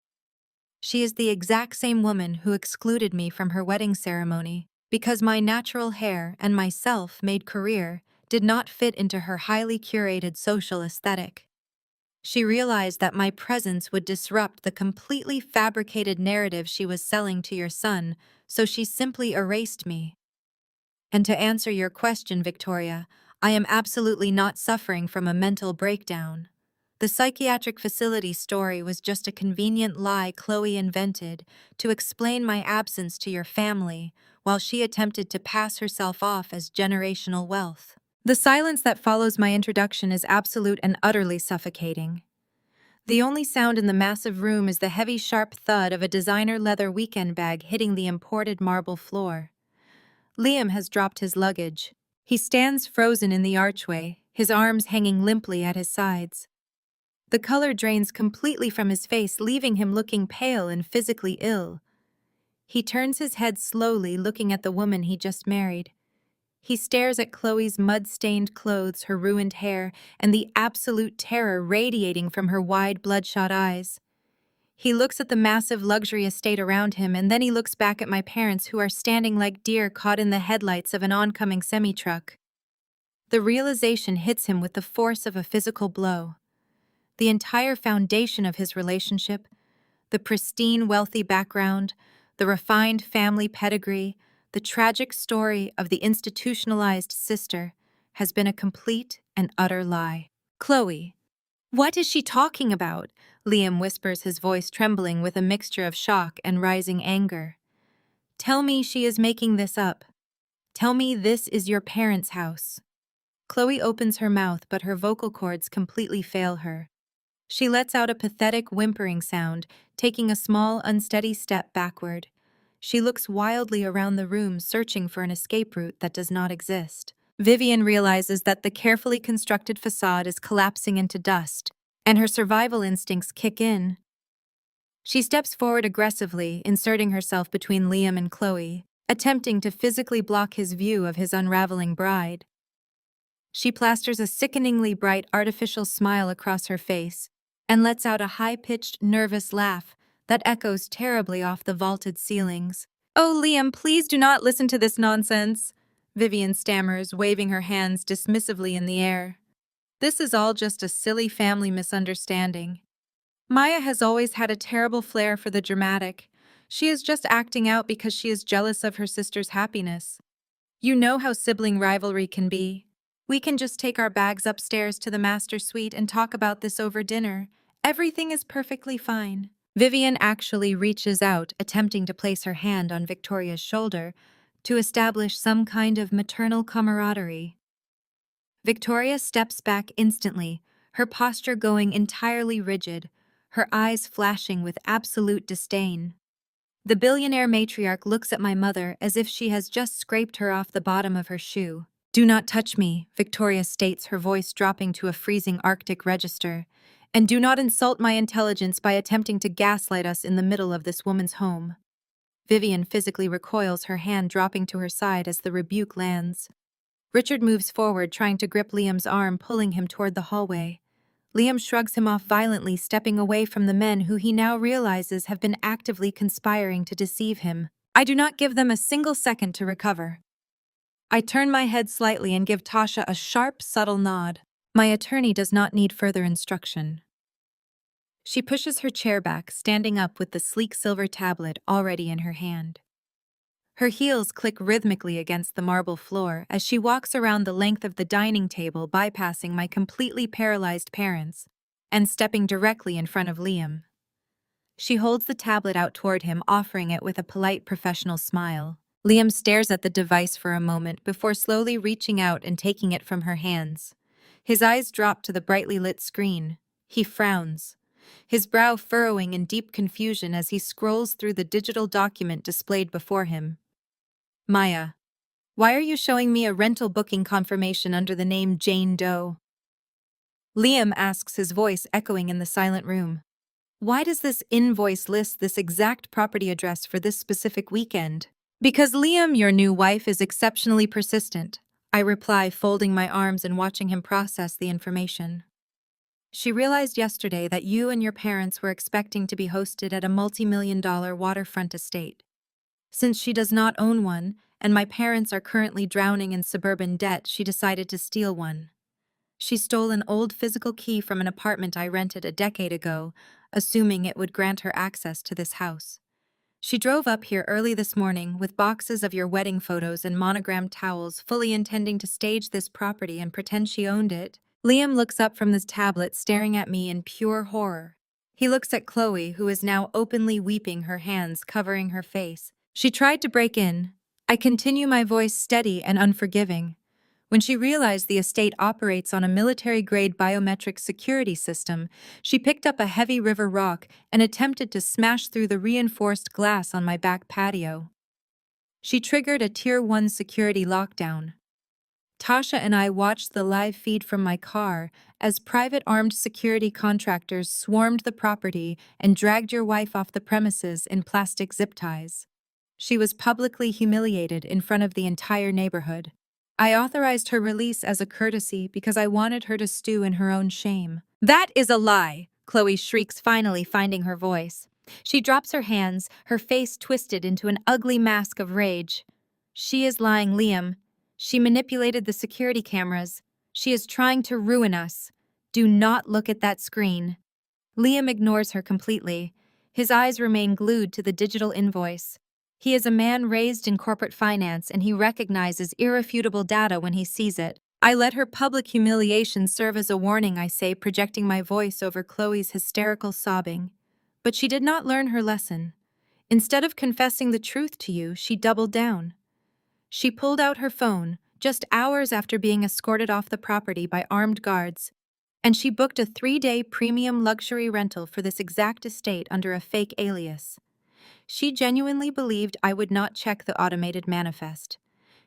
She is the exact same woman who excluded me from her wedding ceremony because my natural hair and my self-made career did not fit into her highly curated social aesthetic. She realized that my presence would disrupt the completely fabricated narrative she was selling to your son, so she simply erased me. And to answer your question, Victoria, I am absolutely not suffering from a mental breakdown. The psychiatric facility story was just a convenient lie Chloe invented to explain my absence to your family while she attempted to pass herself off as generational wealth. The silence that follows my introduction is absolute and utterly suffocating. The only sound in the massive room is the heavy, sharp thud of a designer leather weekend bag hitting the imported marble floor. Liam has dropped his luggage. He stands frozen in the archway, his arms hanging limply at his sides. The color drains completely from his face, leaving him looking pale and physically ill. He turns his head slowly, looking at the woman he just married. He stares at Chloe's mud-stained clothes, her ruined hair, and the absolute terror radiating from her wide, bloodshot eyes. He looks at the massive luxury estate around him, and then he looks back at my parents who are standing like deer caught in the headlights of an oncoming semi-truck. The realization hits him with the force of a physical blow. The entire foundation of his relationship, the pristine, wealthy background, the refined family pedigree, the tragic story of the institutionalized sister, has been a complete and utter lie. Chloe. What is she talking about? Liam whispers, his voice trembling with a mixture of shock and rising anger. Tell me she is making this up. Tell me this is your parents' house. Chloe opens her mouth, but her vocal cords completely fail her. She lets out a pathetic whimpering sound, taking a small, unsteady step backward. She looks wildly around the room, searching for an escape route that does not exist. Vivian realizes that the carefully constructed facade is collapsing into dust, and her survival instincts kick in. She steps forward aggressively, inserting herself between Liam and Chloe, attempting to physically block his view of his unraveling bride. She plasters a sickeningly bright artificial smile across her face and lets out a high-pitched, nervous laugh that echoes terribly off the vaulted ceilings. "Oh, Liam, please do not listen to this nonsense," Vivian stammers, waving her hands dismissively in the air. "This is all just a silly family misunderstanding. Maya has always had a terrible flair for the dramatic. She is just acting out because she is jealous of her sister's happiness. You know how sibling rivalry can be. We can just take our bags upstairs to the master suite and talk about this over dinner. Everything is perfectly fine." Vivian actually reaches out, attempting to place her hand on Victoria's shoulder to establish some kind of maternal camaraderie. Victoria steps back instantly, her posture going entirely rigid, her eyes flashing with absolute disdain. The billionaire matriarch looks at my mother as if she has just scraped her off the bottom of her shoe. "Do not touch me," Victoria states, her voice dropping to a freezing Arctic register. "And do not insult my intelligence by attempting to gaslight us in the middle of this woman's home." Vivian physically recoils, her hand dropping to her side as the rebuke lands. Richard moves forward, trying to grip Liam's arm, pulling him toward the hallway. Liam shrugs him off violently, stepping away from the men who he now realizes have been actively conspiring to deceive him. I do not give them a single second to recover. I turn my head slightly and give Tasha a sharp, subtle nod. My attorney does not need further instruction. She pushes her chair back, standing up with the sleek silver tablet already in her hand. Her heels click rhythmically against the marble floor as she walks around the length of the dining table, bypassing my completely paralyzed parents and stepping directly in front of Liam. She holds the tablet out toward him, offering it with a polite professional smile. Liam stares at the device for a moment before slowly reaching out and taking it from her hands. His eyes drop to the brightly lit screen. He frowns, his brow furrowing in deep confusion as he scrolls through the digital document displayed before him. Maya, why are you showing me a rental booking confirmation under the name Jane Doe? Liam asks, his voice echoing in the silent room. Why does this invoice list this exact property address for this specific weekend? Because Liam, your new wife, is exceptionally persistent, I reply, folding my arms and watching him process the information. She realized yesterday that you and your parents were expecting to be hosted at a multi-million-dollar waterfront estate. Since she does not own one, and my parents are currently drowning in suburban debt, she decided to steal one. She stole an old physical key from an apartment I rented a decade ago, assuming it would grant her access to this house. She drove up here early this morning with boxes of your wedding photos and monogrammed towels, fully intending to stage this property and pretend she owned it. Liam looks up from his tablet, staring at me in pure horror. He looks at Chloe, who is now openly weeping, her hands covering her face. She tried to break in. I continue, my voice steady and unforgiving. When she realized the estate operates on a military-grade biometric security system, she picked up a heavy river rock and attempted to smash through the reinforced glass on my back patio. She triggered a Tier 1 security lockdown. Tasha and I watched the live feed from my car as private armed security contractors swarmed the property and dragged your wife off the premises in plastic zip ties. She was publicly humiliated in front of the entire neighborhood. I authorized her release as a courtesy because I wanted her to stew in her own shame. That is a lie, Chloe shrieks, finally finding her voice. She drops her hands, her face twisted into an ugly mask of rage. She is lying, Liam. She manipulated the security cameras. She is trying to ruin us. Do not look at that screen. Liam ignores her completely. His eyes remain glued to the digital invoice. He is a man raised in corporate finance, and he recognizes irrefutable data when he sees it. I let her public humiliation serve as a warning, I say, projecting my voice over Chloe's hysterical sobbing. But she did not learn her lesson. Instead of confessing the truth to you, she doubled down. She pulled out her phone, just hours after being escorted off the property by armed guards, and she booked a 3-day premium luxury rental for this exact estate under a fake alias. She genuinely believed I would not check the automated manifest.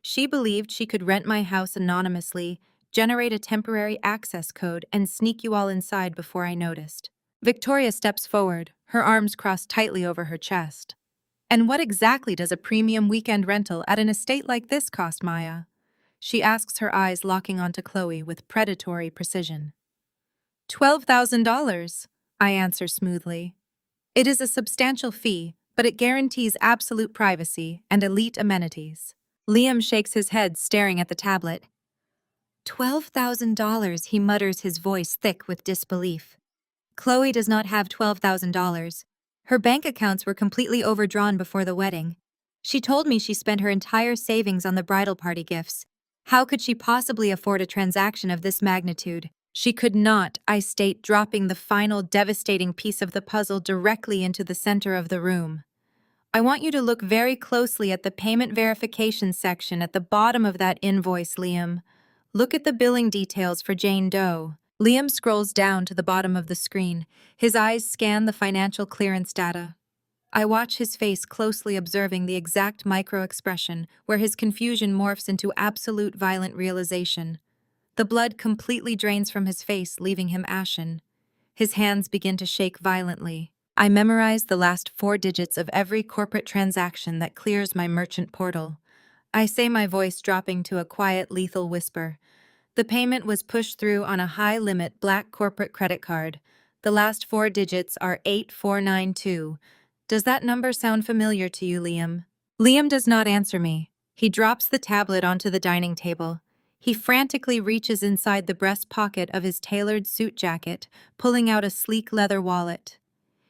She believed she could rent my house anonymously, generate a temporary access code, and sneak you all inside before I noticed. Victoria steps forward, her arms crossed tightly over her chest. And what exactly does a premium weekend rental at an estate like this cost, Maya? She asks, her eyes locking onto Chloe with predatory precision. $12,000, I answer smoothly. It is a substantial fee, but it guarantees absolute privacy and elite amenities. Liam shakes his head, staring at the tablet. $12,000, he mutters, his voice thick with disbelief. Chloe does not have $12,000. Her bank accounts were completely overdrawn before the wedding. She told me she spent her entire savings on the bridal party gifts. How could she possibly afford a transaction of this magnitude? She could not, I state, dropping the final devastating piece of the puzzle directly into the center of the room. I want you to look very closely at the payment verification section at the bottom of that invoice, Liam. Look at the billing details for Jane Doe. Liam scrolls down to the bottom of the screen. His eyes scan the financial clearance data. I watch his face closely, observing the exact micro-expression where his confusion morphs into absolute violent realization. The blood completely drains from his face, leaving him ashen. His hands begin to shake violently. I memorize the last 4 digits of every corporate transaction that clears my merchant portal. I say, my voice dropping to a quiet, lethal whisper. The payment was pushed through on a high-limit black corporate credit card. The last 4 digits are 8492. Does that number sound familiar to you, Liam? Liam does not answer me. He drops the tablet onto the dining table. He frantically reaches inside the breast pocket of his tailored suit jacket, pulling out a sleek leather wallet.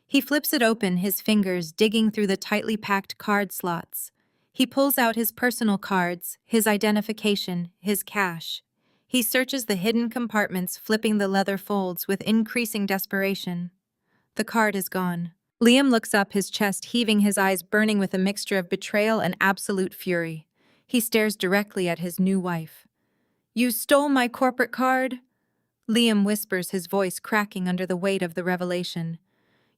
He flips it open, his fingers digging through the tightly packed card slots. He pulls out his personal cards, his identification, his cash. He searches the hidden compartments, flipping the leather folds with increasing desperation. The card is gone. Liam looks up, his chest heaving, his eyes burning with a mixture of betrayal and absolute fury. He stares directly at his new wife. "You stole my corporate card?" Liam whispers, his voice cracking under the weight of the revelation.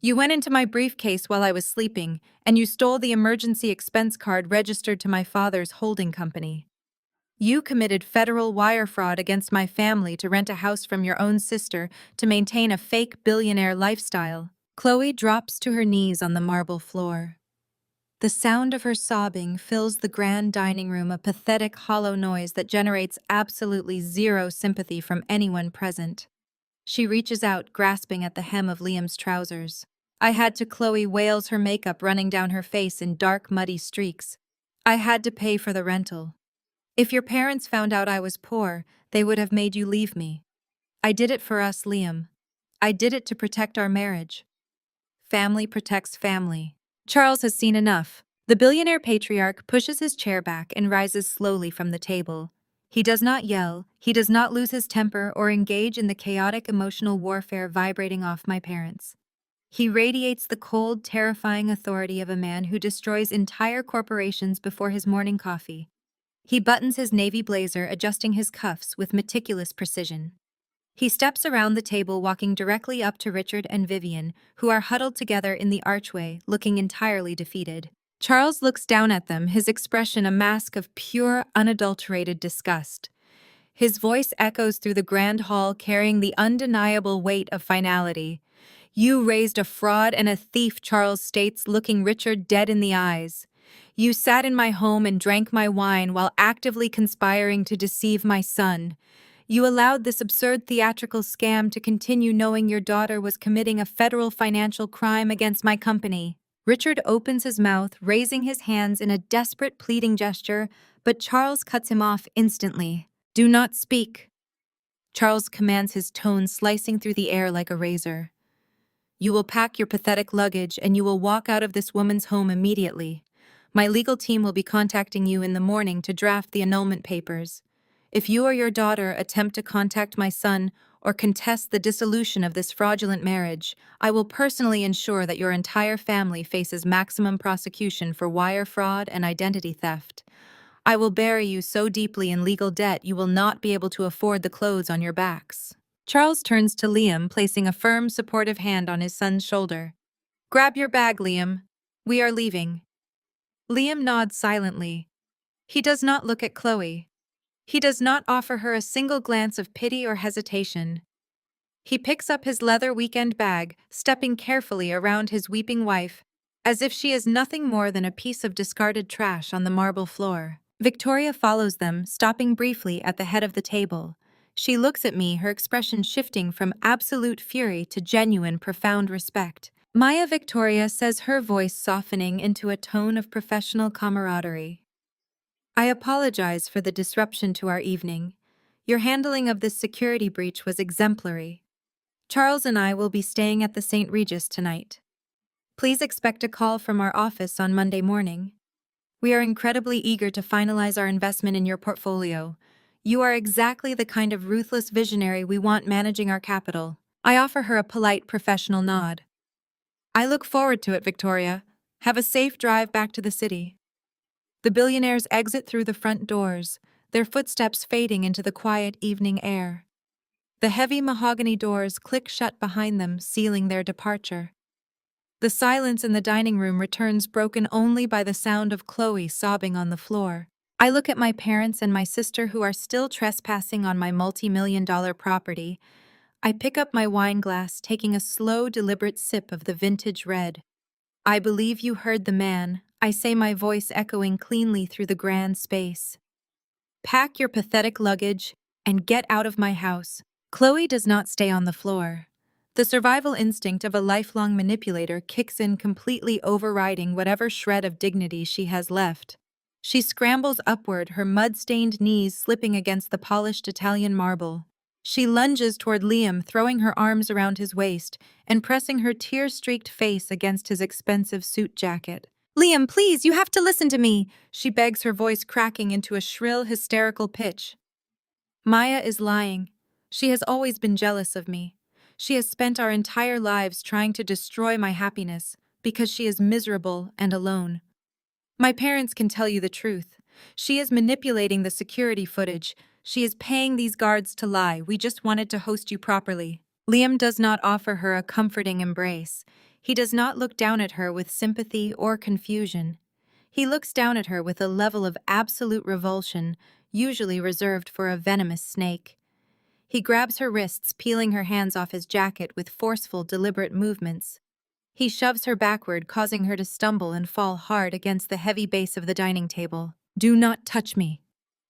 "You went into my briefcase while I was sleeping, and you stole the emergency expense card registered to my father's holding company. You committed federal wire fraud against my family to rent a house from your own sister to maintain a fake billionaire lifestyle." Chloe drops to her knees on the marble floor. The sound of her sobbing fills the grand dining room, a pathetic, hollow noise that generates absolutely zero sympathy from anyone present. She reaches out, grasping at the hem of Liam's trousers. "I had to," Chloe wails, her makeup running down her face in dark, muddy streaks. "I had to pay for the rental. If your parents found out I was poor, they would have made you leave me. I did it for us, Liam. I did it to protect our marriage." Family protects family. Charles has seen enough. The billionaire patriarch pushes his chair back and rises slowly from the table. He does not yell, he does not lose his temper or engage in the chaotic emotional warfare vibrating off my parents. He radiates the cold, terrifying authority of a man who destroys entire corporations before his morning coffee. He buttons his navy blazer, adjusting his cuffs with meticulous precision. He steps around the table, walking directly up to Richard and Vivian, who are huddled together in the archway, looking entirely defeated. Charles looks down at them, his expression a mask of pure, unadulterated disgust. His voice echoes through the grand hall, carrying the undeniable weight of finality. "You raised a fraud and a thief," Charles states, looking Richard dead in the eyes. "You sat in my home and drank my wine while actively conspiring to deceive my son. You allowed this absurd theatrical scam to continue, knowing your daughter was committing a federal financial crime against my company." Richard opens his mouth, raising his hands in a desperate pleading gesture, but Charles cuts him off instantly. "Do not speak." Charles commands, his tone slicing through the air like a razor. "You will pack your pathetic luggage and you will walk out of this woman's home immediately. My legal team will be contacting you in the morning to draft the annulment papers. If you or your daughter attempt to contact my son or contest the dissolution of this fraudulent marriage, I will personally ensure that your entire family faces maximum prosecution for wire fraud and identity theft. I will bury you so deeply in legal debt you will not be able to afford the clothes on your backs." Charles turns to Liam, placing a firm, supportive hand on his son's shoulder. "Grab your bag, Liam. We are leaving." Liam nods silently. He does not look at Chloe. He does not offer her a single glance of pity or hesitation. He picks up his leather weekend bag, stepping carefully around his weeping wife, as if she is nothing more than a piece of discarded trash on the marble floor. Victoria follows them, stopping briefly at the head of the table. She looks at me, her expression shifting from absolute fury to genuine, profound respect. "Maya," Victoria says, her voice softening into a tone of professional camaraderie. "I apologize for the disruption to our evening. Your handling of this security breach was exemplary. Charles and I will be staying at the St. Regis tonight. Please expect a call from our office on Monday morning. We are incredibly eager to finalize our investment in your portfolio. You are exactly the kind of ruthless visionary we want managing our capital." I offer her a polite, professional nod. "I look forward to it, Victoria. Have a safe drive back to the city." The billionaires exit through the front doors, their footsteps fading into the quiet evening air. The heavy mahogany doors click shut behind them, sealing their departure. The silence in the dining room returns, broken only by the sound of Chloe sobbing on the floor. I look at my parents and my sister, who are still trespassing on my multi-million-dollar property. I pick up my wine glass, taking a slow, deliberate sip of the vintage red. "I believe you heard the man," I say, my voice echoing cleanly through the grand space. "Pack your pathetic luggage and get out of my house." Chloe does not stay on the floor. The survival instinct of a lifelong manipulator kicks in, completely overriding whatever shred of dignity she has left. She scrambles upward, her mud-stained knees slipping against the polished Italian marble. She lunges toward Liam, throwing her arms around his waist and pressing her tear-streaked face against his expensive suit jacket. "Liam, please, you have to listen to me," she begs, her voice cracking into a shrill, hysterical pitch. Maya is lying. She has always been jealous of me. She has spent our entire lives trying to destroy my happiness, because she is miserable and alone. My parents can tell you the truth. She is manipulating the security footage. She is paying these guards to lie. We just wanted to host you properly. Liam does not offer her a comforting embrace. He does not look down at her with sympathy or confusion. He looks down at her with a level of absolute revulsion, usually reserved for a venomous snake. He grabs her wrists, peeling her hands off his jacket with forceful, deliberate movements. He shoves her backward, causing her to stumble and fall hard against the heavy base of the dining table. "Do not touch me,"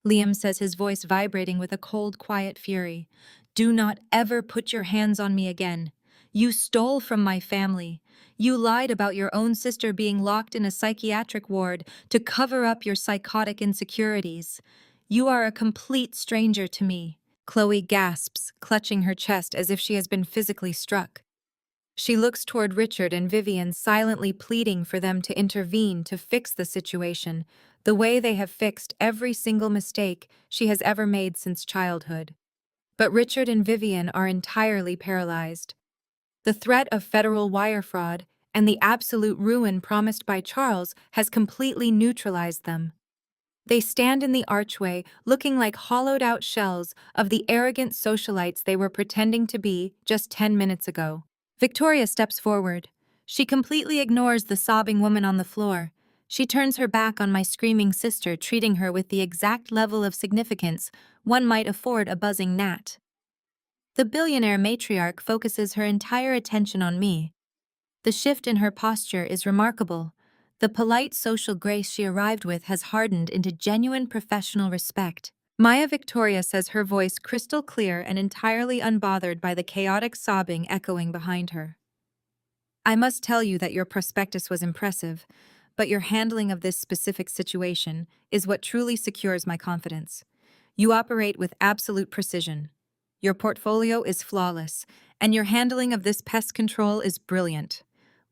Liam says, his voice vibrating with a cold, quiet fury. "Do not ever put your hands on me again. You stole from my family. You lied about your own sister being locked in a psychiatric ward to cover up your psychotic insecurities. You are a complete stranger to me." Chloe gasps, clutching her chest as if she has been physically struck. She looks toward Richard and Vivian, silently pleading for them to intervene to fix the situation, the way they have fixed every single mistake she has ever made since childhood. But Richard and Vivian are entirely paralyzed. The threat of federal wire fraud and the absolute ruin promised by Charles has completely neutralized them. They stand in the archway, looking like hollowed-out shells of the arrogant socialites they were pretending to be just 10 minutes ago. Victoria steps forward. She completely ignores the sobbing woman on the floor. She turns her back on my screaming sister, treating her with the exact level of significance one might afford a buzzing gnat. The billionaire matriarch focuses her entire attention on me. The shift in her posture is remarkable. The polite social grace she arrived with has hardened into genuine professional respect. Maya Victoria says, her voice crystal clear and entirely unbothered by the chaotic sobbing echoing behind her. "I must tell you that your prospectus was impressive, but your handling of this specific situation is what truly secures my confidence. You operate with absolute precision. Your portfolio is flawless, and your handling of this pest control is brilliant.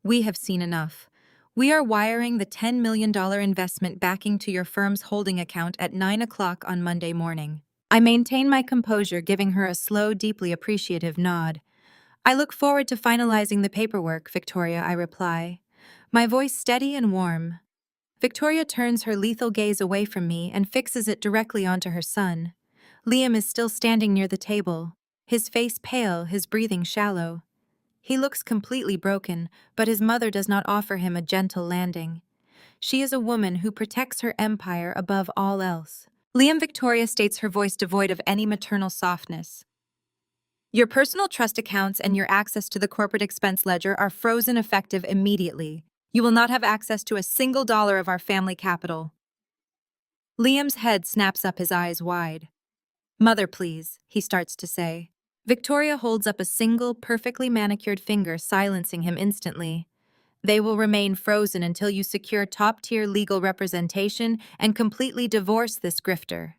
We have seen enough. We are wiring the $10 million investment backing to your firm's holding account at 9 o'clock on Monday morning." I maintain my composure, giving her a slow, deeply appreciative nod. "I look forward to finalizing the paperwork, Victoria," I reply, my voice steady and warm. Victoria turns her lethal gaze away from me and fixes it directly onto her son. Liam is still standing near the table, his face pale, his breathing shallow. He looks completely broken, but his mother does not offer him a gentle landing. She is a woman who protects her empire above all else. "Liam," Victoria states, her voice devoid of any maternal softness, "your personal trust accounts and your access to the corporate expense ledger are frozen effective immediately. You will not have access to a single dollar of our family capital." Liam's head snaps up, his eyes wide. "Mother, please," he starts to say. Victoria holds up a single, perfectly manicured finger, silencing him instantly. "They will remain frozen until you secure top-tier legal representation and completely divorce this grifter."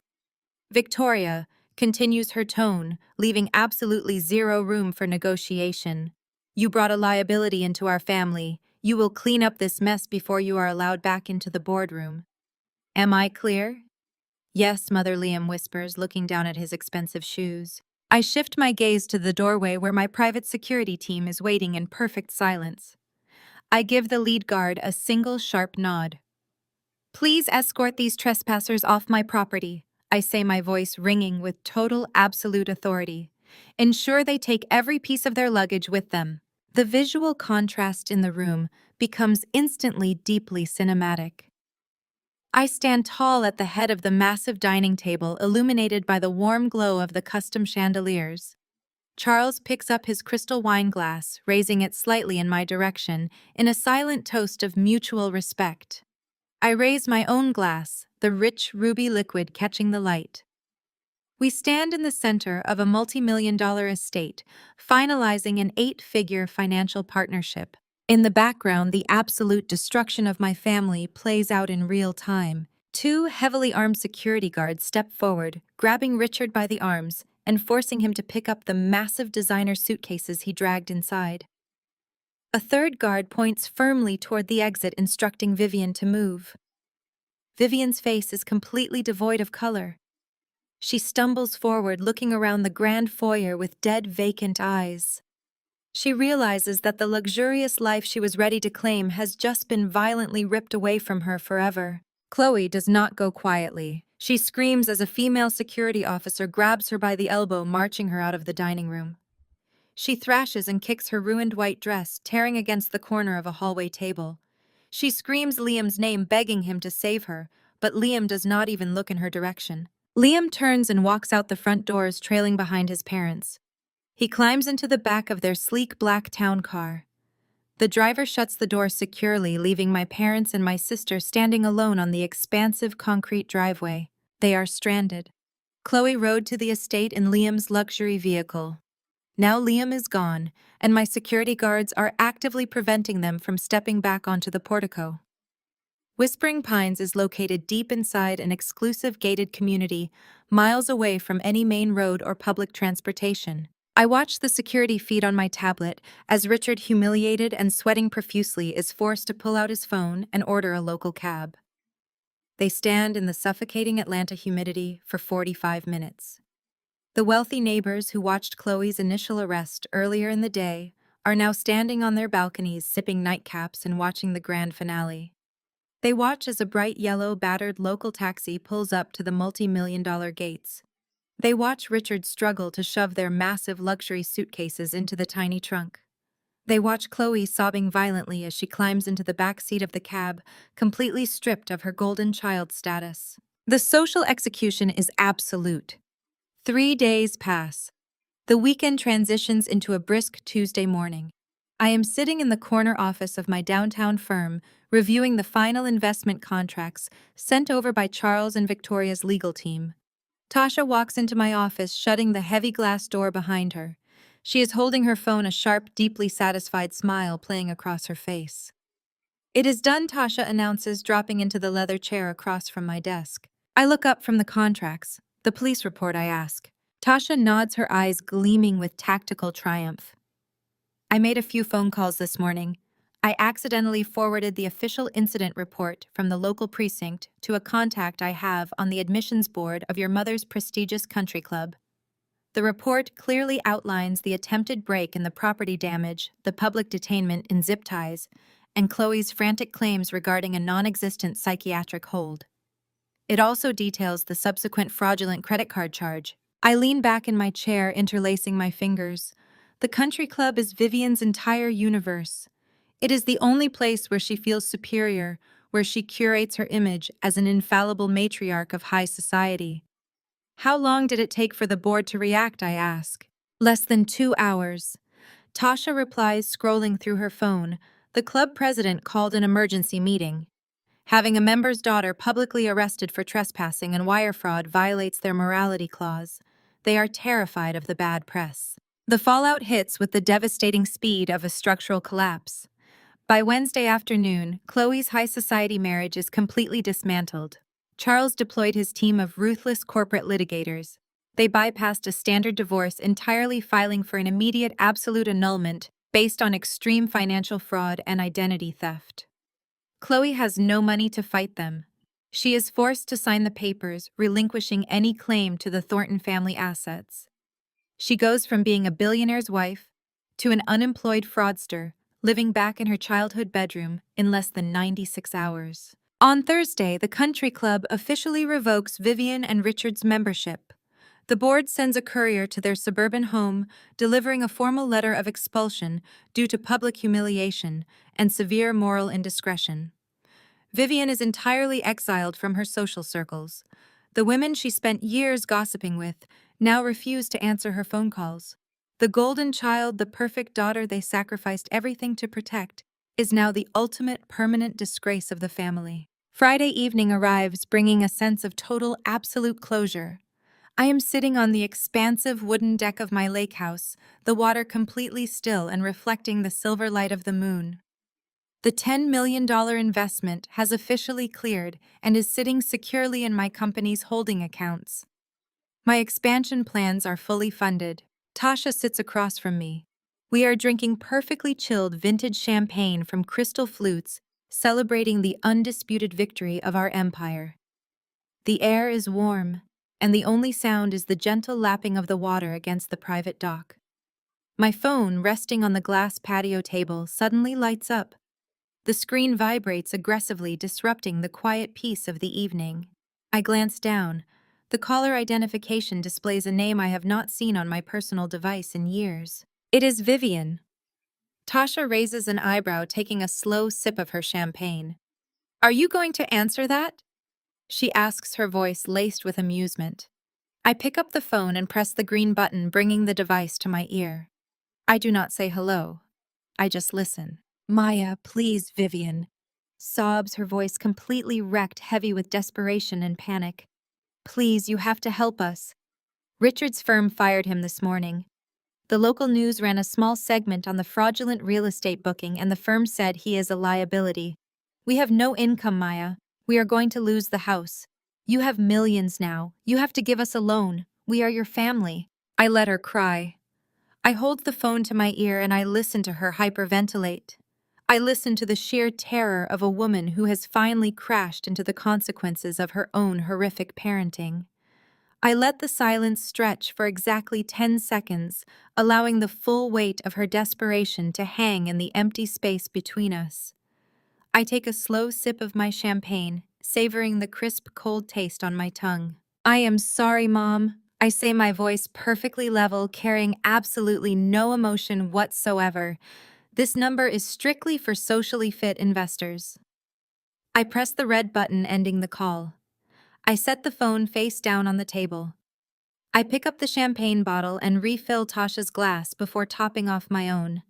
Victoria continues her tone, leaving absolutely zero room for negotiation. "You brought a liability into our family. You will clean up this mess before you are allowed back into the boardroom. Am I clear?" "Yes, Mother," Liam whispers, looking down at his expensive shoes. I shift my gaze to the doorway where my private security team is waiting in perfect silence. I give the lead guard a single sharp nod. "Please escort these trespassers off my property," I say, my voice ringing with total, absolute authority. "Ensure they take every piece of their luggage with them." The visual contrast in the room becomes instantly deeply cinematic. I stand tall at the head of the massive dining table, illuminated by the warm glow of the custom chandeliers. Charles picks up his crystal wine glass, raising it slightly in my direction, in a silent toast of mutual respect. I raise my own glass, the rich ruby liquid catching the light. We stand in the center of a multi-million-dollar estate, finalizing an 8-figure financial partnership. In the background, the absolute destruction of my family plays out in real time. 2 heavily armed security guards step forward, grabbing Richard by the arms and forcing him to pick up the massive designer suitcases he dragged inside. A third guard points firmly toward the exit, instructing Vivian to move. Vivian's face is completely devoid of color. She stumbles forward, looking around the grand foyer with dead, vacant eyes. She realizes that the luxurious life she was ready to claim has just been violently ripped away from her forever. Chloe does not go quietly. She screams as a female security officer grabs her by the elbow, marching her out of the dining room. She thrashes and kicks her ruined white dress, tearing against the corner of a hallway table. She screams Liam's name, begging him to save her, but Liam does not even look in her direction. Liam turns and walks out the front doors, trailing behind his parents. He climbs into the back of their sleek black town car. The driver shuts the door securely, leaving my parents and my sister standing alone on the expansive concrete driveway. They are stranded. Chloe rode to the estate in Liam's luxury vehicle. Now Liam is gone, and my security guards are actively preventing them from stepping back onto the portico. Whispering Pines is located deep inside an exclusive gated community, miles away from any main road or public transportation. I watch the security feed on my tablet as Richard, humiliated and sweating profusely, is forced to pull out his phone and order a local cab. They stand in the suffocating Atlanta humidity for 45 minutes. The wealthy neighbors who watched Chloe's initial arrest earlier in the day are now standing on their balconies, sipping nightcaps and watching the grand finale. They watch as a bright yellow, battered local taxi pulls up to the multi-million-dollar gates. They watch Richard struggle to shove their massive luxury suitcases into the tiny trunk. They watch Chloe sobbing violently as she climbs into the back seat of the cab, completely stripped of her golden child status. The social execution is absolute. 3 days pass. The weekend transitions into a brisk Tuesday morning. I am sitting in the corner office of my downtown firm, reviewing the final investment contracts sent over by Charles and Victoria's legal team. Tasha walks into my office, shutting the heavy glass door behind her. She is holding her phone, a sharp, deeply satisfied smile playing across her face. "It is done," Tasha announces, dropping into the leather chair across from my desk. I look up from the contracts. "The police report?" I ask. Tasha nods, her eyes gleaming with tactical triumph. "I made a few phone calls this morning. I accidentally forwarded the official incident report from the local precinct to a contact I have on the admissions board of your mother's prestigious country club. The report clearly outlines the attempted break and the property damage, the public detainment in zip ties, and Chloe's frantic claims regarding a non-existent psychiatric hold. It also details the subsequent fraudulent credit card charge." I lean back in my chair, interlacing my fingers. The country club is Vivian's entire universe. It is the only place where she feels superior, where she curates her image as an infallible matriarch of high society. "How long did it take for the board to react?" I ask. "Less than 2 hours. Tasha replies, scrolling through her phone. "The club president called an emergency meeting. Having a member's daughter publicly arrested for trespassing and wire fraud violates their morality clause. They are terrified of the bad press." The fallout hits with the devastating speed of a structural collapse. By Wednesday afternoon, Chloe's high society marriage is completely dismantled. Charles deployed his team of ruthless corporate litigators. They bypassed a standard divorce, entirely filing for an immediate absolute annulment based on extreme financial fraud and identity theft. Chloe has no money to fight them. She is forced to sign the papers, relinquishing any claim to the Thornton family assets. She goes from being a billionaire's wife to an unemployed fraudster, living back in her childhood bedroom in less than 96 hours. On Thursday, the country club officially revokes Vivian and Richard's membership. The board sends a courier to their suburban home, delivering a formal letter of expulsion due to public humiliation and severe moral indiscretion. Vivian is entirely exiled from her social circles. The women she spent years gossiping with now refuse to answer her phone calls. The golden child, the perfect daughter they sacrificed everything to protect, is now the ultimate permanent disgrace of the family. Friday evening arrives, bringing a sense of total, absolute closure. I am sitting on the expansive wooden deck of my lake house, the water completely still and reflecting the silver light of the moon. The $10 million investment has officially cleared and is sitting securely in my company's holding accounts. My expansion plans are fully funded. Tasha sits across from me. We are drinking perfectly chilled vintage champagne from crystal flutes, celebrating the undisputed victory of our empire. The air is warm, and the only sound is the gentle lapping of the water against the private dock. My phone, resting on the glass patio table, suddenly lights up. The screen vibrates aggressively, disrupting the quiet peace of the evening. I glance down. The caller identification displays a name I have not seen on my personal device in years. It is Vivian. Tasha raises an eyebrow, taking a slow sip of her champagne. Are you going to answer that? She asks, her voice laced with amusement. I pick up the phone and press the green button, bringing the device to my ear. I do not say hello. I just listen. Maya, please, Vivian. Sobs, her voice completely wrecked, heavy with desperation and panic. Please, you have to help us. Richard's firm fired him this morning. The local news ran a small segment on the fraudulent real estate booking, and the firm said he is a liability. We have no income, Maya. We are going to lose the house. You have millions now. You have to give us a loan. We are your family. I let her cry. I hold the phone to my ear and I listen to her hyperventilate. I listen to the sheer terror of a woman who has finally crashed into the consequences of her own horrific parenting. I let the silence stretch for exactly 10 seconds, allowing the full weight of her desperation to hang in the empty space between us. I take a slow sip of my champagne, savoring the crisp, cold taste on my tongue. I am sorry, Mom. I say, my voice perfectly level, carrying absolutely no emotion whatsoever. This number is strictly for socially fit investors. I press the red button, ending the call. I set the phone face down on the table. I pick up the champagne bottle and refill Tasha's glass before topping off my own.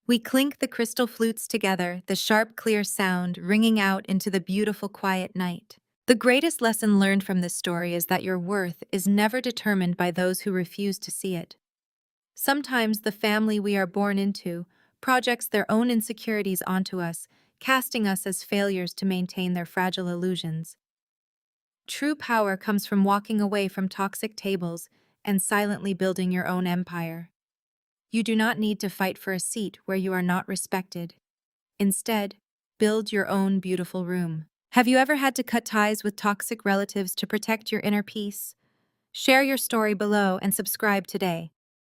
We clink the crystal flutes together, the sharp, clear sound ringing out into the beautiful, quiet night. The greatest lesson learned from this story is that your worth is never determined by those who refuse to see it. Sometimes the family we are born into projects their own insecurities onto us, casting us as failures to maintain their fragile illusions. True power comes from walking away from toxic tables and silently building your own empire. You do not need to fight for a seat where you are not respected. Instead, build your own beautiful room. Have you ever had to cut ties with toxic relatives to protect your inner peace? Share your story below and subscribe today.